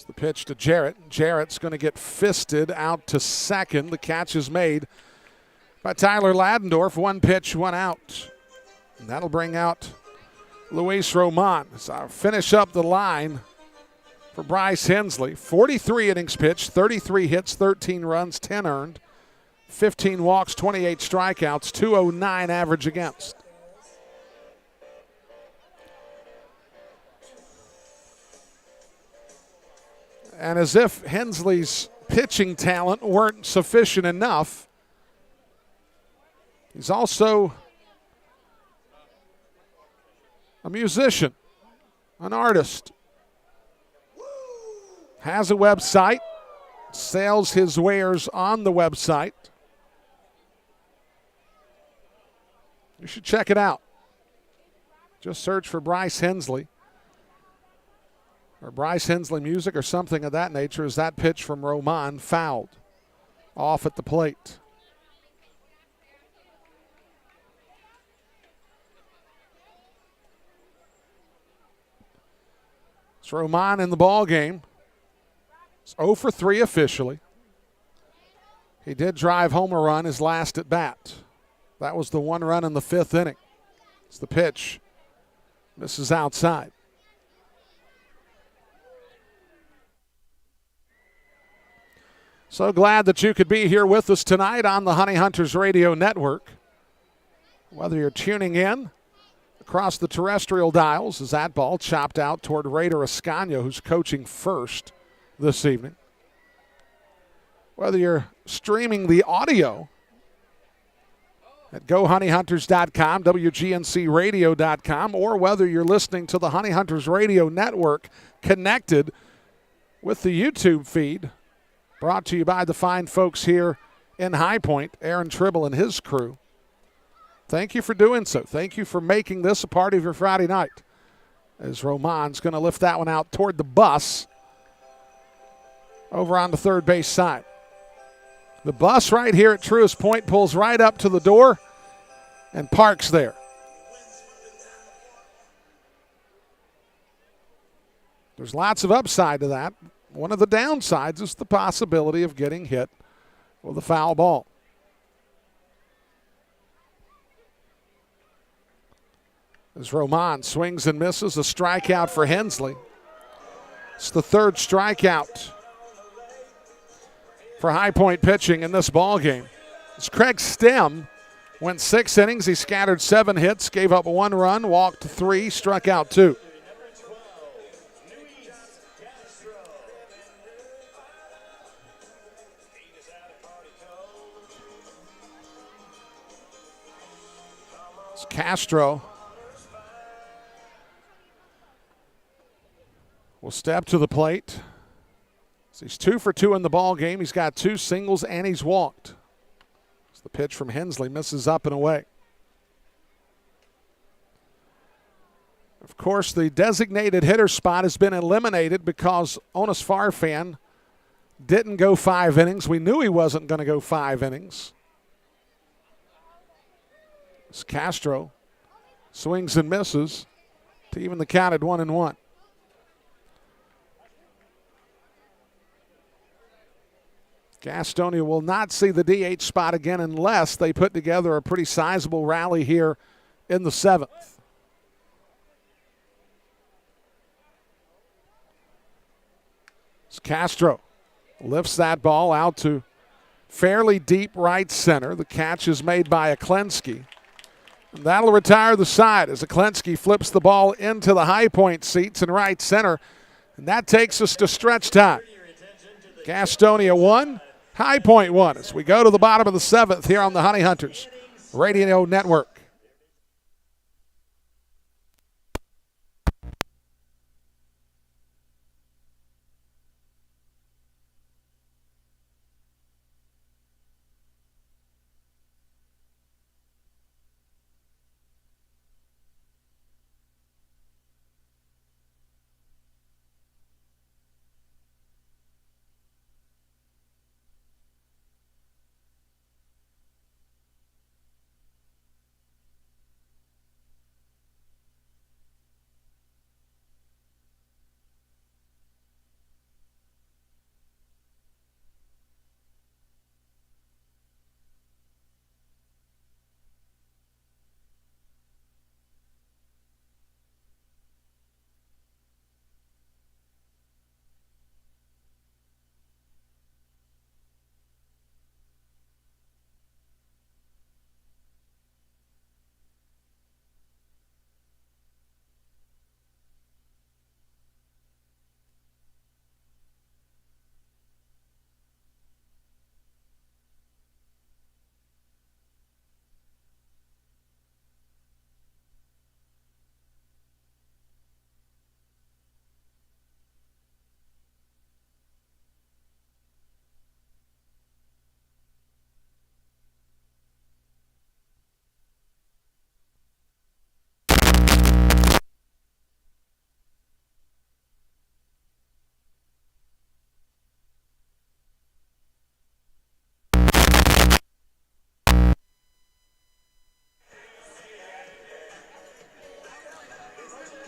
The pitch to Jarrett. Jarrett's going to get fisted out to second. The catch is made by Tyler Ladendorf. 1 pitch, 1 out. And that'll bring out Luis Roman. So I'll finish up the line for Bryce Hensley. 43 innings pitched, 33 hits, 13 runs, 10 earned, 15 walks, 28 strikeouts, 209 average against. And as if Hensley's pitching talent weren't sufficient enough, he's also a musician, an artist, has a website, sells his wares on the website. You should check it out. Just search for Bryce Hensley. Or Bryce Hensley music or something of that nature, as that pitch from Roman fouled off at the plate. It's Roman in the ball game. It's 0 for 3 officially. He did drive home a run his last at bat. That was the 1 run in the 5th inning. It's the pitch. This is outside. So glad that you could be here with us tonight on the Honey Hunters Radio Network. Whether you're tuning in across the terrestrial dials, as that ball chopped out toward Raider Ascanio, who's coaching first this evening. Whether you're streaming the audio at GoHoneyHunters.com, WGNCRadio.com, or whether you're listening to the Honey Hunters Radio Network connected with the YouTube feed, brought to you by the fine folks here in High Point, Aaron Tribble and his crew. Thank you for doing so. Thank you for making this a part of your Friday night. As Roman's going to lift that one out toward the bus over on the third base side. The bus right here at Truist Point pulls right up to the door and parks there. There's lots of upside to that. One of the downsides is the possibility of getting hit with a foul ball. As Roman swings and misses, a strikeout for Hensley. It's the third strikeout for High Point pitching in this ball game. As Craig Stem went 6 innings, he scattered 7 hits, gave up 1 run, walked 3, struck out 2. It's Castro will step to the plate. He's 2 for 2 in the ball game. He's got 2 singles and he's walked. As the pitch from Hensley misses up and away. Of course, the designated hitter spot has been eliminated because Onus Farfan didn't go 5 innings. We knew he wasn't going to go 5 innings. As Castro swings and misses to even the count at 1-1. Gastonia will not see the DH spot again unless they put together a pretty sizable rally here in the 7th. As Castro lifts that ball out to fairly deep right center. The catch is made by Aklensky. And that'll retire the side as Aklensky flips the ball into the High Point seats in right center. And that takes us to stretch time. Gastonia 1, High Point 1 as we go to the bottom of the 7th here on the Honey Hunters Radio Network.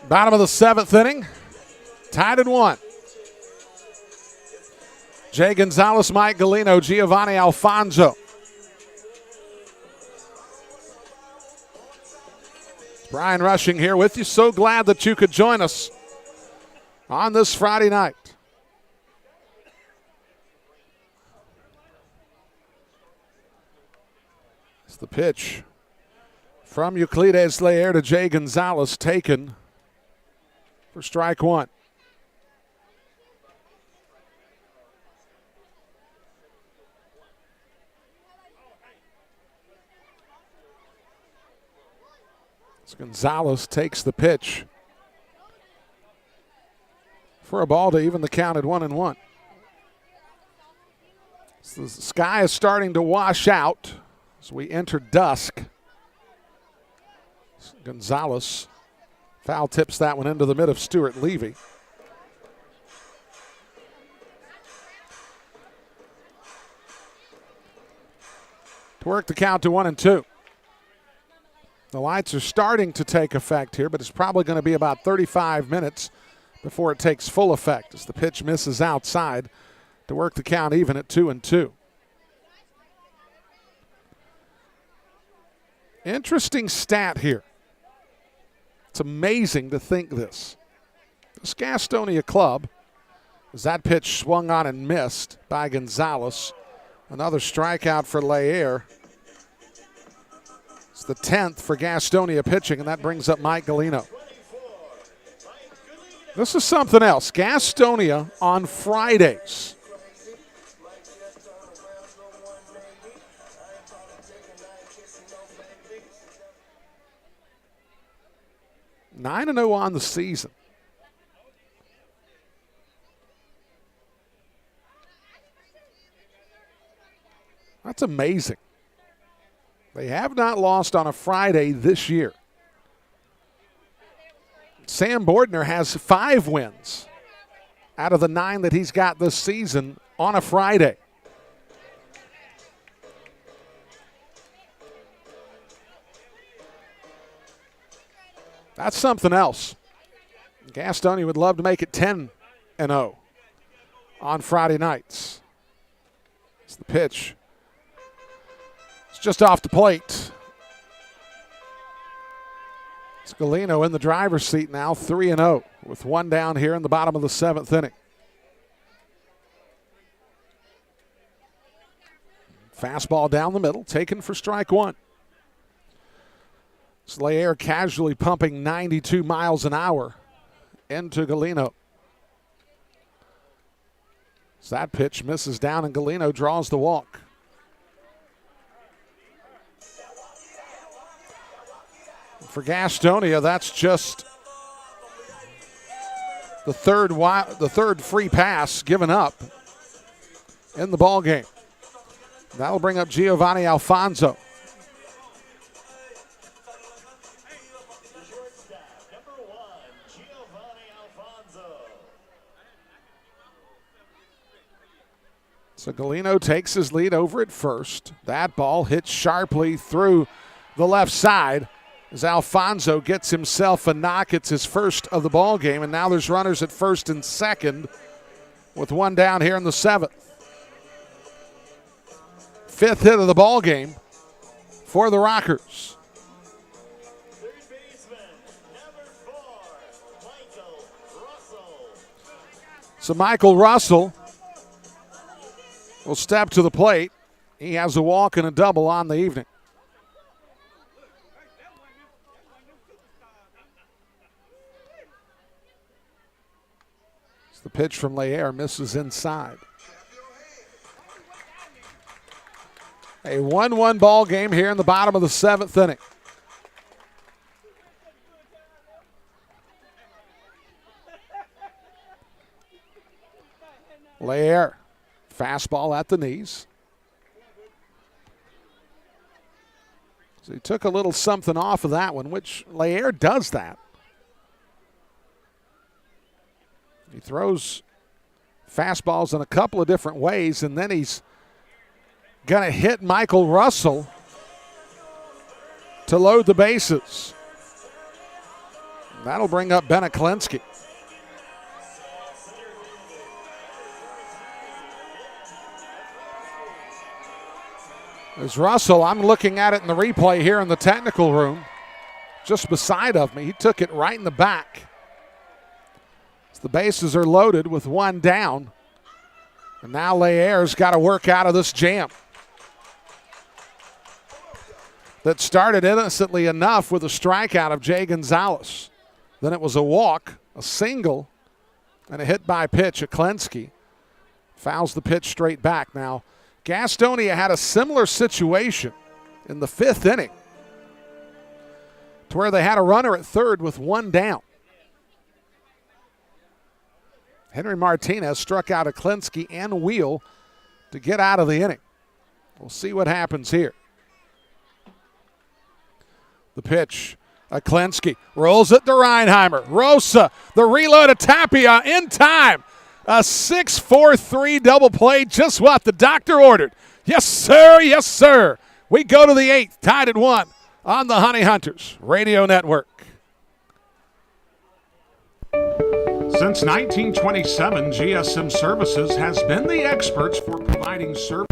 Bottom of the 7th inning, tied at 1. Jay Gonzalez, Mike Galino, Giovanni Alfonso. Brian Rushing here with you. So glad that you could join us on this Friday night. It's the pitch from Euclides Laer to Jay Gonzalez, taken for strike 1. Gonzalez takes the pitch for a ball to even the count at 1-1. So the sky is starting to wash out as we enter dusk. Gonzalez foul tips that one into the mid of Stuart Levy. To work the count to 1-2. The lights are starting to take effect here, but it's probably going to be about 35 minutes before it takes full effect as the pitch misses outside to work the count even at 2-2. Interesting stat here. It's amazing to think this. This Gastonia club, as that pitch swung on and missed by Gonzalez, another strikeout for Laer. It's the 10th for Gastonia pitching, and that brings up Mike Gallino. This is something else. Gastonia on Fridays. (9-0) on the season. That's amazing. They have not lost on a Friday this year. Sam Bordner has 5 wins out of the 9 that he's got this season on a Friday. That's something else. Gastonia would love to make it 10-0 on Friday nights. It's the pitch. It's just off the plate. Scalino in the driver's seat now, 3-0, with one down here in the bottom of the 7th inning. Fastball down the middle, taken for strike one. Slayer casually pumping 92 miles an hour into Gallino. So that pitch misses down, and Gallino draws the walk. For Gastonia, that's just the third free pass given up in the ball game. That'll bring up Giovanni Alfonso. So Gallino takes his lead over at first. That ball hits sharply through the left side as Alfonso gets himself a knock. It's his first of the ball game, and now there's runners at first and second with one down here in the 7th. 5th hit of the ball game for the Rockers. So Michael Russell will step to the plate. He has a walk and a double on the evening. The pitch from Laer misses inside. A 1-1 ball game here in the bottom of the 7th inning. Laer, fastball at the knees. So he took a little something off of that one, which Laer does that. He throws fastballs in a couple of different ways, and then he's going to hit Michael Russell to load the bases. That'll bring up Bennett Klinsky. As Russell, I'm looking at it in the replay here in the technical room, just beside of me. He took it right in the back. The bases are loaded with one down. And now Laer's got to work out of this jam. That started innocently enough with a strikeout of Jay Gonzalez. Then it was a walk, a single, and a hit by pitch at Klinsky. Fouls the pitch straight back. Now, Gastonia had a similar situation in the 5th inning. to where they had a runner at third with one down. Henry Martinez struck out Aklinski and Wheel to get out of the inning. We'll see what happens here. The pitch, Aklinski rolls it to Reinheimer. Rosa, the reload to Tapia in time. A 6-4-3 double play, just what the doctor ordered. Yes, sir, yes, sir. We go to the 8th, tied at 1 on the Honey Hunters Radio Network. Since 1927, GSM Services has been the experts for providing service.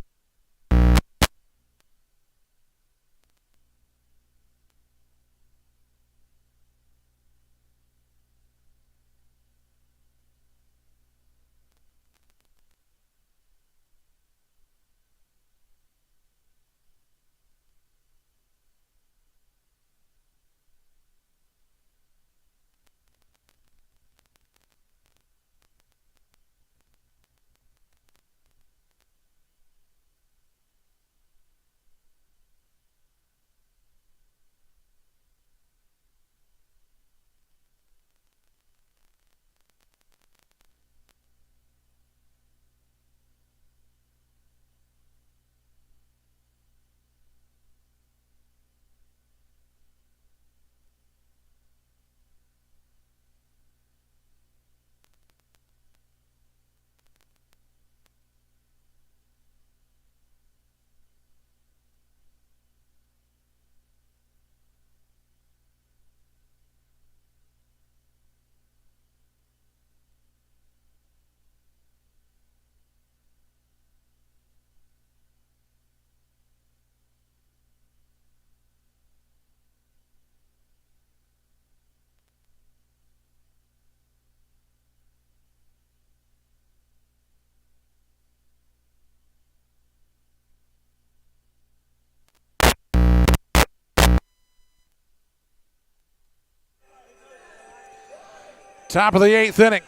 Top of the 8th inning.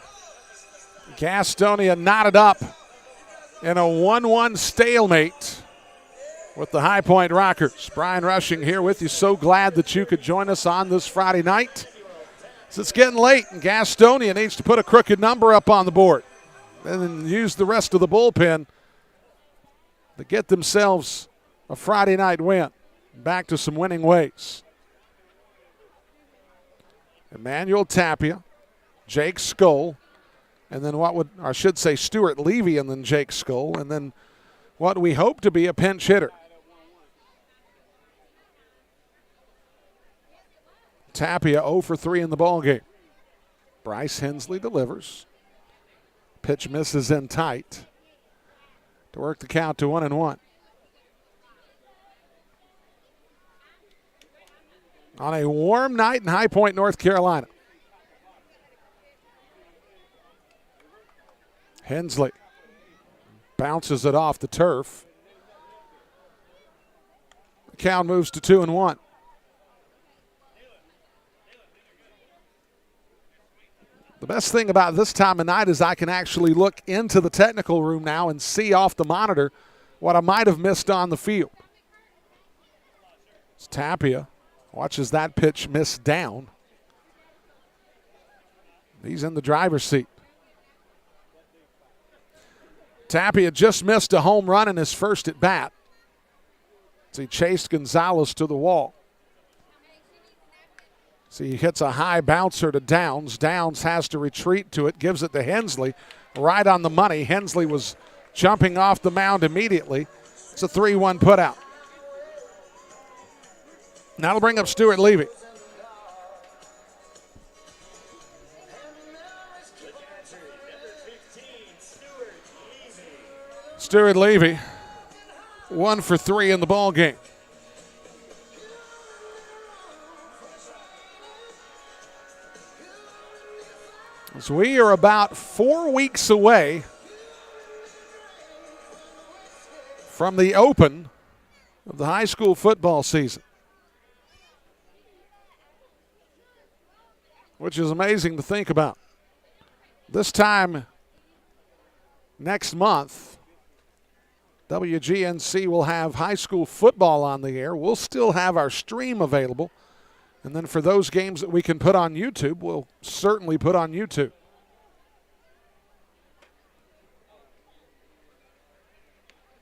Gastonia knotted up in a 1-1 stalemate with the High Point Rockers. Brian Rushing here with you. So glad that you could join us on this Friday night. So it's getting late, and Gastonia needs to put a crooked number up on the board and then use the rest of the bullpen to get themselves a Friday night win. Back to some winning ways. Emmanuel Tapia, Jake Skoll, and then Stuart Levy and then Jake Skoll, and then what we hope to be a pinch hitter. Tapia 0 for 3 in the ballgame. Bryce Hensley delivers. Pitch misses in tight to work the count to 1-1. On a warm night in High Point, North Carolina. Hensley bounces it off the turf. The count moves to 2-1. The best thing about this time of night is I can actually look into the technical room now and see off the monitor what I might have missed on the field. It's Tapia watches that pitch miss down. He's in the driver's seat. Tapia just missed a home run in his first at bat as he chased Gonzalez to the wall. So he hits a high bouncer to Downs. Downs has to retreat to it, gives it to Hensley. Right on the money. Hensley was jumping off the mound immediately. It's a 3-1 putout. Now it'll bring up Stuart Levy. Stuart Levy, 1 for 3 in the ball game. So we are about 4 weeks away from the open of the high school football season, which is amazing to think about. This time next month, WGNC will have high school football on the air. We'll still have our stream available, And then for those games that we can put on YouTube, we'll certainly put on YouTube.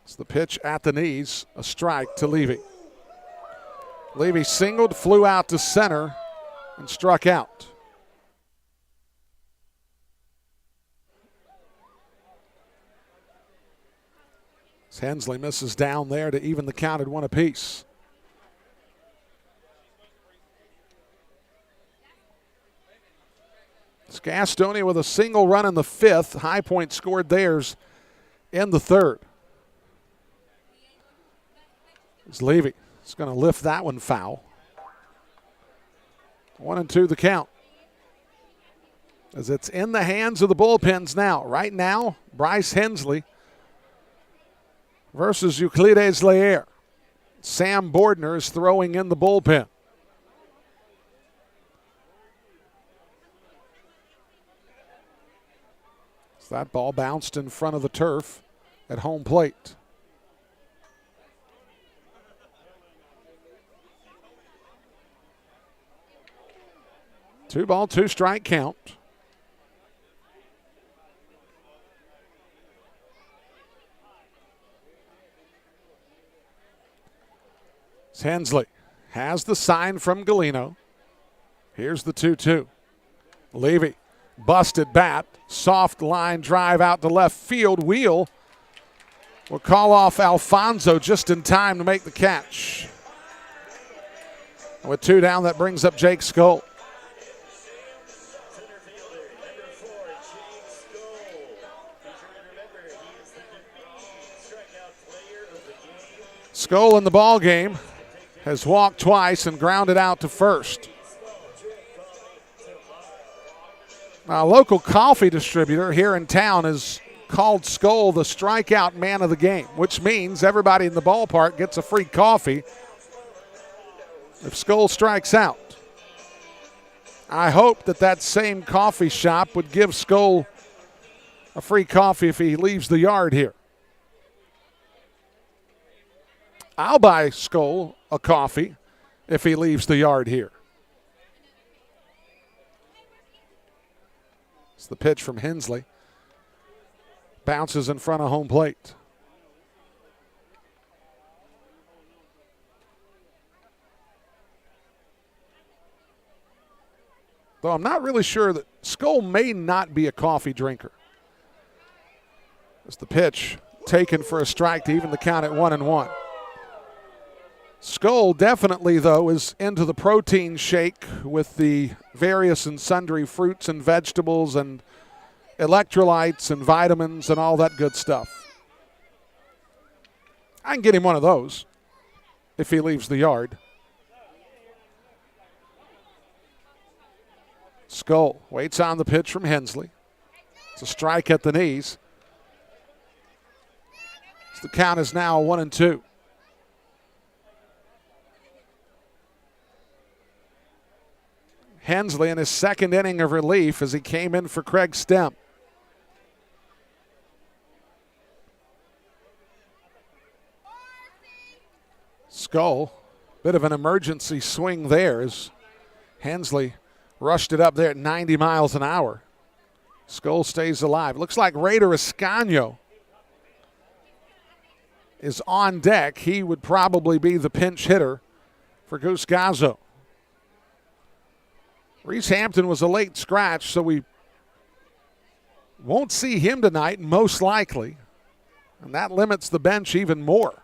It's the pitch at the knees, a strike to Levy. Levy singled, flew out to center, and struck out. Hensley misses down there to even the count at 1 apiece. It's Gastonia with a single run in the 5th. High Point scored theirs in the 3rd. It's Levy. It's going to lift that one foul. 1-2 the count. As it's in the hands of the bullpens now. Right now, Bryce Hensley versus Euclides Laer. Sam Bordner is throwing in the bullpen. So that ball bounced in front of the turf at home plate. Two ball, 2 strike count. Hensley has the sign from Galeno. Here's the 2-2. Levy, busted bat, soft line drive out to left field. Wheel will call off Alfonso just in time to make the catch. With 2 down, that brings up Jake Skoll. Skoll in the ball game has walked twice and grounded out to first. Now, a local coffee distributor here in town has called Skoll the strikeout man of the game, which means everybody in the ballpark gets a free coffee if Skoll strikes out. I hope that same coffee shop would give Skoll a free coffee if he leaves the yard here. I'll buy Skoll a coffee if he leaves the yard here. It's the pitch from Hensley. Bounces in front of home plate. Though I'm not really sure that Skoll may not be a coffee drinker. It's the pitch taken for a strike to even the count at 1-1. Skoll definitely, though, is into the protein shake with the various and sundry fruits and vegetables and electrolytes and vitamins and all that good stuff. I can get him one of those if he leaves the yard. Skoll waits on the pitch from Hensley. It's a strike at the knees. So the count is now 1-2. Hensley in his 2nd inning of relief as he came in for Craig Stemp. Skoll, bit of an emergency swing there as Hensley rushed it up there at 90 miles an hour. Skoll stays alive. Looks like Raider Escaño is on deck. He would probably be the pinch hitter for Goose Gazzo. Reese Hampton was a late scratch, so we won't see him tonight, most likely. And that limits the bench even more.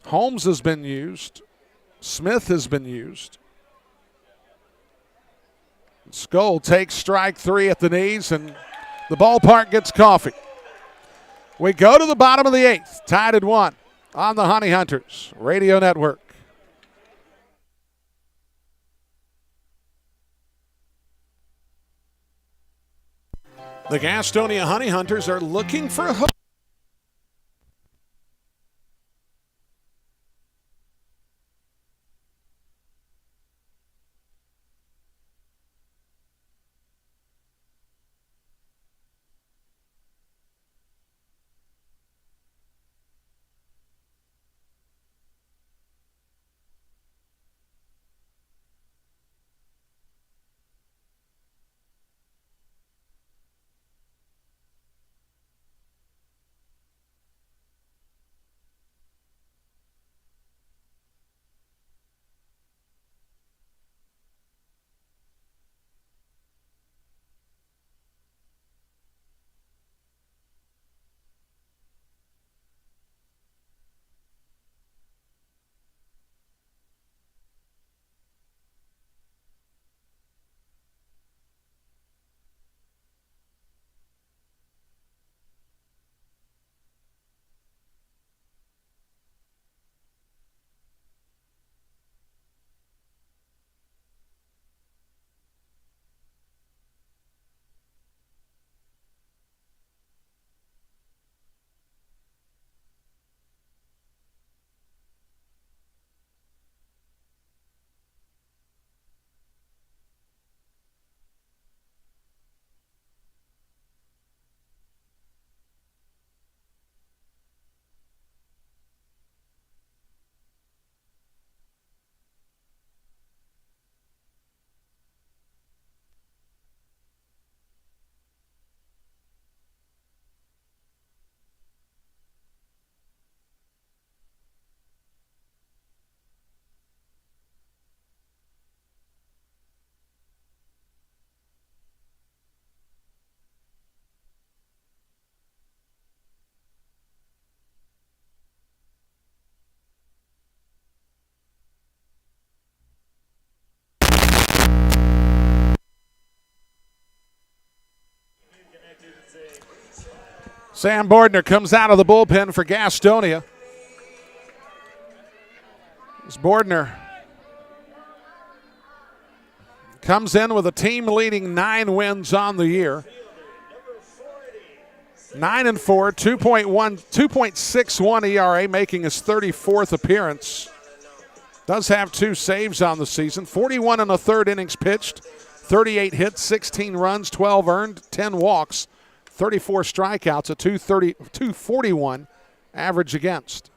Holmes has been used. Smith has been used. Skoll takes strike 3 at the knees, and the ballpark gets coffee. We go to the bottom of the 8th, tied at 1 on the Honey Hunters Radio Network. The Gastonia Honey Hunters are looking for a hook. Sam Bordner comes out of the bullpen for Gastonia. As Bordner comes in with a team-leading 9 wins on the year. 9-4, 2.61 ERA, making his 34th appearance. Does have 2 saves on the season. 41 1/3 innings pitched, 38 hits, 16 runs, 12 earned, 10 walks, 34 strikeouts, a 241 average against.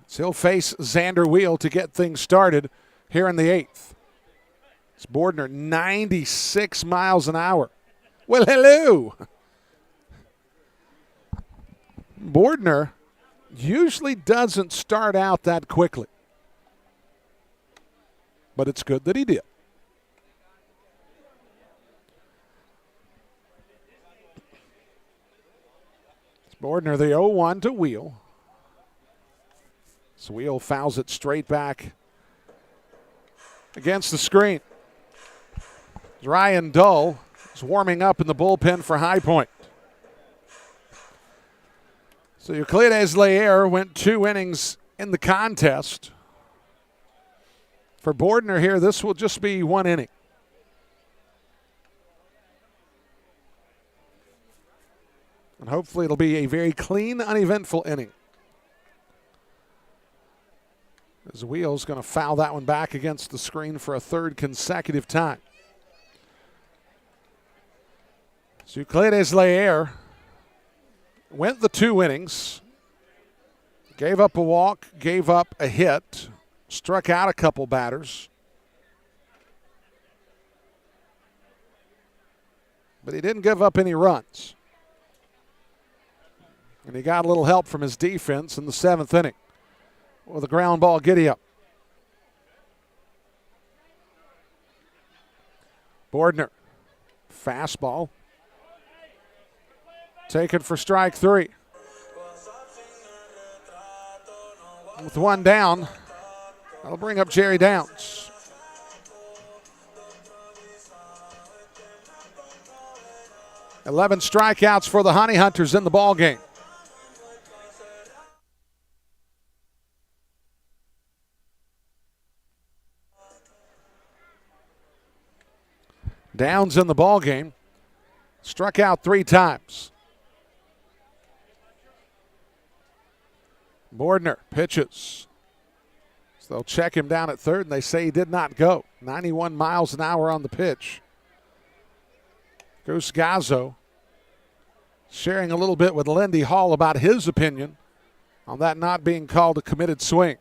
So he'll face Xander Wheel to get things started here in the 8th. It's Bordner, 96 miles an hour. Well, hello. Bordner usually doesn't start out that quickly, but it's good that he did. It's Bordner, the 0-1 to Wheel. So Wheel fouls it straight back against the screen. Ryan Dull is warming up in the bullpen for High Point. So Euclides Laer went 2 innings in the contest. For Bordner here, this will just be 1 inning. And hopefully it'll be a very clean, uneventful inning. As Wheel's going to foul that one back against the screen for a 3rd consecutive time. So Euclides Laer went the 2 innings, gave up a walk, gave up a hit, struck out a couple batters. But he didn't give up any runs. And he got a little help from his defense in the 7th inning with a ground ball giddy-up. Bordner, fastball. Taken for strike 3. With 1 down, that'll bring up Jerry Downs. "11 strikeouts for the Honey Hunters in the ballgame. Downs in the ballgame. Struck out 3 times. Bordner pitches. So they'll check him down at 3rd, and they say he did not go. 91 miles an hour on the pitch. Goose Gazzo sharing a little bit with Lindy Hall about his opinion on that not being called a committed swing.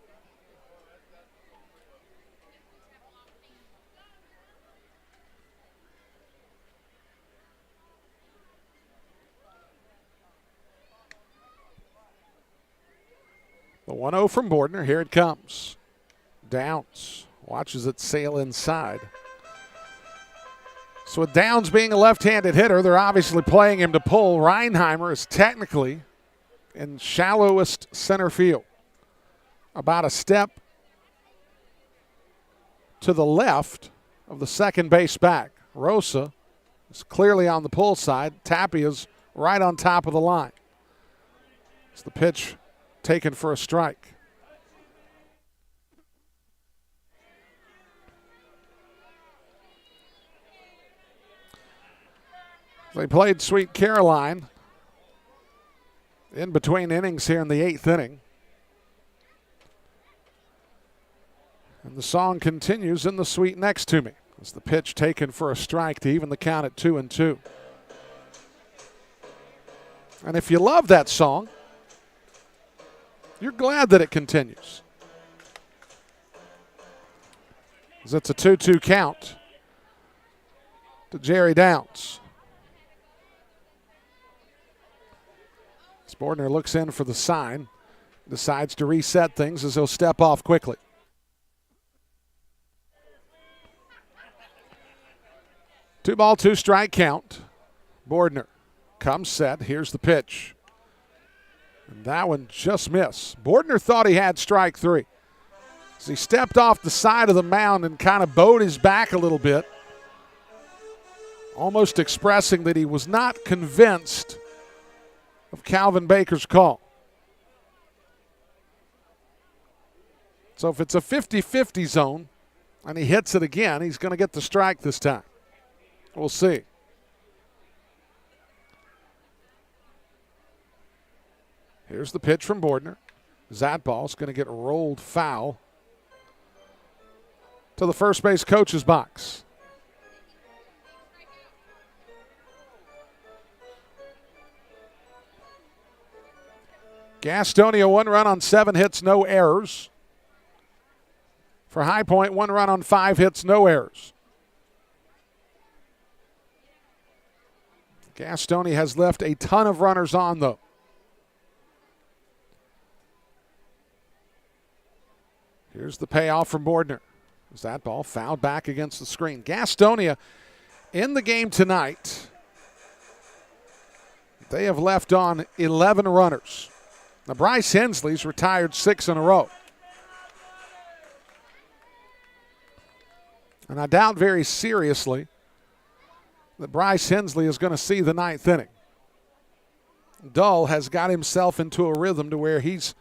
The 1-0 from Bordner. Here it comes. Downs watches it sail inside. So with Downs being a left-handed hitter, they're obviously playing him to pull. Reinheimer is technically in shallowest center field, about a step to the left of the second base back. Rosa is clearly on the pull side. Tapia's right on top of the line. It's the pitch taken for a strike. They played Sweet Caroline in between innings here in the 8th inning. And the song continues in the suite next to me. It's the pitch taken for a strike to even the count at 2-2. And if you love that song, you're glad that it continues. As it's a 2-2 count to Jerry Downs. Bordner looks in for the sign, decides to reset things as he'll step off quickly. Two ball, 2 strike count. Bordner comes set. Here's the pitch. And that one just missed. Bordner thought he had strike 3. As he stepped off the side of the mound and kind of bowed his back a little bit. almost expressing that he was not convinced of Calvin Baker's call. So if it's a 50-50 zone and he hits it again, he's going to get the strike this time. We'll see. Here's the pitch from Bordner. That ball's going to get rolled foul to the first base coach's box. Gastonia 1 run on 7 hits, no errors. For High Point, 1 run on 5 hits, no errors. Gastonia has left a ton of runners on, though. Here's the payoff from Bordner. Is that ball fouled back against the screen? Gastonia in the game tonight, they have left on 11 runners. Now, Bryce Hensley's retired 6 in a row. And I doubt very seriously that Bryce Hensley is going to see the 9th inning. Dull has got himself into a rhythm to where he's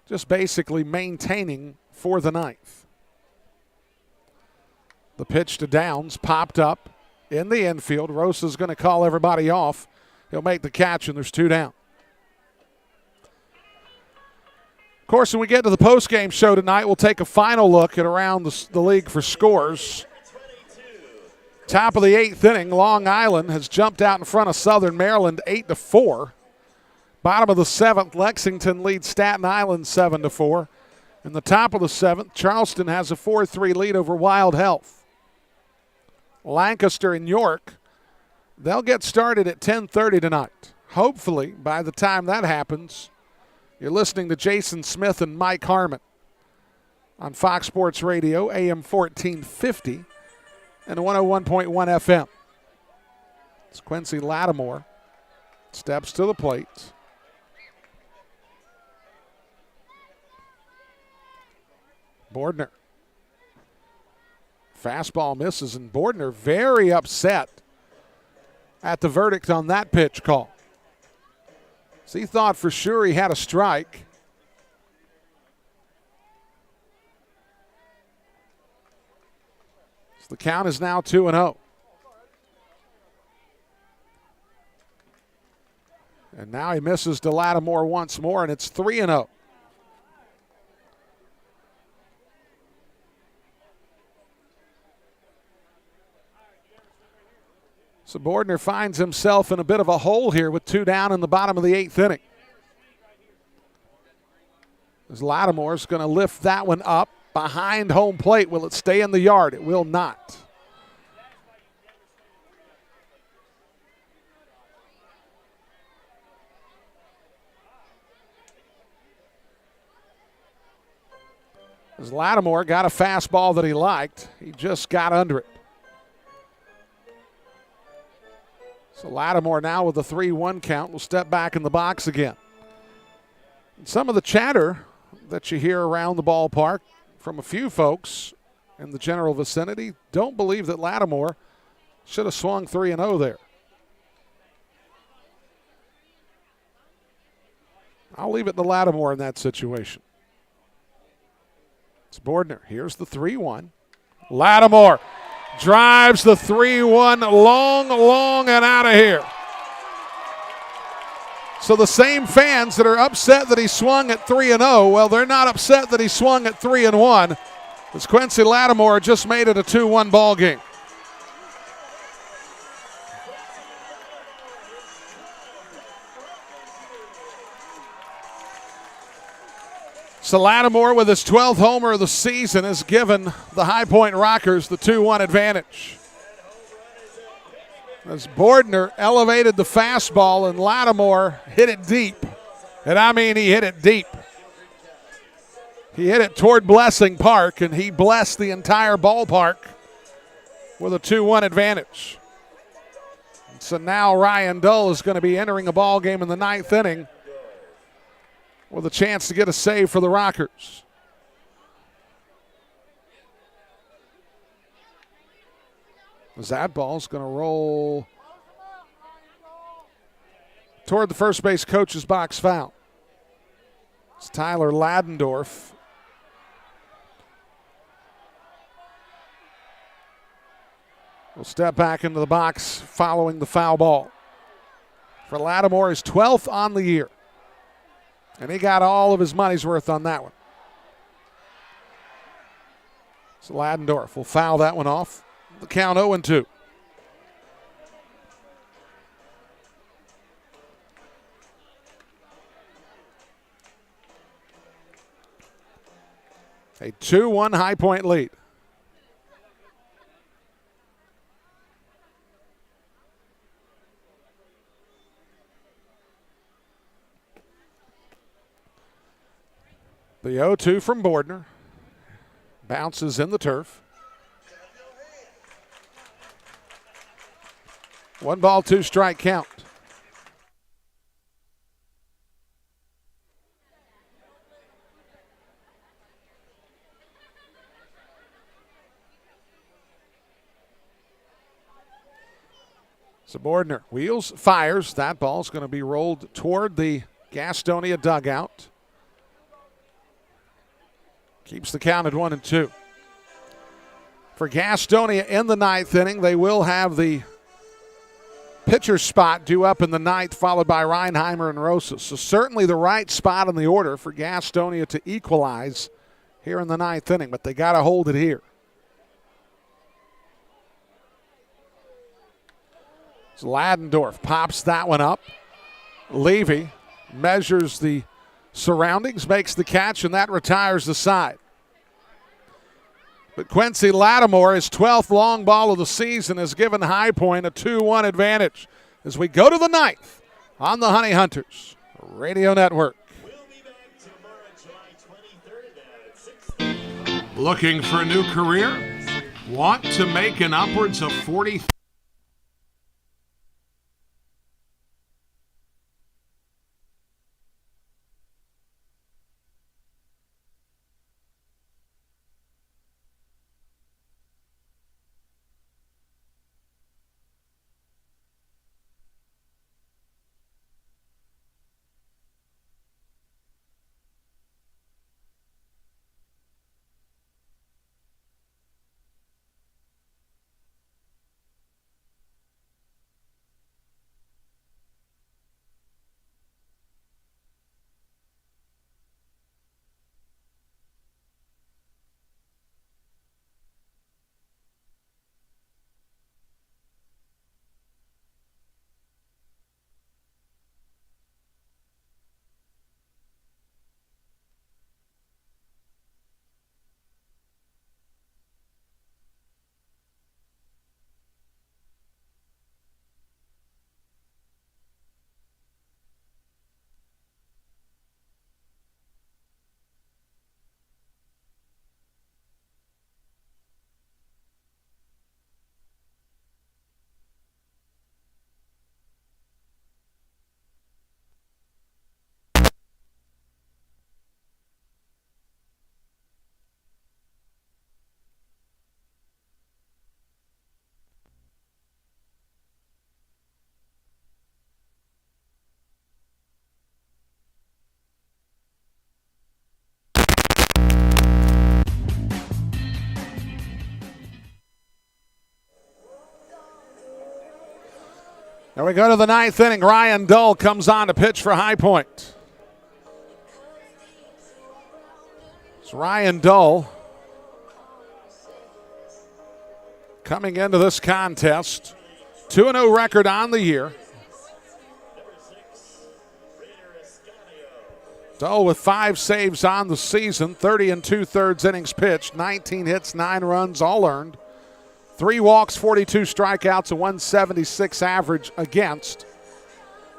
just basically maintaining for the 9th. The pitch to Downs popped up in the infield. Rosa's going to call everybody off. He'll make the catch, and there's 2 down. Of course, when we get to the postgame show tonight, we'll take a final look at around the league for scores. Top of the 8th inning, Long Island has jumped out in front of Southern Maryland 8-4. Bottom of the 7th, Lexington leads Staten Island 7-4. In the top of the 7th, Charleston has a 4-3 lead over Wild Health. Lancaster and York, they'll get started at 10:30 tonight. Hopefully, by the time that happens, you're listening to Jason Smith and Mike Harmon on Fox Sports Radio, AM 1450 and 101.1 FM. It's Quincy Lattimore steps to the plate. Bordner. Fastball misses, and Bordner very upset at the verdict on that pitch call. So he thought for sure he had a strike. So the count is now 2-0. And now he misses to Lattimore once more, and it's 3-0. So Bordner finds himself in a bit of a hole here with 2 down in the bottom of the 8th inning. As Lattimore's going to lift that one up behind home plate. Will it stay in the yard? It will not. As Lattimore got a fastball that he liked, he just got under it. So Lattimore now with a 3-1 count will step back in the box again. And some of the chatter that you hear around the ballpark from a few folks in the general vicinity don't believe that Lattimore should have swung 3-0 there. I'll leave it to Lattimore in that situation. It's Bordner. Here's the 3-1. Lattimore drives the 3-1 long and out of here. So the same fans that are upset that he swung at 3-0, well, they're not upset that he swung at 3-1, as Quincy Lattimore just made it a 2-1 ball game. So Lattimore, with his 12th homer of the season, has given the High Point Rockers the 2-1 advantage. As Bordner elevated the fastball and Lattimore hit it deep. And I mean, he hit it deep. He hit it toward Blessing Park, and he blessed the entire ballpark with a 2-1 advantage. And so now Ryan Dull is going to be entering a ball game in the 9th inning with a chance to get a save for the Rockers. As that ball's going to roll toward the first base coach's box foul. It's Tyler Ladendorf. Will step back into the box following the foul ball. For Lattimore, his 12th on the year. And he got all of his money's worth on that one. So Ladendorf will foul that one off. The count 0-2. A 2-1 High Point lead. The 0-2 from Bordner. Bounces in the turf. 1 ball, 2 strike count. So Bordner wheels, fires. That ball's going to be rolled toward the Gastonia dugout. Keeps the count at 1-2. For Gastonia in the 9th inning, they will have the pitcher spot due up in the 9th, followed by Reinheimer and Rosas. So certainly the right spot in the order for Gastonia to equalize here in the 9th inning, but they got to hold it here. So Ladendorf pops that one up. Levy measures the surroundings, makes the catch, and that retires the side. But Quincy Lattimore, his 12th long ball of the season, has given High Point a 2-1 advantage as we go to the 9th on the Honey Hunters Radio Network. Looking for a new career? Want to make an upwards of 40? Now we go to the 9th inning. Ryan Dull comes on to pitch for High Point. It's Ryan Dull coming into this contest. 2-0 record on the year. Dull with 5 saves on the season, 30 2/3 innings pitched, 19 hits, 9 runs, all earned. 3 walks, 42 strikeouts, a 176 average against.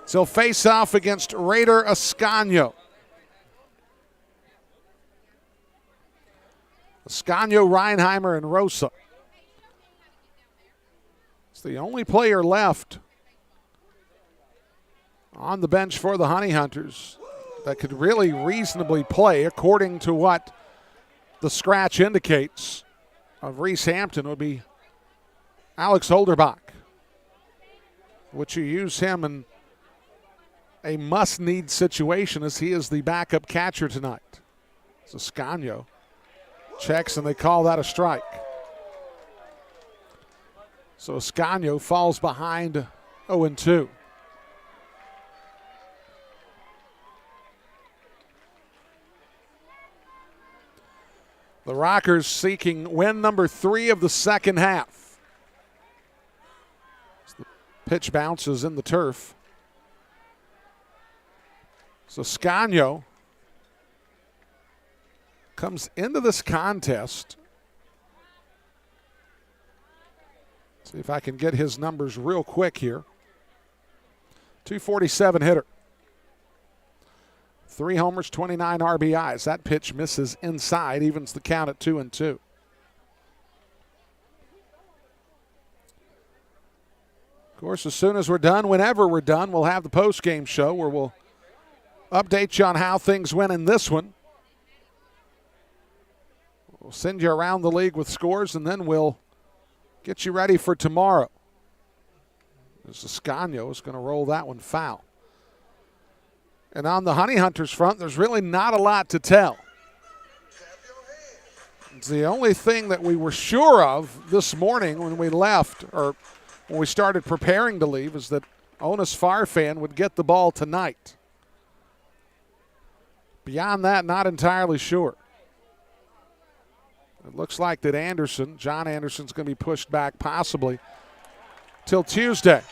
So he'll face off against Raider Ascanio. Ascanio, Reinheimer, and Rosa. It's the only player left on the bench for the Honey Hunters that could really reasonably play, according to what the scratch indicates, of Reese Hampton would be Alex Holderbach, which you use him in a must-need situation as he is the backup catcher tonight. So Scagno checks, and they call that a strike. So Scagno falls behind 0-2. The Rockers seeking win number 3 of the second half. As the pitch bounces in the turf. So Scagno comes into this contest. See if I can get his numbers real quick here. 247 hitter. 3 homers, 29 RBIs. That pitch misses inside, evens the count at 2-2. Of course, as soon as we're done, whenever we're done, we'll have the post-game show where we'll update you on how things went in this one. We'll send you around the league with scores, and then we'll get you ready for tomorrow. As Scagno is going to roll that one foul. And on the Honey Hunters front, there's really not a lot to tell. It's the only thing that we were sure of this morning when we left, or when we started preparing to leave, is that Onus Farfan would get the ball tonight. Beyond that, not entirely sure. It looks like that John Anderson's going to be pushed back possibly till Tuesday.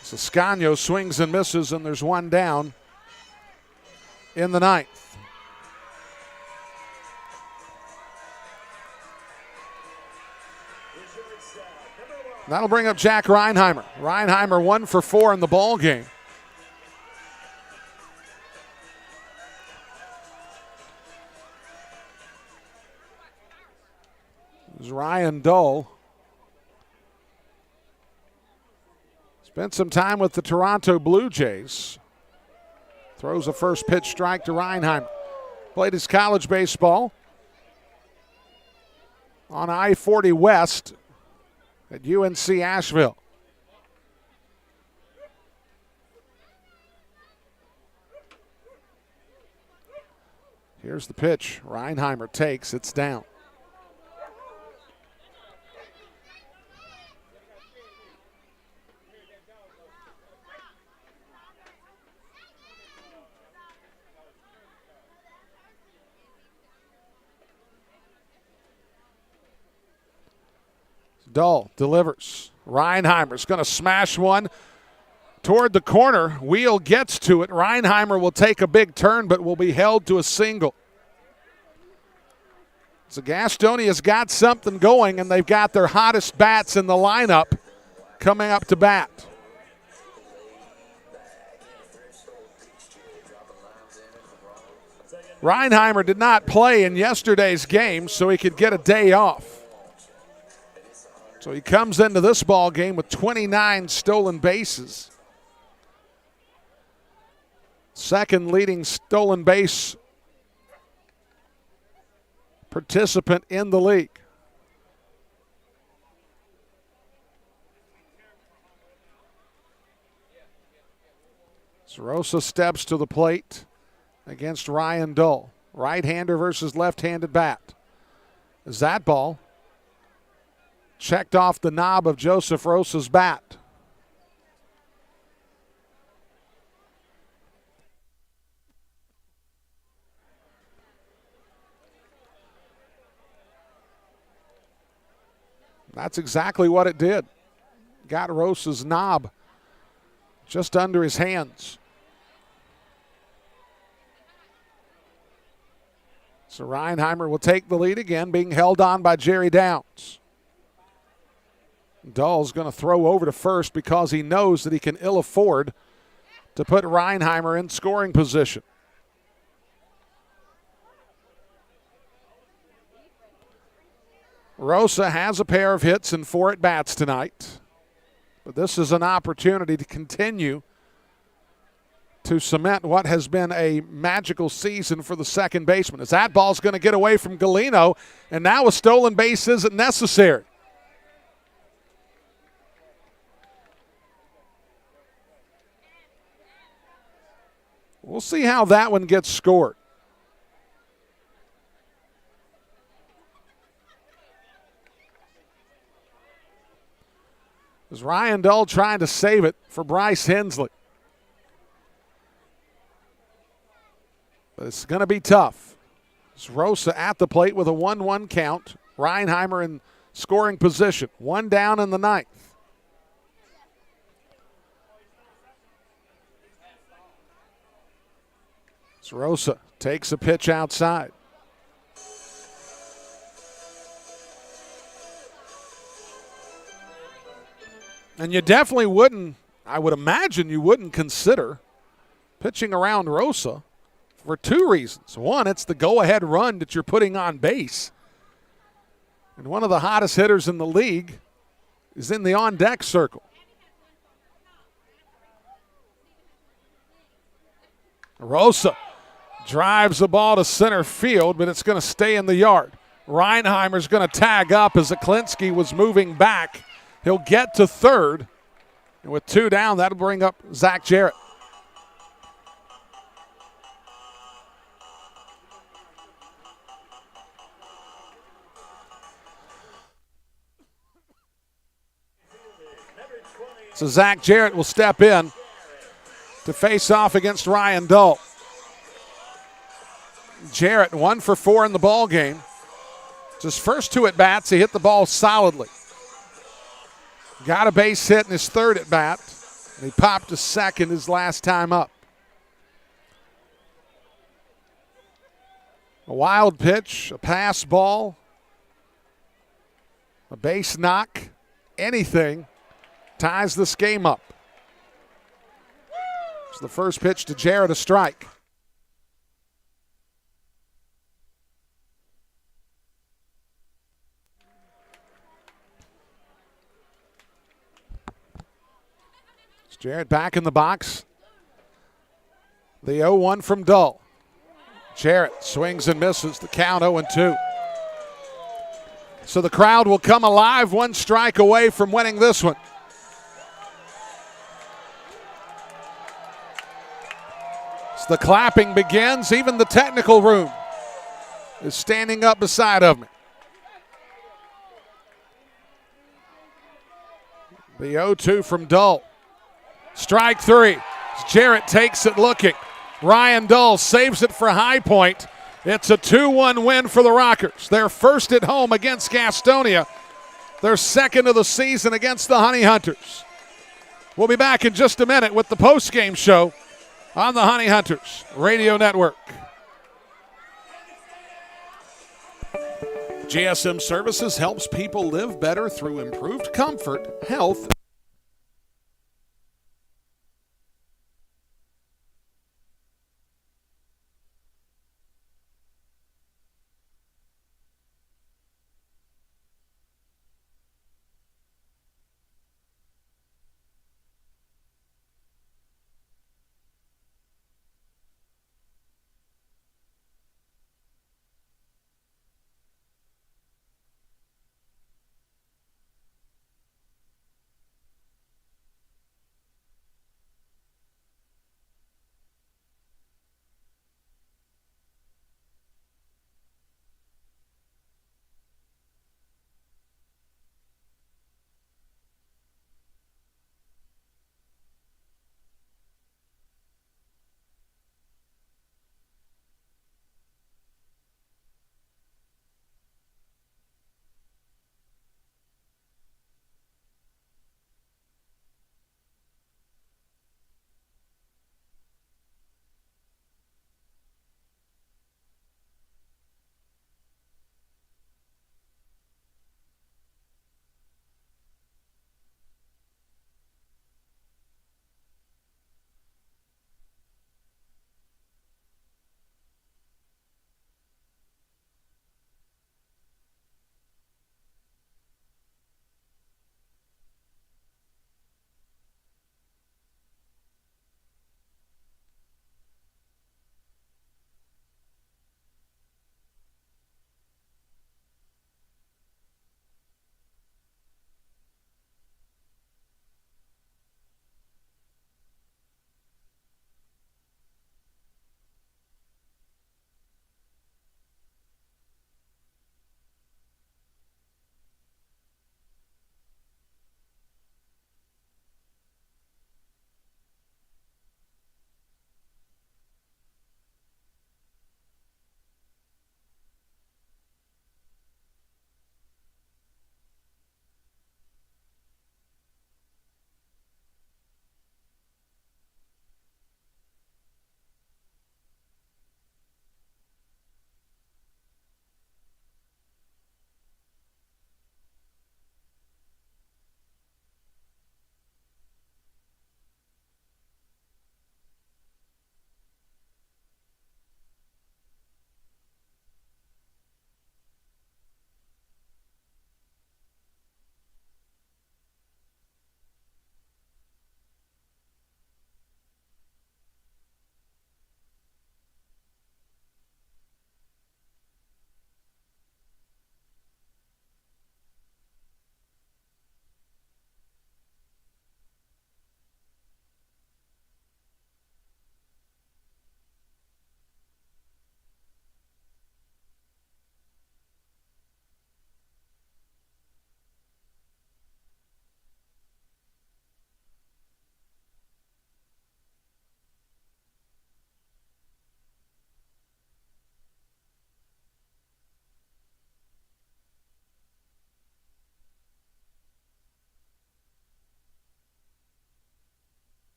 So Scagno swings and misses, and there's one down in the 9th. That'll bring up Jack Reinheimer. Reinheimer 1 for 4 in the ball game. This is Ryan Dull. Spent some time with the Toronto Blue Jays. Throws a first pitch strike to Reinheimer. Played his college baseball on I-40 West at UNC Asheville. Here's the pitch. Reinheimer takes. It's down. Dull delivers. Reinheimer's going to smash one toward the corner. Wheel gets to it. Reinheimer will take a big turn, but will be held to a single. So Gastonia's got something going, and they've got their hottest bats in the lineup coming up to bat. Reinheimer did not play in yesterday's game, so he could get a day off. So he comes into this ball game with 29 stolen bases. Second leading stolen base participant in the league. Rosa steps to the plate against Ryan Dull. Right-hander versus left-handed bat. Is that ball checked off the knob of Joseph Rosa's bat? That's exactly what it did. Got Rosa's knob just under his hands. So Reinheimer will take the lead again, being held on by Jerry Downs. Dull's going to throw over to first because he knows that he can ill afford to put Reinheimer in scoring position. Rosa has a pair of hits and 4 at-bats tonight. But this is an opportunity to continue to cement what has been a magical season for the second baseman. As that ball's going to get away from Galeno, and now a stolen base isn't necessary. We'll see how that one gets scored. Is Ryan Dull trying to save it for Bryce Hensley? But it's going to be tough. It's Rosa at the plate with a 1-1 count. Reinheimer in scoring position. One down in the ninth. It's Rosa takes a pitch outside. And you definitely wouldn't, I would imagine you wouldn't consider pitching around Rosa for two reasons. One, it's the go-ahead run that you're putting on base. And one of the hottest hitters in the league is in the on-deck circle. Rosa drives the ball to center field, but it's going to stay in the yard. Reinheimer's going to tag up as Aklinski was moving back. He'll get to third. And with two down, that'll bring up Zach Jarrett. So Zach Jarrett will step in to face off against Ryan Dull. Jarrett 1 for 4 in the ball game. It's his first two at bats. He hit the ball solidly. Got a base hit in his third at bat, and he popped to second his last time up. A wild pitch, a pass ball, a base knock, anything ties this game up. It's the first pitch to Jarrett, a strike. Jarrett back in the box. The 0-1 from Dull. Jarrett swings and misses. The count 0-2. So the crowd will come alive, one strike away from winning this one. As the clapping begins, even the technical room is standing up beside of me. The 0-2 from Dull. Strike three. Jarrett takes it looking. Ryan Dull saves it for High Point. It's a 2-1 win for the Rockers. Their first at home against Gastonia. Their second of the season against the Honey Hunters. We'll be back in just a minute with the post-game show on the Honey Hunters Radio Network. GSM Services helps people live better through improved comfort, health,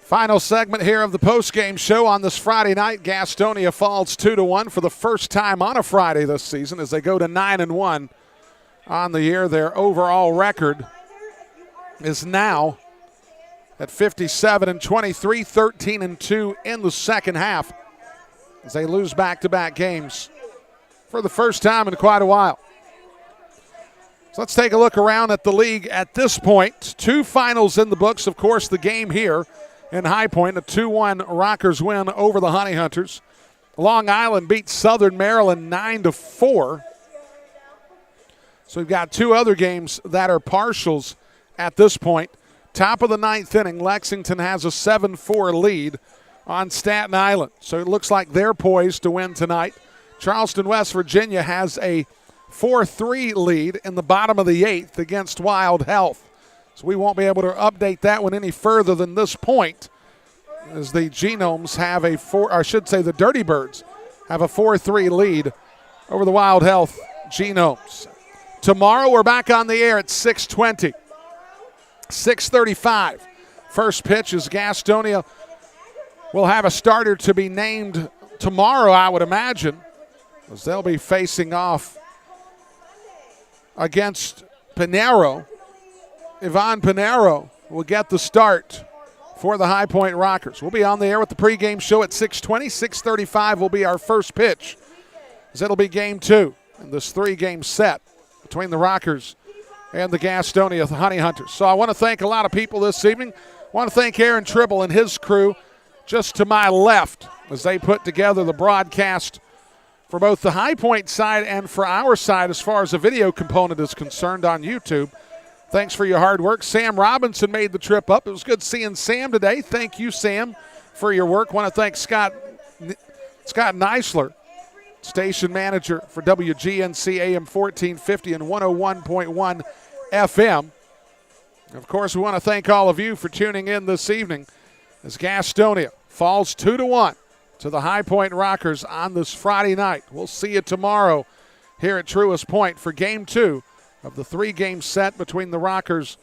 Final segment here of the post-game show on this Friday night. Gastonia falls 2-1 for the first time on a Friday this season as they go to 9-1 on the year. Their overall record is now at 57-23, 13-2 in the second half as they lose back-to-back games for the first time in quite a while. So let's take a look around at the league at this point. 2 finals in the books, of course, the game here in High Point, a 2-1 Rockers win over the Honey Hunters. Long Island beat Southern Maryland 9-4. So we've got 2 other games that are partials at this point. Top of the 9th inning, Lexington has a 7-4 lead on Staten Island. So it looks like they're poised to win tonight. Charleston, West Virginia has a 4-3 lead in the bottom of the 8th against Wild Health. So we won't be able to update that one any further than this point, as the Genomes have the Dirty Birds have a 4-3 lead over the Wild Health Genomes. Tomorrow we're back on the air at 6:20. 6:35. First pitch is Gastonia will have a starter to be named tomorrow, I would imagine, as they'll be facing off against Pinero. Ivan Pinero will get the start for the High Point Rockers. We'll be on the air with the pregame show at 6:20. 6:35 will be our first pitch, as it'll be game 2 in this 3-game set between the Rockers and the Gastonia Honey Hunters. So I want to thank a lot of people this evening. I want to thank Aaron Tribble and his crew just to my left as they put together the broadcast for both the High Point side and for our side as far as the video component is concerned on YouTube. Thanks for your hard work. Sam Robinson made the trip up. It was good seeing Sam today. Thank you, Sam, for your work. Want to thank Scott Neisler, station manager for WGNC AM 1450 and 101.1 FM. Of course, we want to thank all of you for tuning in this evening as Gastonia falls 2-1 to the High Point Rockers on this Friday night. We'll see you tomorrow here at Truist Point for Game 2 of the 3-game set between the Rockers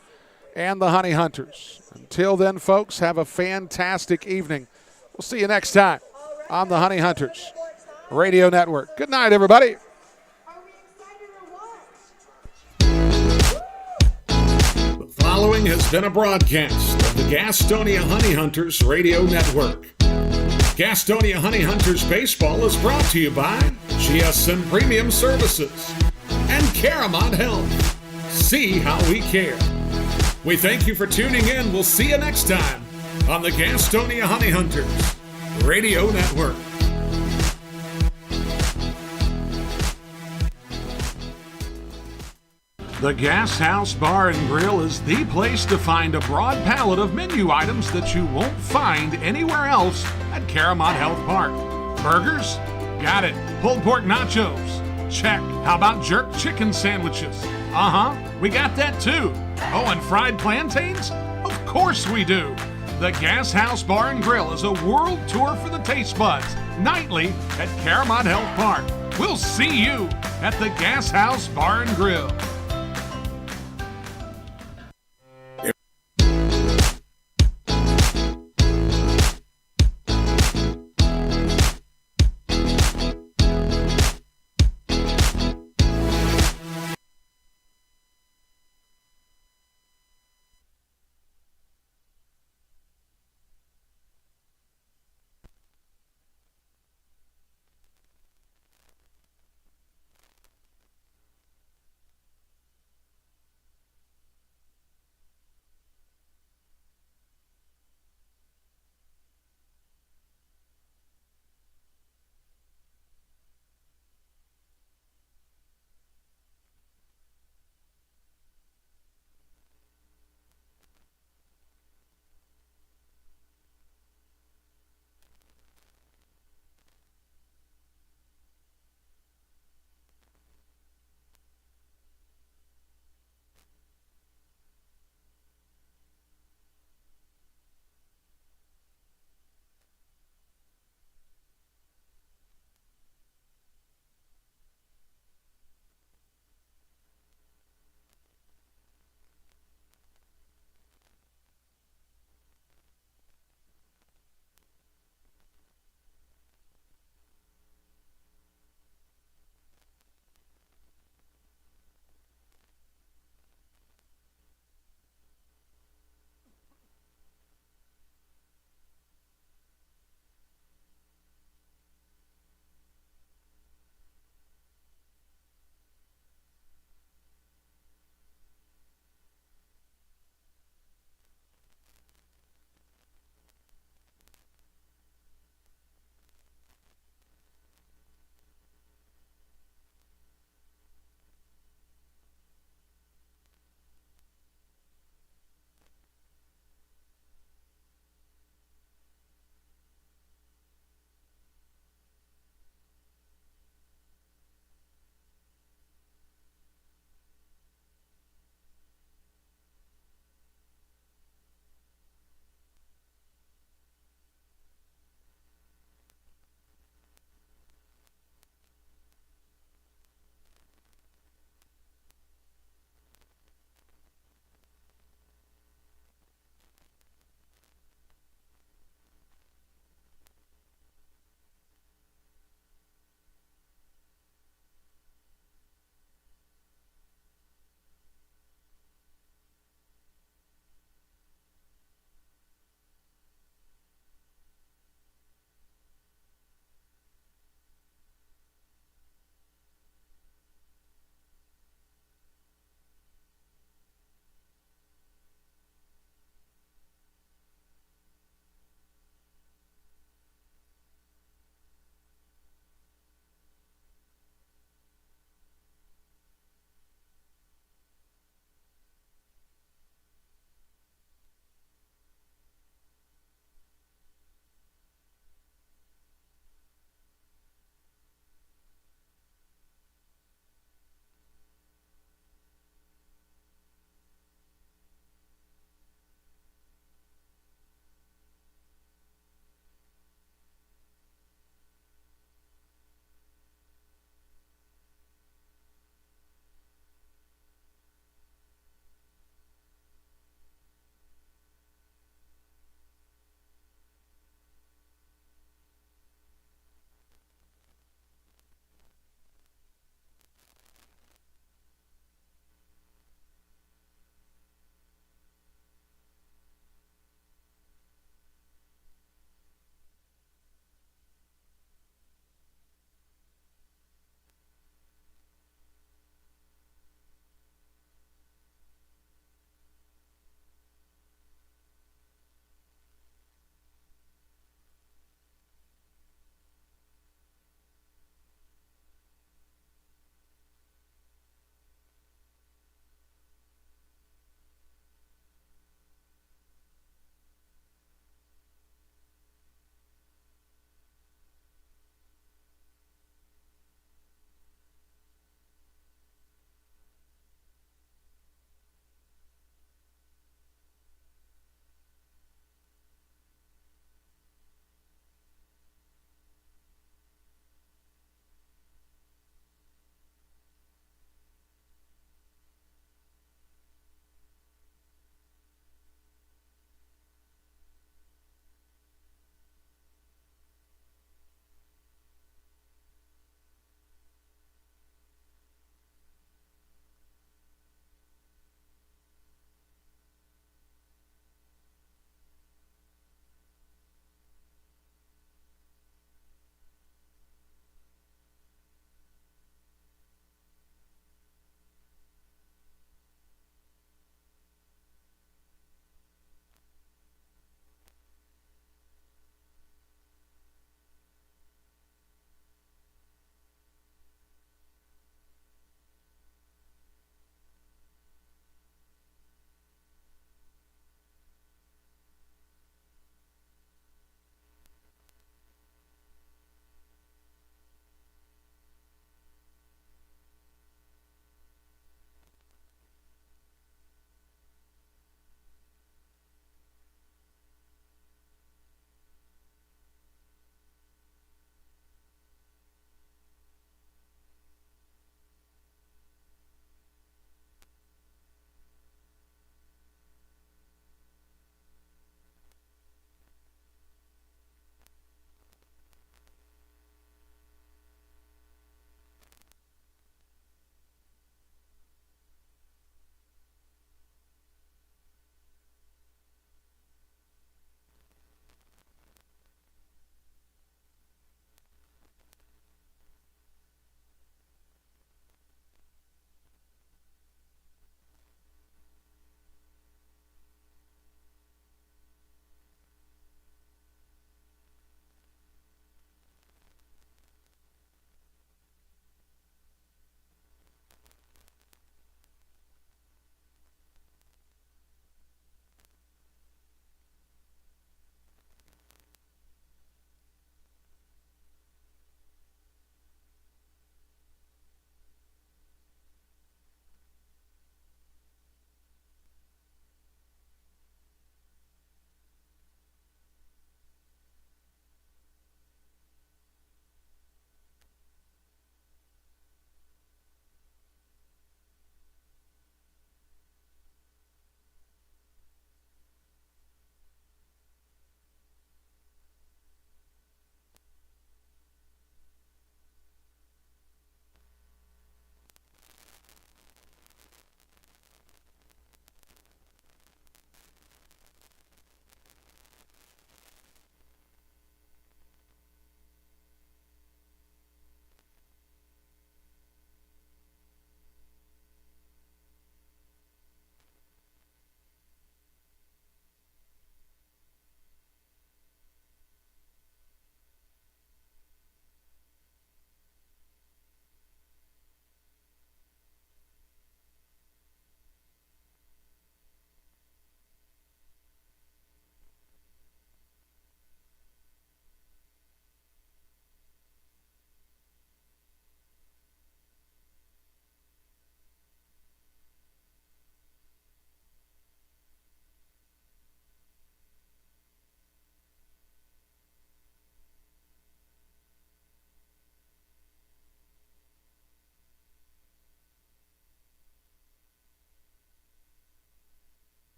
and the Honey Hunters. Until then, folks, have a fantastic evening. We'll see you next time on the Honey Hunters Radio Network. Good night, everybody. The following has been a broadcast of the Gastonia Honey Hunters Radio Network. Gastonia Honey Hunters Baseball is brought to you by GSM Premium Services and Caramont Health. See how we care. We thank you for tuning in. We'll see you next time on the Gastonia Honey Hunters Radio Network. The Gas House Bar and Grill is the place to find a broad palette of menu items that you won't find anywhere else at Caramont Health Park. Burgers? Got it. Pulled pork nachos? Check. How about jerk chicken sandwiches? We got that too. Oh, and fried plantains? Of course we do. The Gas House Bar and Grill is a world tour for the taste buds, nightly at Caramont Health Park. We'll see you at the Gas House Bar and Grill.